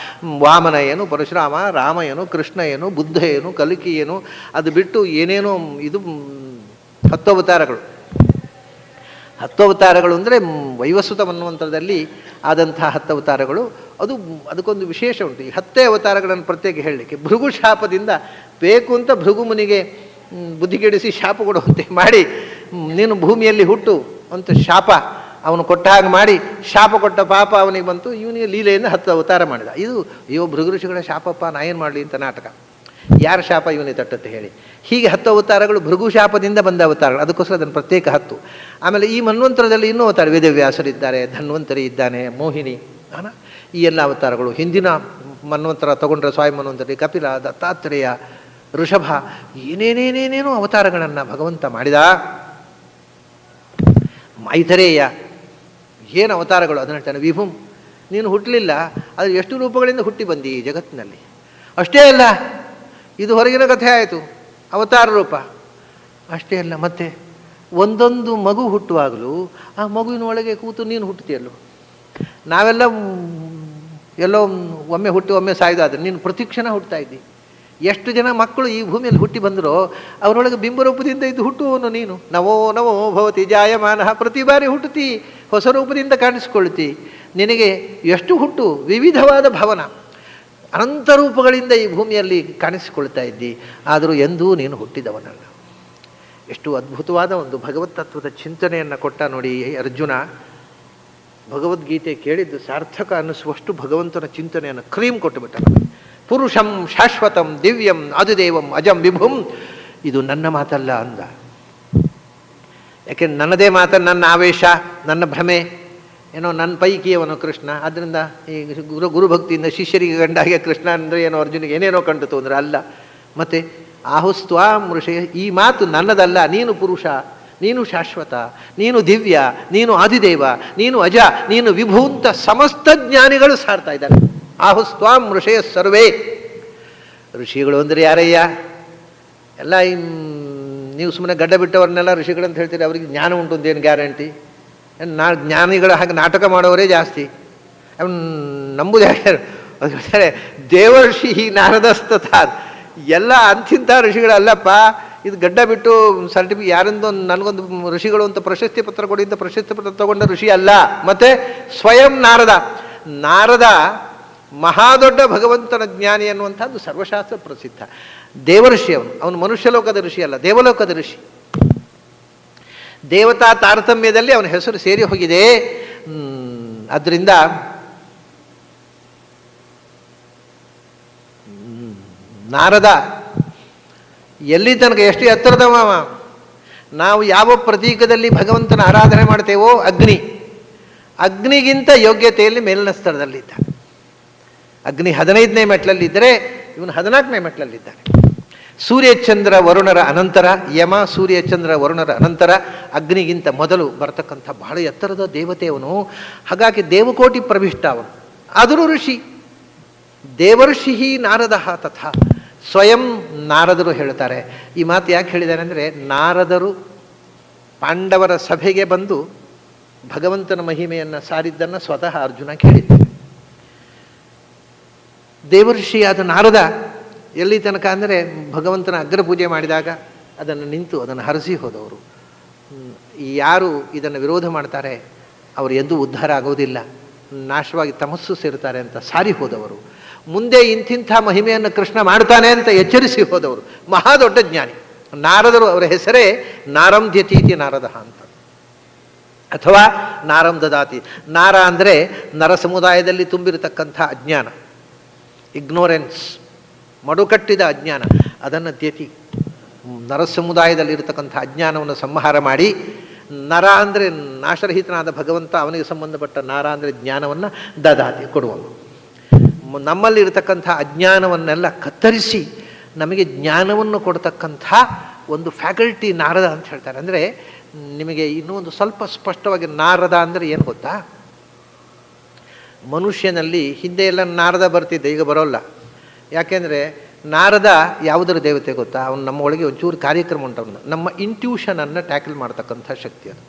ವಾಮನ ಏನು, ಪರಶುರಾಮ, ರಾಮ ಏನು, ಕೃಷ್ಣ ಏನು, ಬುದ್ಧ ಏನು, ಕಲಿಕಿ ಏನು, ಅದು ಬಿಟ್ಟು ಏನೇನೋ ಇದು 10 ಅವತಾರಗಳು. 10 ಅವತಾರಗಳು ಅಂದರೆ ವೈವಸ್ವತ ಮನ್ವಂತರದಲ್ಲಿ ಆದಂತಹ 10 ಅವತಾರಗಳು. ಅದಕ್ಕೊಂದು ವಿಶೇಷ ಉಂಟು. ಈ 10 ಅವತಾರಗಳನ್ನು ಪ್ರತ್ಯೇಕ ಹೇಳಲಿಕ್ಕೆ ಭೃಗು ಶಾಪದಿಂದ ಬೇಕು ಅಂತ ಭೃಗು ಮುನಿಗೆ ಬುದ್ಧಿಗೆಡಿಸಿ ಶಾಪ ಕೊಡುವಂತೆ ಮಾಡಿ, ನೀನು ಭೂಮಿಯಲ್ಲಿ ಹುಟ್ಟು ಅಂತ ಶಾಪ ಅವನು ಕೊಟ್ಟ ಹಾಗೆ ಮಾಡಿ, ಶಾಪ ಕೊಟ್ಟ ಪಾಪ ಅವನಿಗೆ ಬಂತು. ಇವನಿಗೆ ಲೀಲೆಯಿಂದ 10 ಅವತಾರ ಮಾಡಿದ. ಇದು ಅಯ್ಯೋ ಭೃಗು ಋಷಿಗಳ ಶಾಪಪ್ಪ, ನಾ ಏನು ಮಾಡಲಿ ಅಂತ ನಾಟಕ. ಯಾರ ಶಾಪ ಇವನಿಗೆ ತಟ್ಟತ್ತೆ ಹೇಳಿ? ಹೀಗೆ 10 ಅವತಾರಗಳು ಭೃಗು ಶಾಪದಿಂದ ಬಂದ ಅವತಾರಗಳು. ಅದಕ್ಕೋಸ್ಕರ ಅದನ್ನು ಪ್ರತ್ಯೇಕ 10. ಆಮೇಲೆ ಈ ಮನ್ವಂತರದಲ್ಲಿ ಇನ್ನೂ ಅವತಾರ, ವೇದವ್ಯಾಸರಿದ್ದಾರೆ, ಧನ್ವಂತರಿ ಇದ್ದಾನೆ, ಮೋಹಿನಿ, ಈ ಎಲ್ಲ ಅವತಾರಗಳು. ಹಿಂದಿನ ಮನ್ವಂತರ ತಗೊಂಡ್ರೆ ಸ್ವಾಮಿ ಮನ್ವಂತರಿ, ಕಪಿಲ, ದತ್ತಾತ್ರೇಯ, ಋಷಭ, ಏನೇನೇನೇನೇನೋ ಅವತಾರಗಳನ್ನು ಭಗವಂತ ಮಾಡಿದ. ಮೈಥರೇಯ, ಏನು ಅವತಾರಗಳು ಅದನ್ನು ಹೇಳ್ತಾನೆ. ವಿಭುಂ, ನೀನು ಹುಟ್ಟಲಿಲ್ಲ, ಅದು ಎಷ್ಟು ರೂಪಗಳಿಂದ ಹುಟ್ಟಿ ಬಂದಿ ಈ ಜಗತ್ತಿನಲ್ಲಿ. ಅಷ್ಟೇ ಅಲ್ಲ, ಇದು ಹೊರಗಿನ ಕಥೆ ಆಯಿತು, ಅವತಾರ ರೂಪ. ಅಷ್ಟೇ ಅಲ್ಲ, ಮತ್ತೆ ಒಂದೊಂದು ಮಗು ಹುಟ್ಟುವಾಗಲೂ ಆ ಮಗುವಿನ ಒಳಗೆ ಕೂತು ನೀನು ಹುಟ್ಟುತ್ತೀಯಲ್ಲೋ. ನಾವೆಲ್ಲ ಎಲ್ಲೋ ಒಮ್ಮೆ ಹುಟ್ಟಿ ಒಮ್ಮೆ ಸಾಯ್ದಾದ್ರೆ, ನೀನು ಪ್ರತಿಕ್ಷಣ ಹುಟ್ಟುತ್ತಾ ಇದ್ದಿ. ಎಷ್ಟು ಜನ ಮಕ್ಕಳು ಈ ಭೂಮಿಯಲ್ಲಿ ಹುಟ್ಟಿ ಬಂದರೋ ಅವರೊಳಗೆ ಬಿಂಬರೂಪದಿಂದ ಇದ್ದು ಹುಟ್ಟುವನು ನೀನು. ನವೋ ನವೋ ಭವತಿ ಜಾಯಮಾನ, ಪ್ರತಿ ಬಾರಿ ಹುಟ್ಟುತ್ತಿ, ಹೊಸ ರೂಪದಿಂದ ಕಾಣಿಸಿಕೊಳ್ತಿ. ನಿನಗೆ ಎಷ್ಟು ಹುಟ್ಟು, ವಿವಿಧವಾದ ಭವನ, ಅನಂತ ರೂಪಗಳಿಂದ ಈ ಭೂಮಿಯಲ್ಲಿ ಕಾಣಿಸಿಕೊಳ್ತಾ ಇದ್ದಿ. ಆದರೂ ಎಂದೂ ನೀನು ಹುಟ್ಟಿದವನಲ್ಲ. ಎಷ್ಟು ಅದ್ಭುತವಾದ ಒಂದು ಭಗವತ್ ತತ್ವದ ಚಿಂತನೆಯನ್ನು ಕೊಟ್ಟ ನೋಡಿ ಅರ್ಜುನ. ಭಗವದ್ಗೀತೆ ಕೇಳಿದ್ದು ಸಾರ್ಥಕ ಅನ್ನಿಸುವಷ್ಟು ಭಗವಂತನ ಚಿಂತನೆಯನ್ನು ಕ್ರೀಮ್ ಕೊಟ್ಟುಬಿಟ್ಟ. ಪುರುಷಂ ಶಾಶ್ವತಂ ದಿವ್ಯಂ ಆದಿದೇವಂ ಅಜಂ ವಿಭುಂ, ಇದು ನನ್ನ ಮಾತಲ್ಲ ಅಂದ. ಯಾಕೆಂದ್ರೆ ನನ್ನದೇ ಮಾತನ್ನು, ನನ್ನ ಆವೇಶ, ನನ್ನ ಭ್ರಮೆ, ಏನೋ ನನ್ನ ಪೈಕಿಯವನು ಕೃಷ್ಣ. ಆದ್ದರಿಂದ ಈ ಗುರುಭಕ್ತಿಯಿಂದ ಶಿಷ್ಯರಿಗೆ ಗಂಡಾಗೆ ಕೃಷ್ಣ ಅಂದರೆ ಏನೋ ಅರ್ಜುನಿಗೆ ಏನೇನೋ ಕಂಡಿತು ಅಂದರೆ ಅಲ್ಲ. ಮತ್ತು ಆಹುಸ್ತ್ವಾಂ ಋಷಯ, ಈ ಮಾತು ನನ್ನದಲ್ಲ, ನೀನು ಪುರುಷ, ನೀನು ಶಾಶ್ವತ, ನೀನು ದಿವ್ಯ, ನೀನು ಆದಿದೇವ, ನೀನು ಅಜ, ನೀನು ವಿಭೂಂತ ಸಮಸ್ತ ಜ್ಞಾನಿಗಳು ಸಾರ್ತಾ ಇದ್ದಾರೆ. ಆಹುಸ್ತ್ವಾಂ ಋಷಯ ಸರ್ವೇ. ಋಷಿಗಳು ಅಂದರೆ ಯಾರಯ್ಯ? ಎಲ್ಲ ನೀವು ಸುಮ್ಮನೆ ಗಡ್ಡ ಬಿಟ್ಟವ್ರನ್ನೆಲ್ಲ ಋಷಿಗಳಂತ ಹೇಳ್ತೀರಿ, ಅವ್ರಿಗೆ ಜ್ಞಾನ ಉಂಟು ಅಂತ ಏನು ಗ್ಯಾರಂಟಿ? ಜ್ಞಾನಿಗಳ ಹಾಗೆ ನಾಟಕ ಮಾಡೋರೇ ಜಾಸ್ತಿ. ಅವನು ನಂಬುದು ಯಾರು? ಅದು ಹೇಳ್ತಾರೆ ದೇವರ್ಷಿ ನಾರದಸ್ತಥ. ಎಲ್ಲ ಅಂತಿಂಥ ಋಷಿಗಳಲ್ಲಪ್ಪ. ಇದು ಗಡ್ಡ ಬಿಟ್ಟು ಸರ್ಟಿಫಿಕೇಟ್ ಯಾರಿಂದೋ ನನಗೊಂದು ಋಷಿಗಳು ಅಂತ ಪ್ರಶಸ್ತಿ ಪತ್ರ ಕೊಡಿಂದ ಪ್ರಶಸ್ತಿ ಪತ್ರ ತಗೊಂಡ ಋಷಿ ಅಲ್ಲ. ಮತ್ತೆ ಸ್ವಯಂ ನಾರದ ಮಹಾದೊಡ್ಡ ಭಗವಂತನ ಜ್ಞಾನಿ ಅನ್ನುವಂಥದ್ದು ಸರ್ವಶಾಸ್ತ್ರ ಪ್ರಸಿದ್ಧ. ದೇವಋಷಿ ಅವನು ಮನುಷ್ಯಲೋಕದ ಋಷಿ ಅಲ್ಲ, ದೇವಲೋಕದ ಋಷಿ. ದೇವತಾ ತಾರತಮ್ಯದಲ್ಲಿ ಅವನ ಹೆಸರು ಸೇರಿ ಹೋಗಿದೆ. ಅದರಿಂದ ನಾರದ ಎಲ್ಲಿ ತನಕ, ಎಷ್ಟು ಎತ್ತರದ ಮಾವ. ನಾವು ಯಾವ ಪ್ರತೀಕದಲ್ಲಿ ಭಗವಂತನ ಆರಾಧನೆ ಮಾಡ್ತೇವೋ, ಅಗ್ನಿಗಿಂತ ಯೋಗ್ಯತೆಯಲ್ಲಿ ಮೇಲಿನ ಸ್ತರದಲ್ಲಿದ್ದ. ಅಗ್ನಿ 15ನೇ ಮೆಟ್ಲಲ್ಲಿದ್ದರೆ ಇವನು 14ನೇ ಮೆಟ್ಲಲ್ಲಿದ್ದಾನೆ. ಸೂರ್ಯಚಂದ್ರ ವರುಣರ ಅನಂತರ, ಯಮ ಸೂರ್ಯಚಂದ್ರ ವರುಣರ ಅನಂತರ ಅಗ್ನಿಗಿಂತ ಮೊದಲು ಬರ್ತಕ್ಕಂಥ ಬಹಳ ಎತ್ತರದ ದೇವತೆಯವನು. ಹಾಗಾಗಿ ದೇವಕೋಟಿ ಪ್ರವಿಷ್ಟ ಅವನು. ಆದರೂ ಋಷಿ. ದೇವರ್ಷಿ ನಾರದ ತಥಾ. ಸ್ವಯಂ ನಾರದರು ಹೇಳ್ತಾರೆ. ಈ ಮಾತು ಯಾಕೆ ಹೇಳಿದ್ದಾರೆ ಅಂದರೆ, ನಾರದರು ಪಾಂಡವರ ಸಭೆಗೆ ಬಂದು ಭಗವಂತನ ಮಹಿಮೆಯನ್ನು ಸಾರಿದ್ದನ್ನು ಸ್ವತಃ ಅರ್ಜುನ ಕೇಳಿದ್ದಾರೆ. ದೇವರ್ಷಿಯಾದ ನಾರದ ಎಲ್ಲಿ ತನಕ ಅಂದರೆ, ಭಗವಂತನ ಅಗ್ರಪೂಜೆ ಮಾಡಿದಾಗ ಅದನ್ನು ನಿಂತು ಅದನ್ನು ಹರಸಿ ಹೋದವರು. ಯಾರು ಇದನ್ನು ವಿರೋಧ ಮಾಡ್ತಾರೆ ಅವರು ಎಂದೂ ಉದ್ಧಾರ ಆಗೋದಿಲ್ಲ, ನಾಶವಾಗಿ ತಮಸ್ಸು ಸೇರ್ತಾರೆ ಅಂತ ಸಾರಿ ಹೋದವರು. ಮುಂದೆ ಇಂತಿಂಥ ಮಹಿಮೆಯನ್ನು ಕೃಷ್ಣ ಮಾಡ್ತಾನೆ ಅಂತ ಎಚ್ಚರಿಸಿ ಹೋದವರು. ಮಹಾದೊಡ್ಡ ಜ್ಞಾನಿ ನಾರದರು. ಅವರ ಹೆಸರೇ ನಾರಂಧ್ಯತೀತಿ ನಾರದ ಅಂತ, ಅಥವಾ ನಾರಂ ದದಾತಿ. ನಾರ ಅಂದರೆ ನರ ಸಮುದಾಯದಲ್ಲಿ ತುಂಬಿರತಕ್ಕಂಥ ಅಜ್ಞಾನ, ಇಗ್ನೋರೆನ್ಸ್, ಮಡುಕಟ್ಟಿದ ಅಜ್ಞಾನ. ಅದನ್ನು ದ್ಯತಿ, ನರ ಸಮುದಾಯದಲ್ಲಿರತಕ್ಕಂಥ ಅಜ್ಞಾನವನ್ನು ಸಂಹಾರ ಮಾಡಿ, ನರ ಅಂದರೆ ನಾಶರಹಿತನಾದ ಭಗವಂತ, ಅವನಿಗೆ ಸಂಬಂಧಪಟ್ಟ ನಾರ ಅಂದರೆ ಜ್ಞಾನವನ್ನು ದದಾತಿ, ಕೊಡುವನು. ನಮ್ಮಲ್ಲಿರತಕ್ಕಂಥ ಅಜ್ಞಾನವನ್ನೆಲ್ಲ ಕತ್ತರಿಸಿ ನಮಗೆ ಜ್ಞಾನವನ್ನು ಕೊಡ್ತಕ್ಕಂಥ ಒಂದು ಫ್ಯಾಕಲ್ಟಿ ನಾರದ ಅಂತ ಹೇಳ್ತಾರೆ. ಅಂದರೆ ನಿಮಗೆ ಇನ್ನೂ ಒಂದು ಸ್ವಲ್ಪ ಸ್ಪಷ್ಟವಾಗಿ ನಾರದ ಅಂದರೆ ಏನು ಗೊತ್ತಾ? ಮನುಷ್ಯನಲ್ಲಿ ಹಿಂದೆ ಎಲ್ಲ ನಾರದ ಬರ್ತಿದ್ದೆ, ಈಗ ಬರೋಲ್ಲ. ಯಾಕೆಂದರೆ ನಾರದ ಯಾವುದರ ದೇವತೆ ಗೊತ್ತಾ? ಅವನು ನಮ್ಮ ಒಳಗೆ ಒಂಚೂರು ಕಾರ್ಯಕ್ರಮ ಉಂಟು. ನಮ್ಮ ಇಂಟ್ಯೂಷನನ್ನು ಟ್ಯಾಕಲ್ ಮಾಡ್ತಕ್ಕಂಥ ಶಕ್ತಿ ಅದು.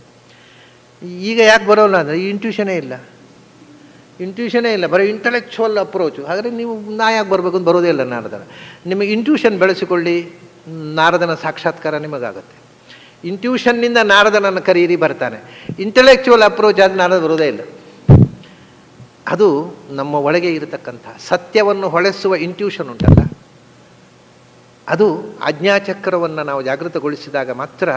ಈಗ ಯಾಕೆ ಬರೋಲ್ಲ ಅಂದರೆ ಈ ಇಂಟ್ಯೂಷನೇ ಇಲ್ಲ, ಬರೀ ಇಂಟಲೆಕ್ಚುವಲ್ ಅಪ್ರೋಚು. ಹಾಗಾದರೆ ನೀವು ನಾ ಯಾಕೆ ಬರಬೇಕು ಅಂತ ಬರೋದೇ ಇಲ್ಲ ನಾರದರ. ನಿಮಗೆ ಇಂಟ್ಯೂಷನ್ ಬೆಳೆಸಿಕೊಳ್ಳಿ, ನಾರದನ ಸಾಕ್ಷಾತ್ಕಾರ ನಿಮಗಾಗುತ್ತೆ. ಇಂಟ್ಯೂಷನ್ನಿಂದ ನಾರದನನ್ನು ಕರೀರಿ, ಬರ್ತಾನೆ. ಇಂಟಲೆಕ್ಚುವಲ್ ಅಪ್ರೋಚ್ ಆದರೆ ನಾರದ ಬರೋದೇ ಇಲ್ಲ. ಅದು ನಮ್ಮ ಒಳಗೆ ಇರತಕ್ಕಂಥ ಸತ್ಯವನ್ನು ಹೊಳೆಸುವ ಇಂಟ್ಯೂಷನ್ ಉಂಟಲ್ಲ, ಅದು ಆಜ್ಞಾಚಕ್ರವನ್ನು ನಾವು ಜಾಗೃತಗೊಳಿಸಿದಾಗ ಮಾತ್ರ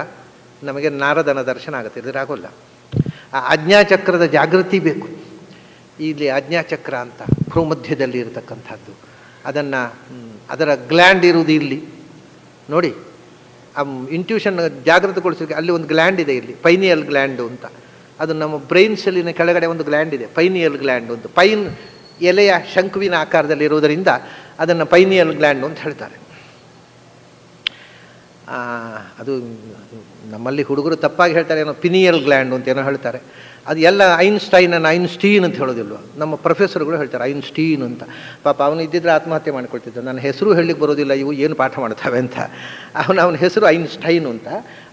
ನಮಗೆ ನಾರದನ ದರ್ಶನ ಆಗುತ್ತೆ, ಇದ್ರಾಗೋಲ್ಲ. ಆ ಆಜ್ಞಾಚಕ್ರದ ಜಾಗೃತಿ ಬೇಕು. ಇಲ್ಲಿ ಆಜ್ಞಾಚಕ್ರ ಅಂತ ಭ್ರೂಮಧ್ಯದಲ್ಲಿ ಇರತಕ್ಕಂಥದ್ದು, ಅದನ್ನು ಅದರ ಗ್ಲ್ಯಾಂಡ್ ಇರುವುದು ಇಲ್ಲಿ ನೋಡಿ. ಆ ಇಂಟ್ಯೂಷನ್ ಜಾಗೃತಗೊಳಿಸೋಕೆ ಅಲ್ಲಿ ಒಂದು ಗ್ಲ್ಯಾಂಡ್ ಇದೆ, ಇಲ್ಲಿ ಪೈನಿಯಲ್ ಗ್ಲ್ಯಾಂಡು ಅಂತ. ಅದು ನಮ್ಮ ಬ್ರೈನ್ ಸೆಲ್ಲಿನ ಕೆಳಗಡೆ ಒಂದು ಗ್ಲ್ಯಾಂಡ್ ಇದೆ, ಪೈನಿಯಲ್ ಗ್ಲ್ಯಾಂಡ್ ಅಂತ. ಪೈನ್ ಎಲೆಯ ಶಂಕುವಿನ ಆಕಾರದಲ್ಲಿ ಇರುವುದರಿಂದ ಅದನ್ನು ಪೈನಿಯಲ್ ಗ್ಲ್ಯಾಂಡ್ ಅಂತ ಹೇಳ್ತಾರೆ. ಅದು ನಮ್ಮಲ್ಲಿ ಹುಡುಗರು ತಪ್ಪಾಗಿ ಹೇಳ್ತಾರೆ, ಏನೋ ಪಿನಿಯಲ್ ಗ್ಲ್ಯಾಂಡ್ ಅಂತ ಏನೋ ಹೇಳ್ತಾರೆ. ಅದು ಎಲ್ಲ ಐನ್ಸ್ಟೈನ್ ಅಂತ ಹೇಳೋದಿಲ್ವ, ನಮ್ಮ ಪ್ರೊಫೆಸರ್ಗಳು ಹೇಳ್ತಾರೆ ಐನ್ಸ್ಟೀನ್ ಅಂತ. ಪಾಪ ಅವನು ಇದ್ದಿದ್ರೆ ಆತ್ಮಹತ್ಯೆ ಮಾಡಿಕೊಳ್ತಿದ್ದ. ನನ್ನ ಹೆಸರು ಹೇಳಲಿಕ್ಕೆ ಬರೋದಿಲ್ಲ, ಇವು ಏನು ಪಾಠ ಮಾಡ್ತವೆ ಅಂತ. ಅವನ ಹೆಸರು ಐನ್ಸ್ಟೈನು ಅಂತ,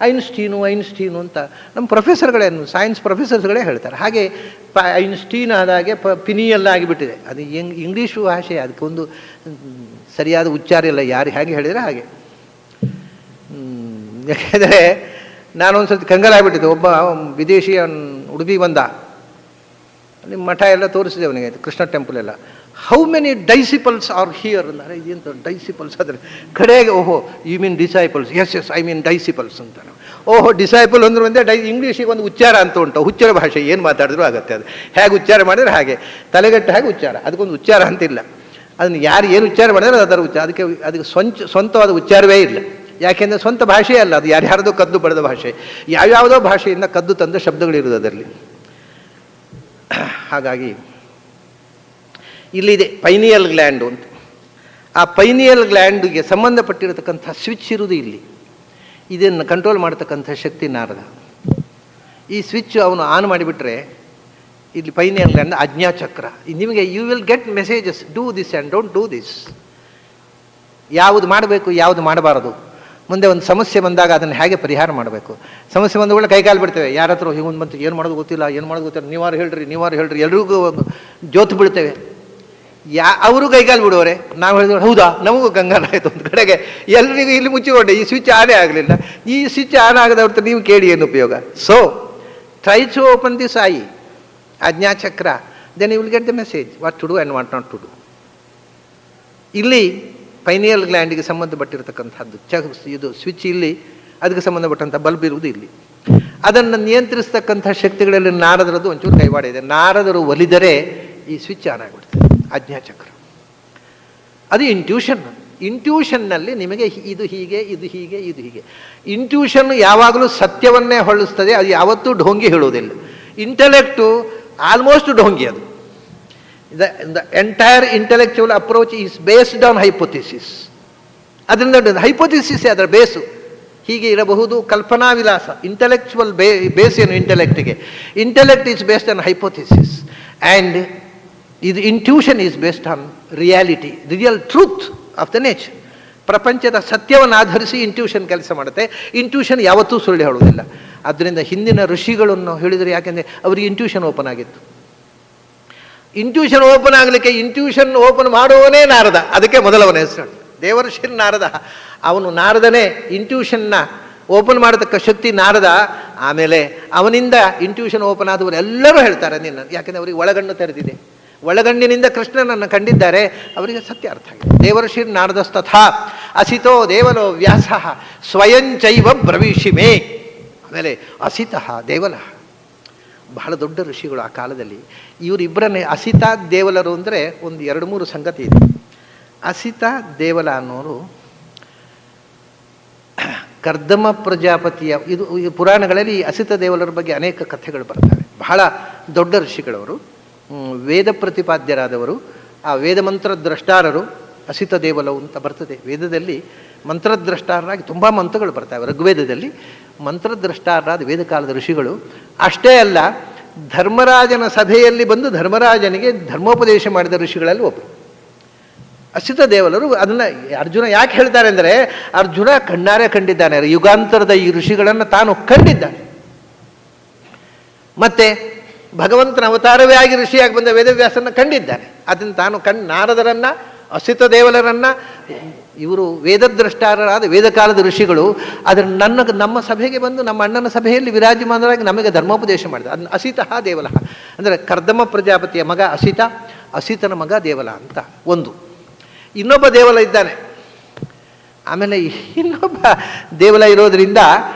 ಐನ್ಸ್ಟೀನು ಅಂತ ನಮ್ಮ ಪ್ರೊಫೆಸರ್ಗಳೇನು, ಸೈನ್ಸ್ ಪ್ರೊಫೆಸರ್ಸ್ಗಳೇ ಹೇಳ್ತಾರೆ. ಹಾಗೆ ಐನ್ಸ್ಟೀನ್ ಆದಾಗೆ ಪಿನಿಯಲ್ ಆಗಿಬಿಟ್ಟಿದೆ. ಅದು ಇಂಗ್ಲೀಷು ಭಾಷೆ, ಅದಕ್ಕೊಂದು ಸರಿಯಾದ ಉಚ್ಚಾರ ಇಲ್ಲ, ಯಾರು ಹೇಗೆ ಹೇಳಿದರೆ ಹಾಗೆ. ಯಾಕೆಂದರೆ ನಾನೊಂದು ಸರ್ತಿ ಕಂಗಾಲಾಗ್ಬಿಟ್ಟಿದ್ದೆ. ಒಬ್ಬ ವಿದೇಶಿಯ ಉಡುಪಿ ಬಂದ, ನಿಮ್ಮ ಮಠ ಎಲ್ಲ ತೋರಿಸಿದೆ ಅವನಿಗೆ, ಕೃಷ್ಣ ಟೆಂಪಲ್ ಎಲ್ಲ. How many disciples are here ಅಂದರೆ, ಇದೇಂತ ಡೈಸಿಪಲ್ಸ್ ಆದರೆ ಕಡೆಗೆ, ಓಹೋ you mean disciples, yes I mean disciples ಅಂತಾನೆ. ಓಹೋ ಡಿಸೈಪಲ್ ಅಂದ್ರೆ ಒಂದೇ ಇಂಗ್ಲೀಷಿಗೆ ಒಂದು ಉಚ್ಚಾರ ಅಂತ ಉಂಟು, ಹುಚ್ಚರ ಭಾಷೆ, ಏನು ಮಾತಾಡಿದ್ರು ಆಗುತ್ತೆ. ಅದು ಹೇಗೆ ಉಚ್ಚಾರ ಮಾಡಿದ್ರೆ ಹಾಗೆ, ತಲೆಗಟ್ಟು ಹಾಗೆ ಉಚ್ಚಾರ, ಅದಕ್ಕೊಂದು ಉಚ್ಚಾರ ಅಂತಿಲ್ಲ. ಅದನ್ನು ಯಾರು ಏನು ಉಚ್ಚಾರ ಮಾಡಿದ್ರೆ ಅದರ ಉಚ್ಚಾರ, ಅದಕ್ಕೆ ಸ್ವಂತವಾದ ಉಚ್ಚಾರವೇ ಇಲ್ಲ. ಯಾಕೆಂದರೆ ಸ್ವಂತ ಭಾಷೆ ಅಲ್ಲ ಅದು, ಯಾರ್ಯಾರ್ದೋ ಕದ್ದು ಬರೆದ ಭಾಷೆ, ಯಾವ್ಯಾವುದೋ ಭಾಷೆಯಿಂದ ಕದ್ದು ತಂದ ಶಬ್ದಗಳಿರುವುದು ಅದರಲ್ಲಿ. ಹಾಗಾಗಿ ಇಲ್ಲಿದೆ ಪೈನಿಯಲ್ ಗ್ಲ್ಯಾಂಡು ಅಂತ. ಆ ಪೈನಿಯಲ್ ಗ್ಲ್ಯಾಂಡ್ಗೆ ಸಂಬಂಧಪಟ್ಟಿರತಕ್ಕಂಥ ಸ್ವಿಚ್ ಇರುವುದು ಇಲ್ಲಿ. ಇದನ್ನು ಕಂಟ್ರೋಲ್ ಮಾಡ್ತಕ್ಕಂಥ ಶಕ್ತಿ ನಾರದ. ಈ ಸ್ವಿಚ್ ಅವನು ಆನ್ ಮಾಡಿಬಿಟ್ರೆ ಇಲ್ಲಿ ಪೈನಿಯಲ್ ಗ್ಲ್ಯಾಂಡ್ ಆಜ್ಞಾಚಕ್ರ. ನಿಮಗೆ you will get messages, do this and don't do this. ಯಾವುದು ಮಾಡಬೇಕು, ಯಾವುದು ಮಾಡಬಾರದು, ಮುಂದೆ ಒಂದು ಸಮಸ್ಯೆ ಬಂದಾಗ ಅದನ್ನು ಹೇಗೆ ಪರಿಹಾರ ಮಾಡಬೇಕು. ಸಮಸ್ಯೆ ಬಂದ ಕೂಡ ಕೈಕಾಲು ಬಿಡ್ತೇವೆ, ಯಾರ ಹತ್ರ ಹೀಗೊಂದು ಬಂತು, ಏನು ಮಾಡೋದು ಗೊತ್ತಿಲ್ಲ, ನೀವಾರು ಹೇಳ್ರಿ, ಎಲ್ರಿಗೂ ಜೋತು ಬೀಳ್ತೇವೆ. ಅವರು ಕೈಕಾಲು ಬಿಡುವರೆ, ನಾವು ಹೇಳಿದ್ರೆ ಹೌದಾ, ನಮಗೂ ಕಂಗಾಲ ಆಯಿತು. ಒಂದು ಕಡೆಗೆ ಎಲ್ರಿಗೂ ಇಲ್ಲಿ ಮುಚ್ಚಿಕೊಂಡೆ, ಈ ಸ್ವಿಚ್ ಆನೇ ಆಗಲಿಲ್ಲ. ಈ ಸ್ವಿಚ್ ಆನ್ ಆಗದ ಹೊರತು ನೀವು ಕೇಳಿ ಏನು ಉಪಯೋಗ. So try to open this eye ಆಜ್ಞಾಚಕ್ರ, then you will get the message what to do and what not to do. ಇಲ್ಲಿ ಪೈನಿಯಲ್ ಗ್ಲ್ಯಾಂಡಿಗೆ ಸಂಬಂಧಪಟ್ಟಿರತಕ್ಕಂಥದ್ದು ಇದು ಸ್ವಿಚ್ ಇಲ್ಲಿ, ಅದಕ್ಕೆ ಸಂಬಂಧಪಟ್ಟಂಥ ಬಲ್ಬ್ ಇರುವುದು ಇಲ್ಲಿ. ಅದನ್ನು ನಿಯಂತ್ರಿಸ್ತಕ್ಕಂಥ ಶಕ್ತಿಗಳಲ್ಲಿ ನಾರದರದ್ದು ಒಂಚೂರು ಕೈವಾಡ ಇದೆ. ನಾರದರು ಒಲಿದರೆ ಈ ಸ್ವಿಚ್ ಆನ್ ಆಗಿಬಿಡ್ತದೆ, ಆಜ್ಞಾಚಕ್ರ. ಅದು ಇಂಟ್ಯೂಷನ್ನಲ್ಲಿ ನಿಮಗೆ ಇದು ಹೀಗೆ. ಇಂಟ್ಯೂಷನ್ ಯಾವಾಗಲೂ ಸತ್ಯವನ್ನೇ ಹೊಳಿಸ್ತದೆ, ಅದು ಯಾವತ್ತೂ ಢೋಂಗಿ ಹೇಳುವುದಿಲ್ಲ. ಇಂಟೆಲೆಕ್ಟು ಆಲ್ಮೋಸ್ಟ್ ಢೋಂಗಿ. ಅದು the entire intellectual approach is based on hypothesis. ಅದರಿಂದ ಹೈಪೋಥಿಸಿಸ್ ಅದರ ಬೇಸು. ಹೀಗೆ ಇರಬಹುದು, ಕಲ್ಪನಾ ವಿಲಾಸ. ಇಂಟೆಲೆಕ್ಚುವಲ್ ಬೇಸ್ ಏನು ಇಂಟೆಲೆಕ್ಟಿಗೆ? Intellect is based on hypothesis and ಇದು intuition is based on reality, real truth of the nature. ಪ್ರಪಂಚದ ಸತ್ಯವನ್ನು ಆಧರಿಸಿ ಇಂಟ್ಯೂಷನ್ ಕೆಲಸ ಮಾಡುತ್ತೆ. ಇಂಟ್ಯೂಷನ್ ಯಾವತ್ತೂ ಸುಳ್ಳು ಹೇಳುವುದಿಲ್ಲ. ಆದ್ದರಿಂದ ಹಿಂದಿನ ಋಷಿಗಳನ್ನು ಹೇಳಿದರೆ, ಯಾಕೆಂದರೆ ಅವರಿಗೆ ಇಂಟ್ಯೂಷನ್ ಓಪನ್ ಆಗಿತ್ತು. ಇಂಟ್ಯೂಷನ್ ಓಪನ್ ಆಗಲಿಕ್ಕೆ ಇಂಟ್ಯೂಷನ್ ಓಪನ್ ಮಾಡುವವನೇ ನಾರದ, ಅದಕ್ಕೆ ಮೊದಲವನ ಹೆಸರು ದೇವರ್ಷಿ ನಾರದ. ಅವನು ನಾರದನೇ ಇಂಟ್ಯೂಷನ್ನ ಓಪನ್ ಮಾಡತಕ್ಕ ಶಕ್ತಿ ನಾರದ. ಆಮೇಲೆ ಅವನಿಂದ ಇಂಟ್ಯೂಷನ್ ಓಪನ್ ಆದವರು ಎಲ್ಲರೂ ಹೇಳ್ತಾರೆ ನಿನ್ನ, ಯಾಕೆಂದರೆ ಅವರಿಗೆ ಒಳಗಣ್ಣು ತೆರೆದಿದೆ. ಒಳಗಣ್ಣಿನಿಂದ ಕೃಷ್ಣನನ್ನು ಕಂಡಿದ್ದಾರೆ, ಅವರಿಗೆ ಸತ್ಯ ಅರ್ಥ ಆಗಿದೆ. ದೇವರ್ಷಿ ನಾರದಸ್ತಥಾ ಅಸಿತೋ ದೇವಲೋ ವ್ಯಾಸ ಸ್ವಯಂಚೈವ ಬ್ರವೀಷಿಮೇ. ಆಮೇಲೆ ಅಸಿತಃ ದೇವಲ, ಬಹಳ ದೊಡ್ಡ ಋಷಿಗಳು ಆ ಕಾಲದಲ್ಲಿ. ಇವರಿಬ್ಬರನ್ನೇ ಅಸಿತ ದೇವಲರು ಅಂದರೆ ಒಂದು 2-3 ಸಂಗತಿ ಇದೆ. ಅಸಿತ ದೇವಲ ಅನ್ನೋರು ಕರ್ದಮ ಪ್ರಜಾಪತಿಯ ಇದು ಪುರಾಣಗಳಲ್ಲಿ ಅಸಿತ ದೇವಲರ ಬಗ್ಗೆ ಅನೇಕ ಕಥೆಗಳು ಬರ್ತವೆ. ಬಹಳ ದೊಡ್ಡ ಋಷಿಗಳವರು, ವೇದ ಪ್ರತಿಪಾದ್ಯರಾದವರು, ಆ ವೇದ ಮಂತ್ರದ್ರಷ್ಟಾರರು. ಅಸಿತ ದೇವಲವು ಅಂತ ಬರ್ತದೆ ವೇದದಲ್ಲಿ. ಮಂತ್ರದ್ರಷ್ಟಾರರಾಗಿ ತುಂಬ ಮಂತ್ರಗಳು ಬರ್ತವೆ ಋಗ್ವೇದದಲ್ಲಿ. ಮಂತ್ರದ್ರಷ್ಟಾರರಾದ ವೇದಕಾಲದ ಋಷಿಗಳು. ಅಷ್ಟೇ ಅಲ್ಲ, ಧರ್ಮರಾಜನ ಸಭೆಯಲ್ಲಿ ಬಂದು ಧರ್ಮರಾಜನಿಗೆ ಧರ್ಮೋಪದೇಶ ಮಾಡಿದ ಋಷಿಗಳಲ್ಲಿ ಒಬ್ಬರು ಅಸಿತ ದೇವಲರು. ಅದನ್ನು ಅರ್ಜುನ ಯಾಕೆ ಹೇಳ್ತಾರೆ ಅಂದರೆ, ಅರ್ಜುನ ಕಣ್ಣಾರೆ ಕಂಡಿದ್ದಾನೆ, ಯುಗಾಂತರದ ಈ ಋಷಿಗಳನ್ನು ತಾನು ಕಂಡಿದ್ದಾನೆ. ಮತ್ತು ಭಗವಂತನ ಅವತಾರವೇ ಆಗಿ ಋಷಿಯಾಗಿ ಬಂದ ವೇದವ್ಯಾಸರನ್ನು ಕಂಡಿದ್ದಾನೆ. ಅದನ್ನು ತಾನು ನಾರದರನ್ನು, ಅಸಿತ ದೇವಲರನ್ನು, ಇವರು ವೇದದ್ರಷ್ಟಾರರಾದ ವೇದಕಾಲದ ಋಷಿಗಳು ಅದನ್ನು ನಮ್ಮ ಸಭೆಗೆ ಬಂದು ನಮ್ಮ ಅಣ್ಣನ ಸಭೆಯಲ್ಲಿ ವಿರಾಜಮಾನರಾಗಿ ನಮಗೆ ಧರ್ಮೋಪದೇಶ ಮಾಡಿದ. ಅದನ್ನು ಅಸಿತಃ ದೇವಲ ಅಂದರೆ ಕರ್ದಮ ಪ್ರಜಾಪತಿಯ ಮಗ ಅಸಿತ, ಅಸಿತನ ಮಗ ದೇವಲ ಅಂತ ಒಂದು. ಇನ್ನೊಬ್ಬ ದೇವಲ ಇದ್ದಾನೆ. ಆಮೇಲೆ ಇನ್ನೊಬ್ಬ ದೇವಲ ಇರೋದರಿಂದ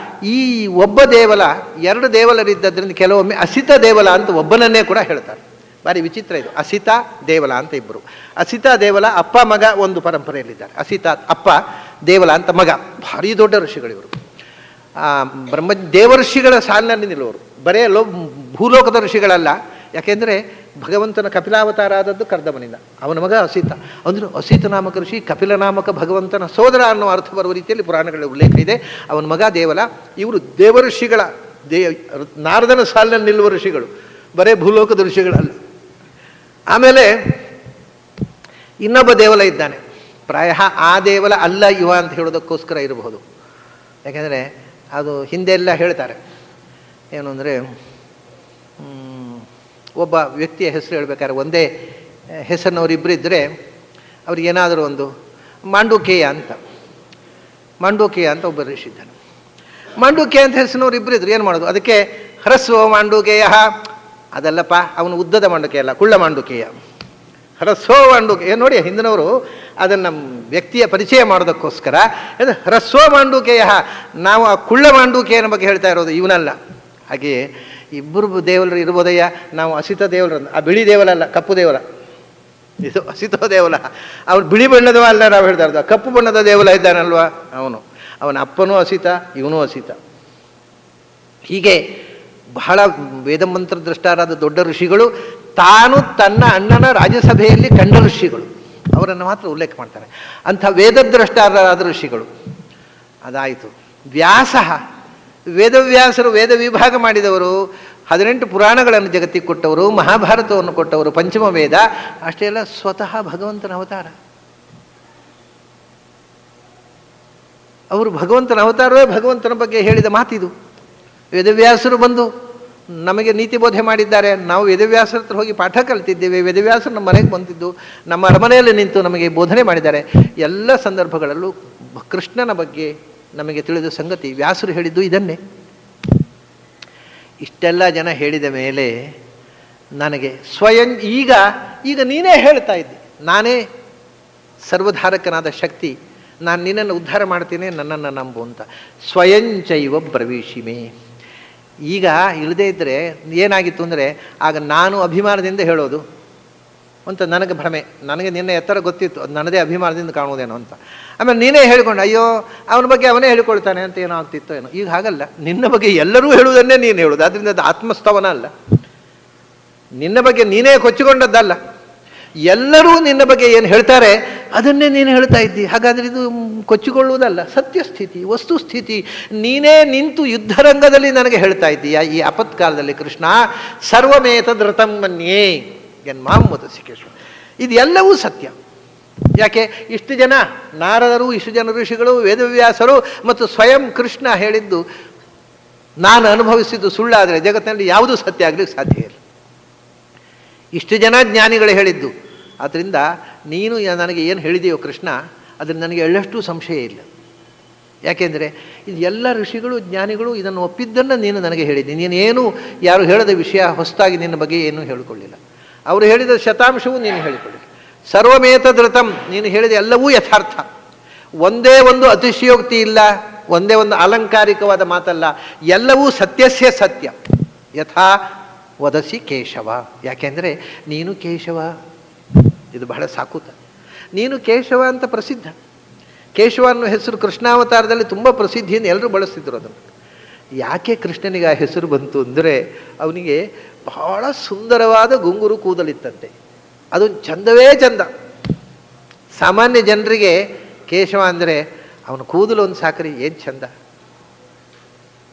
ಈ ಒಬ್ಬ ದೇವಲ ಎರಡು ದೇವಲರಿದ್ದರಿಂದ ಕೆಲವೊಮ್ಮೆ ಅಸಿತ ದೇವಲ ಅಂತ ಒಬ್ಬನನ್ನೇ ಕೂಡ ಹೇಳ್ತಾರೆ. ಭಾರಿ ವಿಚಿತ್ರ ಇದು. ಅಸಿತ ದೇವಲ ಅಂತ ಇಬ್ಬರು. ಅಸಿತ ದೇವಲ ಅಪ್ಪ ಮಗ ಒಂದು ಪರಂಪರೆಯಲ್ಲಿದ್ದಾರೆ. ಅಸಿತ ಅಪ್ಪ, ದೇವಲ ಅಂತ ಮಗ. ಭಾರಿ ದೊಡ್ಡ ಋಷಿಗಳಿವರು. ದೇವಋಷಿಗಳ ಸಾಲಿನಲ್ಲಿ ನಿಲ್ಲುವರು. ಬರೇ ಭೂಲೋಕದ ಋಷಿಗಳಲ್ಲ. ಯಾಕೆಂದರೆ ಭಗವಂತನ ಕಪಿಲಾವತಾರ ಆದದ್ದು ಕರ್ದಮನಿಂದ. ಅವನ ಮಗ ಅಸಿತ. ಅಂದರೆ ಅಸಿತ ನಾಮಕ ಋಷಿ ಕಪಿಲ ನಾಮಕ ಭಗವಂತನ ಸೋದರ ಅನ್ನೋ ಅರ್ಥ ಬರುವ ರೀತಿಯಲ್ಲಿ ಪುರಾಣಗಳ ಉಲ್ಲೇಖ ಇದೆ. ಅವನ ಮಗ ದೇವಲ. ಇವರು ದೇವಋಷಿಗಳ ನಾರದನ ಸಾಲಿನಲ್ಲಿ ನಿಲ್ಲುವ ಋಷಿಗಳು, ಬರೇ ಭೂಲೋಕದ ಋಷಿಗಳಲ್ಲ. ಆಮೇಲೆ ಇನ್ನೊಬ್ಬ ದೇವಲ ಇದ್ದಾನೆ. ಪ್ರಾಯ ಆ ದೇವಲ ಅಲ್ಲ ಇವ ಅಂತ ಹೇಳೋದಕ್ಕೋಸ್ಕರ ಇರಬಹುದು. ಯಾಕೆಂದರೆ ಅದು ಹಿಂದೆಲ್ಲ ಹೇಳ್ತಾರೆ. ಏನು ಅಂದರೆ ಒಬ್ಬ ವ್ಯಕ್ತಿಯ ಹೆಸರು ಹೇಳ್ಬೇಕಾದ್ರೆ ಒಂದೇ ಹೆಸರಿನವರಿಬ್ಬರು ಇದ್ದರೆ ಅವ್ರಿಗೇನಾದರೂ ಒಂದು ಮಾಂಡೂಕೇಯ ಅಂತ ಒಬ್ಬ ಋಷಿ ಇದ್ದಾನೆ. ಮಾಂಡೂಕೇಯ ಅಂತ ಹೆಸರಿನವ್ರು ಇಬ್ಬರು ಇದ್ರು. ಏನು ಮಾಡೋದು? ಅದಕ್ಕೆ ಹ್ರಸ್ವ ಮಾಂಡೂಕೇಯ ಅದಲ್ಲಪ್ಪ, ಅವನು ಉದ್ದದ ಮಾಂಡುಕೇಯ ಅಲ್ಲ, ಕುಳ್ಳ ಮಾಂಡುಕೇಯ. ಹ್ರಸ್ವ ಮಾಂಡುಕೇಯ ನೋಡಿ, ಹಿಂದಿನವರು ಅದನ್ನು ವ್ಯಕ್ತಿಯ ಪರಿಚಯ ಮಾಡೋದಕ್ಕೋಸ್ಕರ ಹ್ರಸ್ವ ಮಾಂಡುಕೇಯ. ನಾವು ಆ ಕುಳ್ಳ ಮಾಂಡುಕೇಯನ ಬಗ್ಗೆ ಹೇಳ್ತಾ ಇರೋದು, ಇವನಲ್ಲ. ಹಾಗೆಯೇ ಇಬ್ಬರು ದೇವಲರು ಇರ್ಬೋದಯ್ಯ. ನಾವು ಅಸಿತ ದೇವಲರ, ಆ ಬಿಳಿ ದೇವಲಲ್ಲ, ಕಪ್ಪು ದೇವಲ. ಇದು ಅಸಿತ ದೇವಲ. ಅವ್ರು ಬಿಳಿ ಬಣ್ಣದವ ಅಲ್ಲ ನಾವು ಹೇಳ್ತಾ ಇರೋದು. ಕಪ್ಪು ಬಣ್ಣದ ದೇವಲ ಇದ್ದಾನಲ್ವ ಅವನ ಅಪ್ಪನೂ ಅಸಿತ, ಇವನೂ ಅಸಿತ. ಹೀಗೆ ಬಹಳ ವೇದಮಂತ್ರ ದೃಷ್ಟಾರಾದ ದೊಡ್ಡ ಋಷಿಗಳು ತಾನು ತನ್ನ ಅಣ್ಣನ ರಾಜ್ಯಸಭೆಯಲ್ಲಿ ಕಂಡ ಋಷಿಗಳು, ಅವರನ್ನು ಮಾತ್ರ ಉಲ್ಲೇಖ ಮಾಡ್ತಾರೆ. ಅಂಥ ವೇದದ್ರಷ್ಟಾರಾದ ಋಷಿಗಳು. ಅದಾಯಿತು. ವ್ಯಾಸ, ವೇದವ್ಯಾಸರು ವೇದ ವಿಭಾಗ ಮಾಡಿದವರು, 18 ಪುರಾಣಗಳನ್ನು ಜಗತ್ತಿಗೆ ಕೊಟ್ಟವರು, ಮಹಾಭಾರತವನ್ನು ಕೊಟ್ಟವರು, ಪಂಚಮ ವೇದ. ಅಷ್ಟೇ ಅಲ್ಲ, ಸ್ವತಃ ಭಗವಂತನ ಅವತಾರ. ಅವರು ಭಗವಂತನ ಅವತಾರವೇ ಭಗವಂತನ ಬಗ್ಗೆ ಹೇಳಿದ ಮಾತಿದು. ವೇದವ್ಯಾಸರು ಬಂದು ನಮಗೆ ನೀತಿ ಬೋಧೆ ಮಾಡಿದ್ದಾರೆ. ನಾವು ವೇದವ್ಯಾಸರ ಹತ್ರ ಹೋಗಿ ಪಾಠ ಕಲ್ತಿದ್ದೇವೆ. ವೇದವ್ಯಾಸರು ನಮ್ಮ ಮನೆಗೆ ಬಂದಿದ್ದು, ನಮ್ಮ ಅರಮನೆಯಲ್ಲಿ ನಿಂತು ನಮಗೆ ಬೋಧನೆ ಮಾಡಿದ್ದಾರೆ. ಎಲ್ಲ ಸಂದರ್ಭಗಳಲ್ಲೂ ಕೃಷ್ಣನ ಬಗ್ಗೆ ನಮಗೆ ತಿಳಿದ ಸಂಗತಿ ವ್ಯಾಸರು ಹೇಳಿದ್ದು ಇದನ್ನೇ. ಇಷ್ಟೆಲ್ಲ ಜನ ಹೇಳಿದ ಮೇಲೆ ನನಗೆ ಸ್ವಯಂ ಈಗ ನೀನೇ ಹೇಳ್ತಾ ಇದ್ದೆ, ನಾನೇ ಸರ್ವಧಾರಕನಾದ ಶಕ್ತಿ, ನಾನು ನಿನ್ನನ್ನು ಉದ್ಧಾರ ಮಾಡ್ತೀನಿ, ನನ್ನನ್ನು ನಂಬು ಅಂತ. ಸ್ವಯಂಚೈವ ಬ್ರವೀಷಿಮೆ. ಈಗ ಇಲ್ಲದೇ ಇದ್ದರೆ ಏನಾಗಿತ್ತು ಅಂದರೆ, ಆಗ ನಾನು ಅಭಿಮಾನದಿಂದ ಹೇಳೋದು ಅಂತ ನನಗೆ ಭ್ರಮೆ. ನನಗೆ ನಿನ್ನೆ ಎತ್ತರ ಗೊತ್ತಿತ್ತು, ಅದು ನನ್ನದೇ ಅಭಿಮಾನದಿಂದ ಕಾಣುವುದೇನೋ ಅಂತ. ಆಮೇಲೆ ನೀನೇ ಹೇಳಿಕೊಂಡು, ಅಯ್ಯೋ ಅವನ ಬಗ್ಗೆ ಅವನೇ ಹೇಳಿಕೊಳ್ತಾನೆ ಅಂತ ಏನೋ ಆಗ್ತಿತ್ತೋ ಏನೋ. ಈಗ ಹಾಗಲ್ಲ, ನಿನ್ನ ಬಗ್ಗೆ ಎಲ್ಲರೂ ಹೇಳುವುದನ್ನೇ ನೀನು ಹೇಳುವುದು. ಅದರಿಂದ ಅದು ಆತ್ಮಸ್ತವನ ಅಲ್ಲ, ನಿನ್ನ ಬಗ್ಗೆ ನೀನೇ ಕೊಚ್ಚಿಕೊಂಡದ್ದಲ್ಲ. ಎಲ್ಲರೂ ನಿನ್ನ ಬಗ್ಗೆ ಏನು ಹೇಳ್ತಾರೆ ಅದನ್ನೇ ನೀನು ಹೇಳ್ತಾ ಇದ್ದಿ. ಹಾಗಾದರೆ ಇದು ಕೊಚ್ಚಿಕೊಳ್ಳುವುದಲ್ಲ, ಸತ್ಯಸ್ಥಿತಿ, ವಸ್ತುಸ್ಥಿತಿ. ನೀನೇ ನಿಂತು ಯುದ್ಧರಂಗದಲ್ಲಿ ನನಗೆ ಹೇಳ್ತಾ ಇದ್ದೀಯಾ ಈ ಅಪತ್ಕಾಲದಲ್ಲಿ. ಕೃಷ್ಣ ಸರ್ವಮೇತದೃತಂ ಮನ್ಯೇ ಎನ್ಮಾಮ್ಮತ ಸಿಕೇಶ್ವರ. ಇದು ಎಲ್ಲವೂ ಸತ್ಯ. ಯಾಕೆ? ಇಷ್ಟು ಜನ ನಾರದರು, ಇಷ್ಟು ಜನ ಋಷಿಗಳು, ವೇದವ್ಯಾಸರು ಮತ್ತು ಸ್ವಯಂ ಕೃಷ್ಣ ಹೇಳಿದ್ದು ನಾನು ಅನುಭವಿಸಿದ್ದು ಸುಳ್ಳಾದರೆ ಜಗತ್ತಿನಲ್ಲಿ ಯಾವುದೂ ಸತ್ಯ ಆಗಲಿಕ್ಕೆ ಸಾಧ್ಯ ಇಲ್ಲ. ಇಷ್ಟು ಜನ ಜ್ಞಾನಿಗಳು ಹೇಳಿದ್ದು. ಆದ್ದರಿಂದ ನೀನು ನನಗೆ ಏನು ಹೇಳಿದೆಯೋ ಕೃಷ್ಣ, ಅದನ್ನು ನನಗೆ ಎಳ್ಳಷ್ಟು ಸಂಶಯ ಇಲ್ಲ. ಯಾಕೆಂದರೆ ಇದು ಎಲ್ಲ ಋಷಿಗಳು ಜ್ಞಾನಿಗಳು ಇದನ್ನು ಒಪ್ಪಿದ್ದನ್ನು ನೀನು ನನಗೆ ಹೇಳಿದ್ದೀನಿ. ನೀನೇನು ಯಾರು ಹೇಳದ ವಿಷಯ ಹೊಸದಾಗಿ ನಿನ್ನ ಬಗ್ಗೆ ಏನೂ ಹೇಳಿಕೊಳ್ಳಿಲ್ಲ. ಅವರು ಹೇಳಿದ ಶತಾಂಶವೂ ನೀನು ಹೇಳಿಕೊಳ್ಳಿಲ್ಲ. ಸರ್ವಮೇತದೃತಂ, ನೀನು ಹೇಳಿದ ಎಲ್ಲವೂ ಯಥಾರ್ಥ. ಒಂದೇ ಒಂದು ಅತಿಶಯೋಕ್ತಿ ಇಲ್ಲ, ಒಂದೇ ಒಂದು ಅಲಂಕಾರಿಕವಾದ ಮಾತಲ್ಲ, ಎಲ್ಲವೂ ಸತ್ಯಸ್ಯ ಸತ್ಯ. ಯಥಾ ವದಸಿ ಕೇಶವ. ಯಾಕೆಂದರೆ ನೀನು ಕೇಶವ, ಇದು ಬಹಳ ಸಾಕುತ. ನೀನು ಕೇಶವ ಅಂತ ಪ್ರಸಿದ್ಧ. ಕೇಶವ ಅನ್ನೋ ಹೆಸರು ಕೃಷ್ಣಾವತಾರದಲ್ಲಿ ತುಂಬ ಪ್ರಸಿದ್ಧಿಯನ್ನು ಎಲ್ಲರೂ ಬಳಸ್ತಿದ್ರು. ಅದನ್ನು ಯಾಕೆ ಕೃಷ್ಣನಿಗೆ ಆ ಹೆಸರು ಬಂತು ಅಂದರೆ, ಅವನಿಗೆ ಬಹಳ ಸುಂದರವಾದ ಗುಂಗುರು ಕೂದಲಿತ್ತಂತೆ. ಅದು ಚಂದವೇ ಚಂದ. ಸಾಮಾನ್ಯ ಜನರಿಗೆ ಕೇಶವ ಅಂದರೆ ಅವನ ಕೂದಲು ಒಂದು ಸಾಕರಿ, ಏನು ಚಂದ,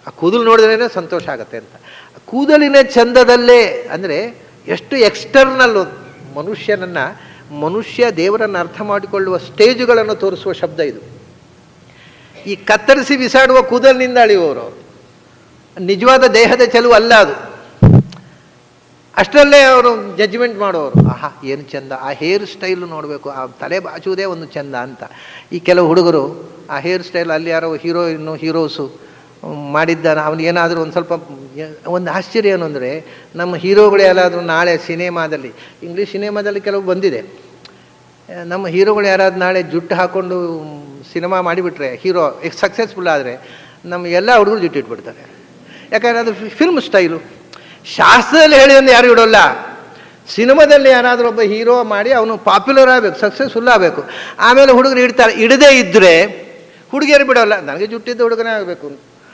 ಆ ಕೂದಲು ನೋಡಿದ್ರೇ ಸಂತೋಷ ಆಗತ್ತೆ ಅಂತ. ಕೂದಲಿನ ಚಂದದಲ್ಲೇ ಅಂದರೆ ಎಷ್ಟು ಎಕ್ಸ್ಟರ್ನಲ್ ಮನುಷ್ಯ ದೇವರನ್ನು ಅರ್ಥ ಮಾಡಿಕೊಳ್ಳುವ ಸ್ಟೇಜುಗಳನ್ನು ತೋರಿಸುವ ಶಬ್ದ ಇದು. ಈ ಕತ್ತರಿಸಿ ಬಿಸಾಡುವ ಕೂದಲಿನಿಂದ ಅಳಿಯುವವರು ಅವರು. ನಿಜವಾದ ದೇಹದ ಚೆಲುವು ಅಲ್ಲ ಅದು. ಅಷ್ಟರಲ್ಲೇ ಅವರು ಜಡ್ಜ್ಮೆಂಟ್ ಮಾಡೋರು, ಆಹಾ ಏನು ಚೆಂದ, ಆ ಹೇರ್ ಸ್ಟೈಲು ನೋಡಬೇಕು, ಆ ತಲೆ ಬಾಚುವುದೇ ಒಂದು ಚೆಂದ ಅಂತ. ಈ ಕೆಲವು ಹುಡುಗರು ಆ ಹೇರ್ ಸ್ಟೈಲ್ ಅಲ್ಲಿ ಯಾರೋ ಹೀರೋಸು ಮಾಡಿದ್ದಾನೆ, ಅವನಿಗೇನಾದರೂ ಒಂದು ಸ್ವಲ್ಪ ಒಂದು ಆಶ್ಚರ್ಯ ಏನು ಅಂದರೆ, ನಮ್ಮ ಹೀರೋಗಳು ಯಾರಾದರೂ ನಾಳೆ ಸಿನಿಮಾದಲ್ಲಿ, ಇಂಗ್ಲೀಷ್ ಸಿನಿಮಾದಲ್ಲಿ ಕೆಲವು ಬಂದಿದೆ, ನಮ್ಮ ಹೀರೋಗಳು ಯಾರಾದ್ರು ನಾಳೆ ಜುಟ್ಟು ಹಾಕ್ಕೊಂಡು ಸಿನಿಮಾ ಮಾಡಿಬಿಟ್ರೆ, ಹೀರೋ ಸಕ್ಸಸ್ಫುಲ್ ಆದರೆ ನಮ್ಮ ಎಲ್ಲ ಹುಡುಗರು ಜುಟ್ಟು ಇಟ್ಬಿಡ್ತಾರೆ. ಯಾಕಂದರೆ ಅದು ಫಿಲ್ಮ್ ಸ್ಟೈಲು. ಶಾಸ್ತ್ರದಲ್ಲಿ ಹೇಳಿದಂದು ಯಾರು ಇಡೋಲ್ಲ, ಸಿನಿಮಾದಲ್ಲಿ ಯಾರಾದರೂ ಒಬ್ಬ ಹೀರೋ ಮಾಡಿ ಅವನು ಪಾಪ್ಯುಲರ್ ಆಗಬೇಕು, ಸಕ್ಸಸ್ಫುಲ್ ಆಗಬೇಕು. ಆಮೇಲೆ ಹುಡುಗರು ಇಡ್ತಾರೆ. ಇಡದೇ ಇದ್ದರೆ ಹುಡುಗಿಯರು ಬಿಡೋಲ್ಲ, ನನಗೆ ಜುಟ್ಟಿದ್ದ ಹುಡುಗನೇ ಆಗಬೇಕು,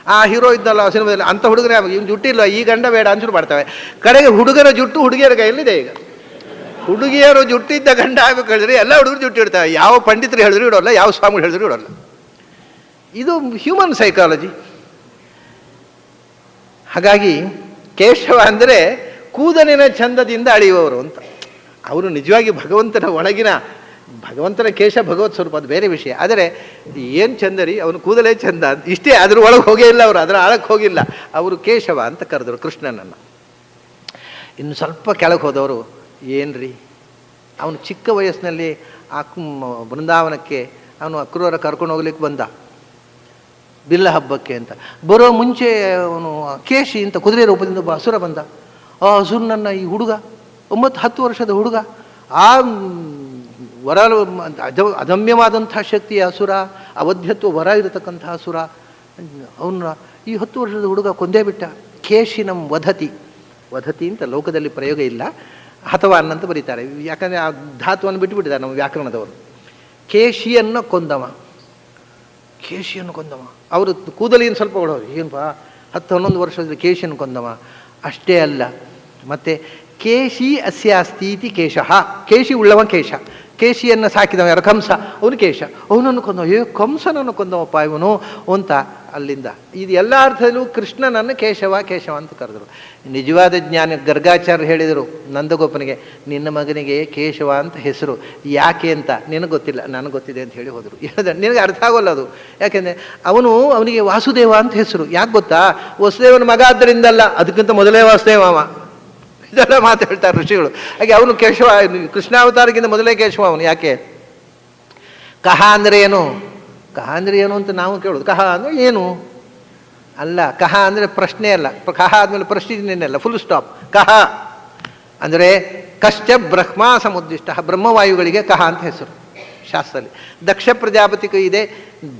ಆ ಹೀರೋ ಇದ್ದಲ್ಲ ಸಿನಿಮಾದಲ್ಲಿ ಅಂಥ ಹುಡುಗನೇ ಆಗಬೇಕು, ಇವ್ನು ಜುಟ್ಟಿಲ್ಲ ಈ ಗಂಡ ಬೇಡ ಅಂಚೂರು ಮಾಡ್ತವೆ. ಕಡೆಗೆ ಹುಡುಗರ ಜುಟ್ಟು ಹುಡುಗಿಯರ ಕೈಯಲ್ಲಿದೆ. ಈಗ ಹುಡುಗಿಯರು ಜುಟ್ಟಿದ್ದ ಗಂಡ ಆಗಬೇಕು ಹೇಳಿದ್ರೆ ಎಲ್ಲ ಹುಡುಗರು ಜುಟ್ಟು ಇಡ್ತವೆ. ಯಾವ ಪಂಡಿತರು ಹೇಳಿದ್ರು ಇಡೋಲ್ಲ, ಯಾವ ಸ್ವಾಮಿಗಳು ಹೇಳಿದ್ರು ಇಡೋಲ್ಲ. ಇದು ಹ್ಯೂಮನ್ ಸೈಕಾಲಜಿ. ಹಾಗಾಗಿ ಕೇಶವ ಅಂದರೆ ಕೂದಲಿನ ಚಂದದಿಂದ ಅಳೆಯುವವರು ಅಂತ. ಅವರು ನಿಜವಾಗಿ ಭಗವಂತನ ಒಳಗಿನ ಭಗವಂತನ ಕೇಶ ಭಗವತ್ ಸ್ವರೂಪ, ಅದು ಬೇರೆ ವಿಷಯ. ಆದರೆ ಏನು ಚಂದರಿ, ಅವನು ಕೂದಲೇ ಚಂದ ಅಂತ ಇಷ್ಟೇ, ಅದ್ರ ಒಳಗೆ ಹೋಗೇ ಇಲ್ಲ ಅವರು, ಅದರ ಆಳಕ್ಕೆ ಹೋಗಿಲ್ಲ. ಅವರು ಕೇಶವ ಅಂತ ಕರೆದರು ಕೃಷ್ಣನನ್ನು. ಇನ್ನು ಸ್ವಲ್ಪ ಕೆಳಗೆ ಹೋದವರು, ಏನ್ರಿ ಅವನು ಚಿಕ್ಕ ವಯಸ್ಸಿನಲ್ಲಿ ಬೃಂದಾವನಕ್ಕೆ ಅವನು ಅಕ್ರೂರ ಕರ್ಕೊಂಡು ಹೋಗ್ಲಿಕ್ಕೆ ಬಂದ ಬಿಲ್ಲ ಹಬ್ಬಕ್ಕೆ ಅಂತ. ಬರೋ ಮುಂಚೆ ಅವನು ಕೇಶಿ ಅಂತ ಕುದುರೆ ರೂಪದಿಂದ ಒಬ್ಬ ಹಸುರ ಬಂದ. ಆ ಹಸುರನನ್ನು ಈ ಹುಡುಗ 9-10 ವರ್ಷದ ಹುಡುಗ, ಆ ವರ ಅದಮ್ಯವಾದಂಥ ಶಕ್ತಿಯ ಹಸುರ, ಅವಧ್ಯತ್ವ ವರ ಇರತಕ್ಕಂಥ ಹಸುರ, ಅವನ್ನ ಈ 10 ವರ್ಷದ ಹುಡುಗ ಕೊಂದೇ ಬಿಟ್ಟ. ಕೇಶಿನಂ ವಧತಿ, ವಧತಿ ಅಂತ ಲೋಕದಲ್ಲಿ ಪ್ರಯೋಗ ಇಲ್ಲ, ಅಥವಾ ಅನ್ನಂತ ಬರೀತಾರೆ. ಯಾಕಂದರೆ ಆ ಧಾತುವನ್ನು ಬಿಟ್ಟುಬಿಟ್ಟಿದ್ದಾರೆ ನಮ್ಮ ವ್ಯಾಕರಣದವರು. ಕೇಶಿಯನ್ನು ಕೊಂದವ, ಕೇಶಿಯನ್ನು ಕೊಂದವ. ಅವರು ಕೂದಲಿನ ಸ್ವಲ್ಪ ಹೊಡೋರು, ಏನಪ್ಪಾ 10-11 ವರ್ಷದಲ್ಲಿ ಕೇಶಿಯನ್ನು ಕೊಂದವ. ಅಷ್ಟೇ ಅಲ್ಲ, ಮತ್ತು ಕೇಶಿ ಅಸ್ಯಾಸ್ತೀತಿ ಕೇಶಃ, ಕೇಶಿ ಉಳ್ಳವ ಕೇಶ, ಕೇಶಿಯನ್ನು ಸಾಕಿದವ ಯಾರು, ಕಂಸ, ಅವನು ಕೇಶ, ಅವನನ್ನು ಕೊಂದವ. ಕಂಸನನ್ನು ಕೊಂದವಪ್ಪ ಇವನು ಅಂತ. ಅಲ್ಲಿಂದ ಇದು ಎಲ್ಲ ಅರ್ಥದಲ್ಲೂ ಕೃಷ್ಣನನ್ನು ಕೇಶವ ಕೇಶವ ಅಂತ ಕರೆದರು. ನಿಜವಾದ ಜ್ಞಾನ ಗರ್ಗಾಚಾರ್ಯರು ಹೇಳಿದರು ನಂದಗೋಪನಿಗೆ, ನಿನ್ನ ಮಗನಿಗೆ ಕೇಶವ ಅಂತ ಹೆಸರು, ಯಾಕೆ ಅಂತ ನಿನಗೆ ಗೊತ್ತಿಲ್ಲ, ನನಗೆ ಗೊತ್ತಿದೆ ಅಂತ ಹೇಳಿ ಹೋದರು. ನಿನಗೆ ಅರ್ಥ ಆಗೋಲ್ಲ ಅದು. ಯಾಕೆಂದರೆ ಅವನಿಗೆ ವಾಸುದೇವ ಅಂತ ಹೆಸರು. ಯಾಕೆ ಗೊತ್ತಾ, ವಸುದೇವನ ಮಗ ಆದ್ದರಿಂದಲ್ಲ, ಅದಕ್ಕಿಂತ ಮೊದಲೇ ವಾಸುದೇವ ಅವ. ಇದೆಲ್ಲ ಮಾತಾಡ್ತಾರೆ ಋಷಿಗಳು. ಹಾಗೆ ಅವನು ಕೇಶವ, ಕೃಷ್ಣಾವತಾರಕ್ಕಿಂತ ಮೊದಲೇ ಕೇಶವ ಅವನು. ಯಾಕೆ? ಕಹ ಅಂದರೆ ಏನು, ಕಹ ಅಂದರೆ ಏನು ಅಂತ ನಾವು ಕೇಳೋದು. ಕಹ ಅಂದರೆ ಏನು ಅಲ್ಲ, ಕಹ ಅಂದರೆ ಪ್ರಶ್ನೆ ಅಲ್ಲ. ಕಹ ಆದಮೇಲೆ ಪ್ರಶ್ನೆಯಲ್ಲ, ಫುಲ್ ಸ್ಟಾಪ್. ಕಹ ಅಂದರೆ ಕಶ್ಚ ಬ್ರಹ್ಮ ಸಮುದ್ದಿಷ್ಟ, ಬ್ರಹ್ಮವಾಯುಗಳಿಗೆ ಕಹ ಅಂತ ಹೆಸರು ಶಾಸ್ತ್ರದಲ್ಲಿ. ದಕ್ಷ ಪ್ರಜಾಪತಿಗೂ ಇದೆ,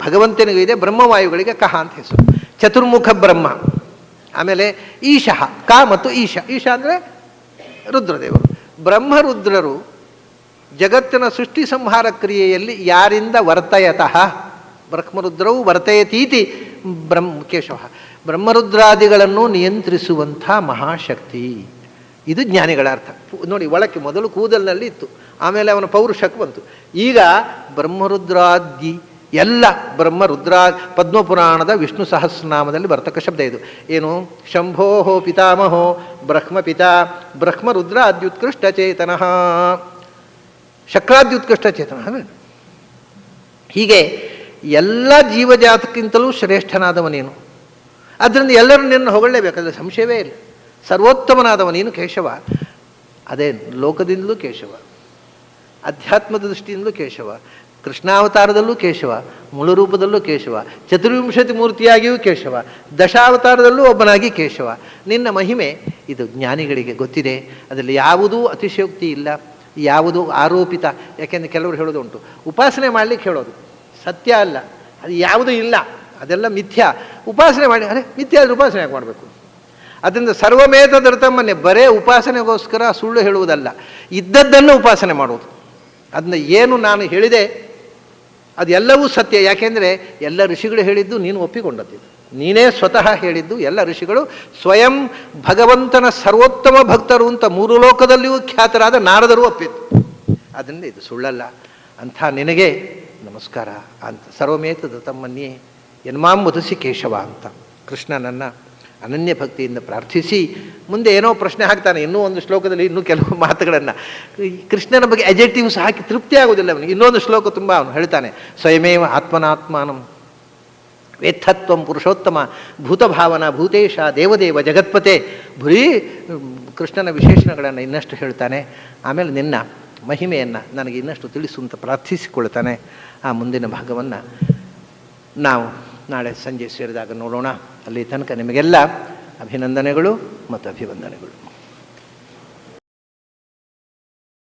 ಭಗವಂತನಿಗೂ ಇದೆ, ಬ್ರಹ್ಮವಾಯುಗಳಿಗೆ ಕಹ ಅಂತ ಹೆಸರು. ಚತುರ್ಮುಖ ಬ್ರಹ್ಮ. ಆಮೇಲೆ ಈಶಃ, ಕ ಮತ್ತು ಈಶ. ಈಶ ಅಂದರೆ ರುದ್ರದೇವರು. ಬ್ರಹ್ಮರುದ್ರರು ಜಗತ್ತಿನ ಸೃಷ್ಟಿ ಸಂಹಾರ ಕ್ರಿಯೆಯಲ್ಲಿ ಯಾರಿಂದ ವರ್ತಯತಃ, ಬ್ರಹ್ಮರುದ್ರವು ವರ್ತಯತೀತಿ ಕೇಶವ, ಬ್ರಹ್ಮರುದ್ರಾದಿಗಳನ್ನು ನಿಯಂತ್ರಿಸುವಂಥ ಮಹಾಶಕ್ತಿ. ಇದು ಜ್ಞಾನಿಗಳ ಅರ್ಥ. ನೋಡಿ, ಒಳಕ್ಕೆ ಮೊದಲು ಕೂದಲಿನಲ್ಲಿ ಇತ್ತು, ಆಮೇಲೆ ಅವನ ಪೌರುಷಕ್ಕೆ ಬಂತು. ಈಗ ಬ್ರಹ್ಮರುದ್ರಾದಿ ಎಲ್ಲ ಪದ್ಮಪುರಾಣದ ವಿಷ್ಣು ಸಹಸ್ರನಾಮದಲ್ಲಿ ಬರ್ತಕ್ಕ ಶಬ್ದ ಇದು. ಏನು? ಶಂಭೋ ಪಿತಾಮಹೋ ಬ್ರಹ್ಮಪಿತಾ ಬ್ರಹ್ಮರುದ್ರ ಅದ್ಯುತ್ಕೃಷ್ಟ ಚೇತನಃ, ಶಕ್ರಾದ್ಯುತ್ಕೃಷ್ಟ ಚೇತನ. ಹೀಗೆ ಎಲ್ಲ ಜೀವಜಾತಕ್ಕಿಂತಲೂ ಶ್ರೇಷ್ಠನಾದವನೇನು. ಅದರಿಂದ ಎಲ್ಲರೂ ನಿನ್ನ ಹೊಗಳಲೇಬೇಕಾದ್ರೆ ಸಂಶಯವೇ ಇಲ್ಲ. ಸರ್ವೋತ್ತಮನಾದವನೇನು ಕೇಶವ. ಅದೇ ಲೋಕದಿಂದಲೂ ಕೇಶವ, ಅಧ್ಯಾತ್ಮದ ದೃಷ್ಟಿಯಿಂದಲೂ ಕೇಶವ, ಕೃಷ್ಣಾವತಾರದಲ್ಲೂ ಕೇಶವ, ಮೂಲರೂಪದಲ್ಲೂ ಕೇಶವ, ಚತುರ್ವಿಂಶತಿ ಮೂರ್ತಿಯಾಗಿಯೂ ಕೇಶವ, ದಶಾವತಾರದಲ್ಲೂ ಒಬ್ಬನಾಗಿ ಕೇಶವ. ನಿನ್ನ ಮಹಿಮೆ ಇದು ಜ್ಞಾನಿಗಳಿಗೆ ಗೊತ್ತಿದೆ. ಅದರಲ್ಲಿ ಯಾವುದೂ ಅತಿಶಯೋಕ್ತಿ ಇಲ್ಲ, ಯಾವುದೂ ಆರೋಪಿತ. ಯಾಕೆಂದರೆ ಕೆಲವರು ಹೇಳೋದು ಉಂಟು, ಉಪಾಸನೆ ಮಾಡಲಿಕ್ಕೆ ಹೇಳೋದು ಸತ್ಯ ಅಲ್ಲ, ಅದು ಯಾವುದೂ ಇಲ್ಲ, ಅದೆಲ್ಲ ಮಿಥ್ಯಾ. ಉಪಾಸನೆ ಮಾಡಿ, ಅರೆ ಮಿಥ್ಯಾ ಆದರೆ ಉಪಾಸನೆ ಯಾಕೆ ಮಾಡಬೇಕು? ಅದರಿಂದ ಸರ್ವಮೇತದರ್ಥಮನ್ನೇ, ಬರೇ ಉಪಾಸನೆಗೋಸ್ಕರ ಸುಳ್ಳು ಹೇಳುವುದಲ್ಲ, ಇದ್ದದ್ದನ್ನು ಉಪಾಸನೆ ಮಾಡುವುದು. ಅದನ್ನ ಏನು ನಾನು ಹೇಳಿದೆ ಅದೆಲ್ಲವೂ ಸತ್ಯ. ಯಾಕೆಂದರೆ ಎಲ್ಲ ಋಷಿಗಳು ಹೇಳಿದ್ದು ನೀನು ಒಪ್ಪಿಕೊಂಡದ್ದು, ನೀನೇ ಸ್ವತಃ ಹೇಳಿದ್ದು. ಎಲ್ಲ ಋಷಿಗಳು ಸ್ವಯಂ ಭಗವಂತನ ಸರ್ವೋತ್ತಮ ಭಕ್ತರು ಅಂತ 3 ಲೋಕದಲ್ಲಿಯೂ ಖ್ಯಾತರಾದ ನಾರದರು ಒಪ್ಪಿದ್ದು. ಅದರಿಂದ ಇದು ಸುಳ್ಳಲ್ಲ. ಅಂಥ ನಿನಗೆ ನಮಸ್ಕಾರ ಅಂತ. ಸರ್ವಮೇತದ ತಮ್ಮನ್ನೇ ಯನ್ಮಾಂ ವದಸಿ ಕೇಶವ ಅಂತ ಕೃಷ್ಣನನ್ನು ಅನನ್ಯ ಭಕ್ತಿಯಿಂದ ಪ್ರಾರ್ಥಿಸಿ, ಮುಂದೆ ಏನೋ ಪ್ರಶ್ನೆ ಹಾಕ್ತಾನೆ. ಇನ್ನೂ ಒಂದು ಶ್ಲೋಕದಲ್ಲಿ ಇನ್ನೂ ಕೆಲವು ಮಾತುಗಳನ್ನು, ಕೃಷ್ಣನ ಬಗ್ಗೆ ಅಜೆಕ್ಟಿವ್ಸ್ ಹಾಕಿ ತೃಪ್ತಿ ಆಗೋದಿಲ್ಲ ಅವನಿಗೆ. ಇನ್ನೊಂದು ಶ್ಲೋಕ ತುಂಬ ಅವನು ಹೇಳ್ತಾನೆ, ಸ್ವಯಮೇವ ಆತ್ಮನಾತ್ಮಾನಂ ವೇತ್ತತ್ವಂ ಪುರುಷೋತ್ತಮ ಭೂತಭಾವನ ಭೂತೇಶ ದೇವದೇವ ಜಗತ್ಪತೆ ಬರೀ ಕೃಷ್ಣನ ವಿಶೇಷಣಗಳನ್ನು ಇನ್ನಷ್ಟು ಹೇಳ್ತಾನೆ. ಆಮೇಲೆ ನಿನ್ನ ಮಹಿಮೆಯನ್ನು ನನಗೆ ಇನ್ನಷ್ಟು ತಿಳಿಸು ಅಂತ ಪ್ರಾರ್ಥಿಸಿಕೊಳ್ತಾನೆ. ಆ ಮುಂದಿನ ಭಾಗವನ್ನು ನಾವು ನಾಳೆ ಸಂಜೆ ಸೇರಿದಾಗ ನೋಡೋಣ. ಅಲ್ಲಿ ತನಕ ನಿಮಗೆಲ್ಲ ಅಭಿನಂದನೆಗಳು ಮತ್ತು ಅಭಿವಂದನೆಗಳು.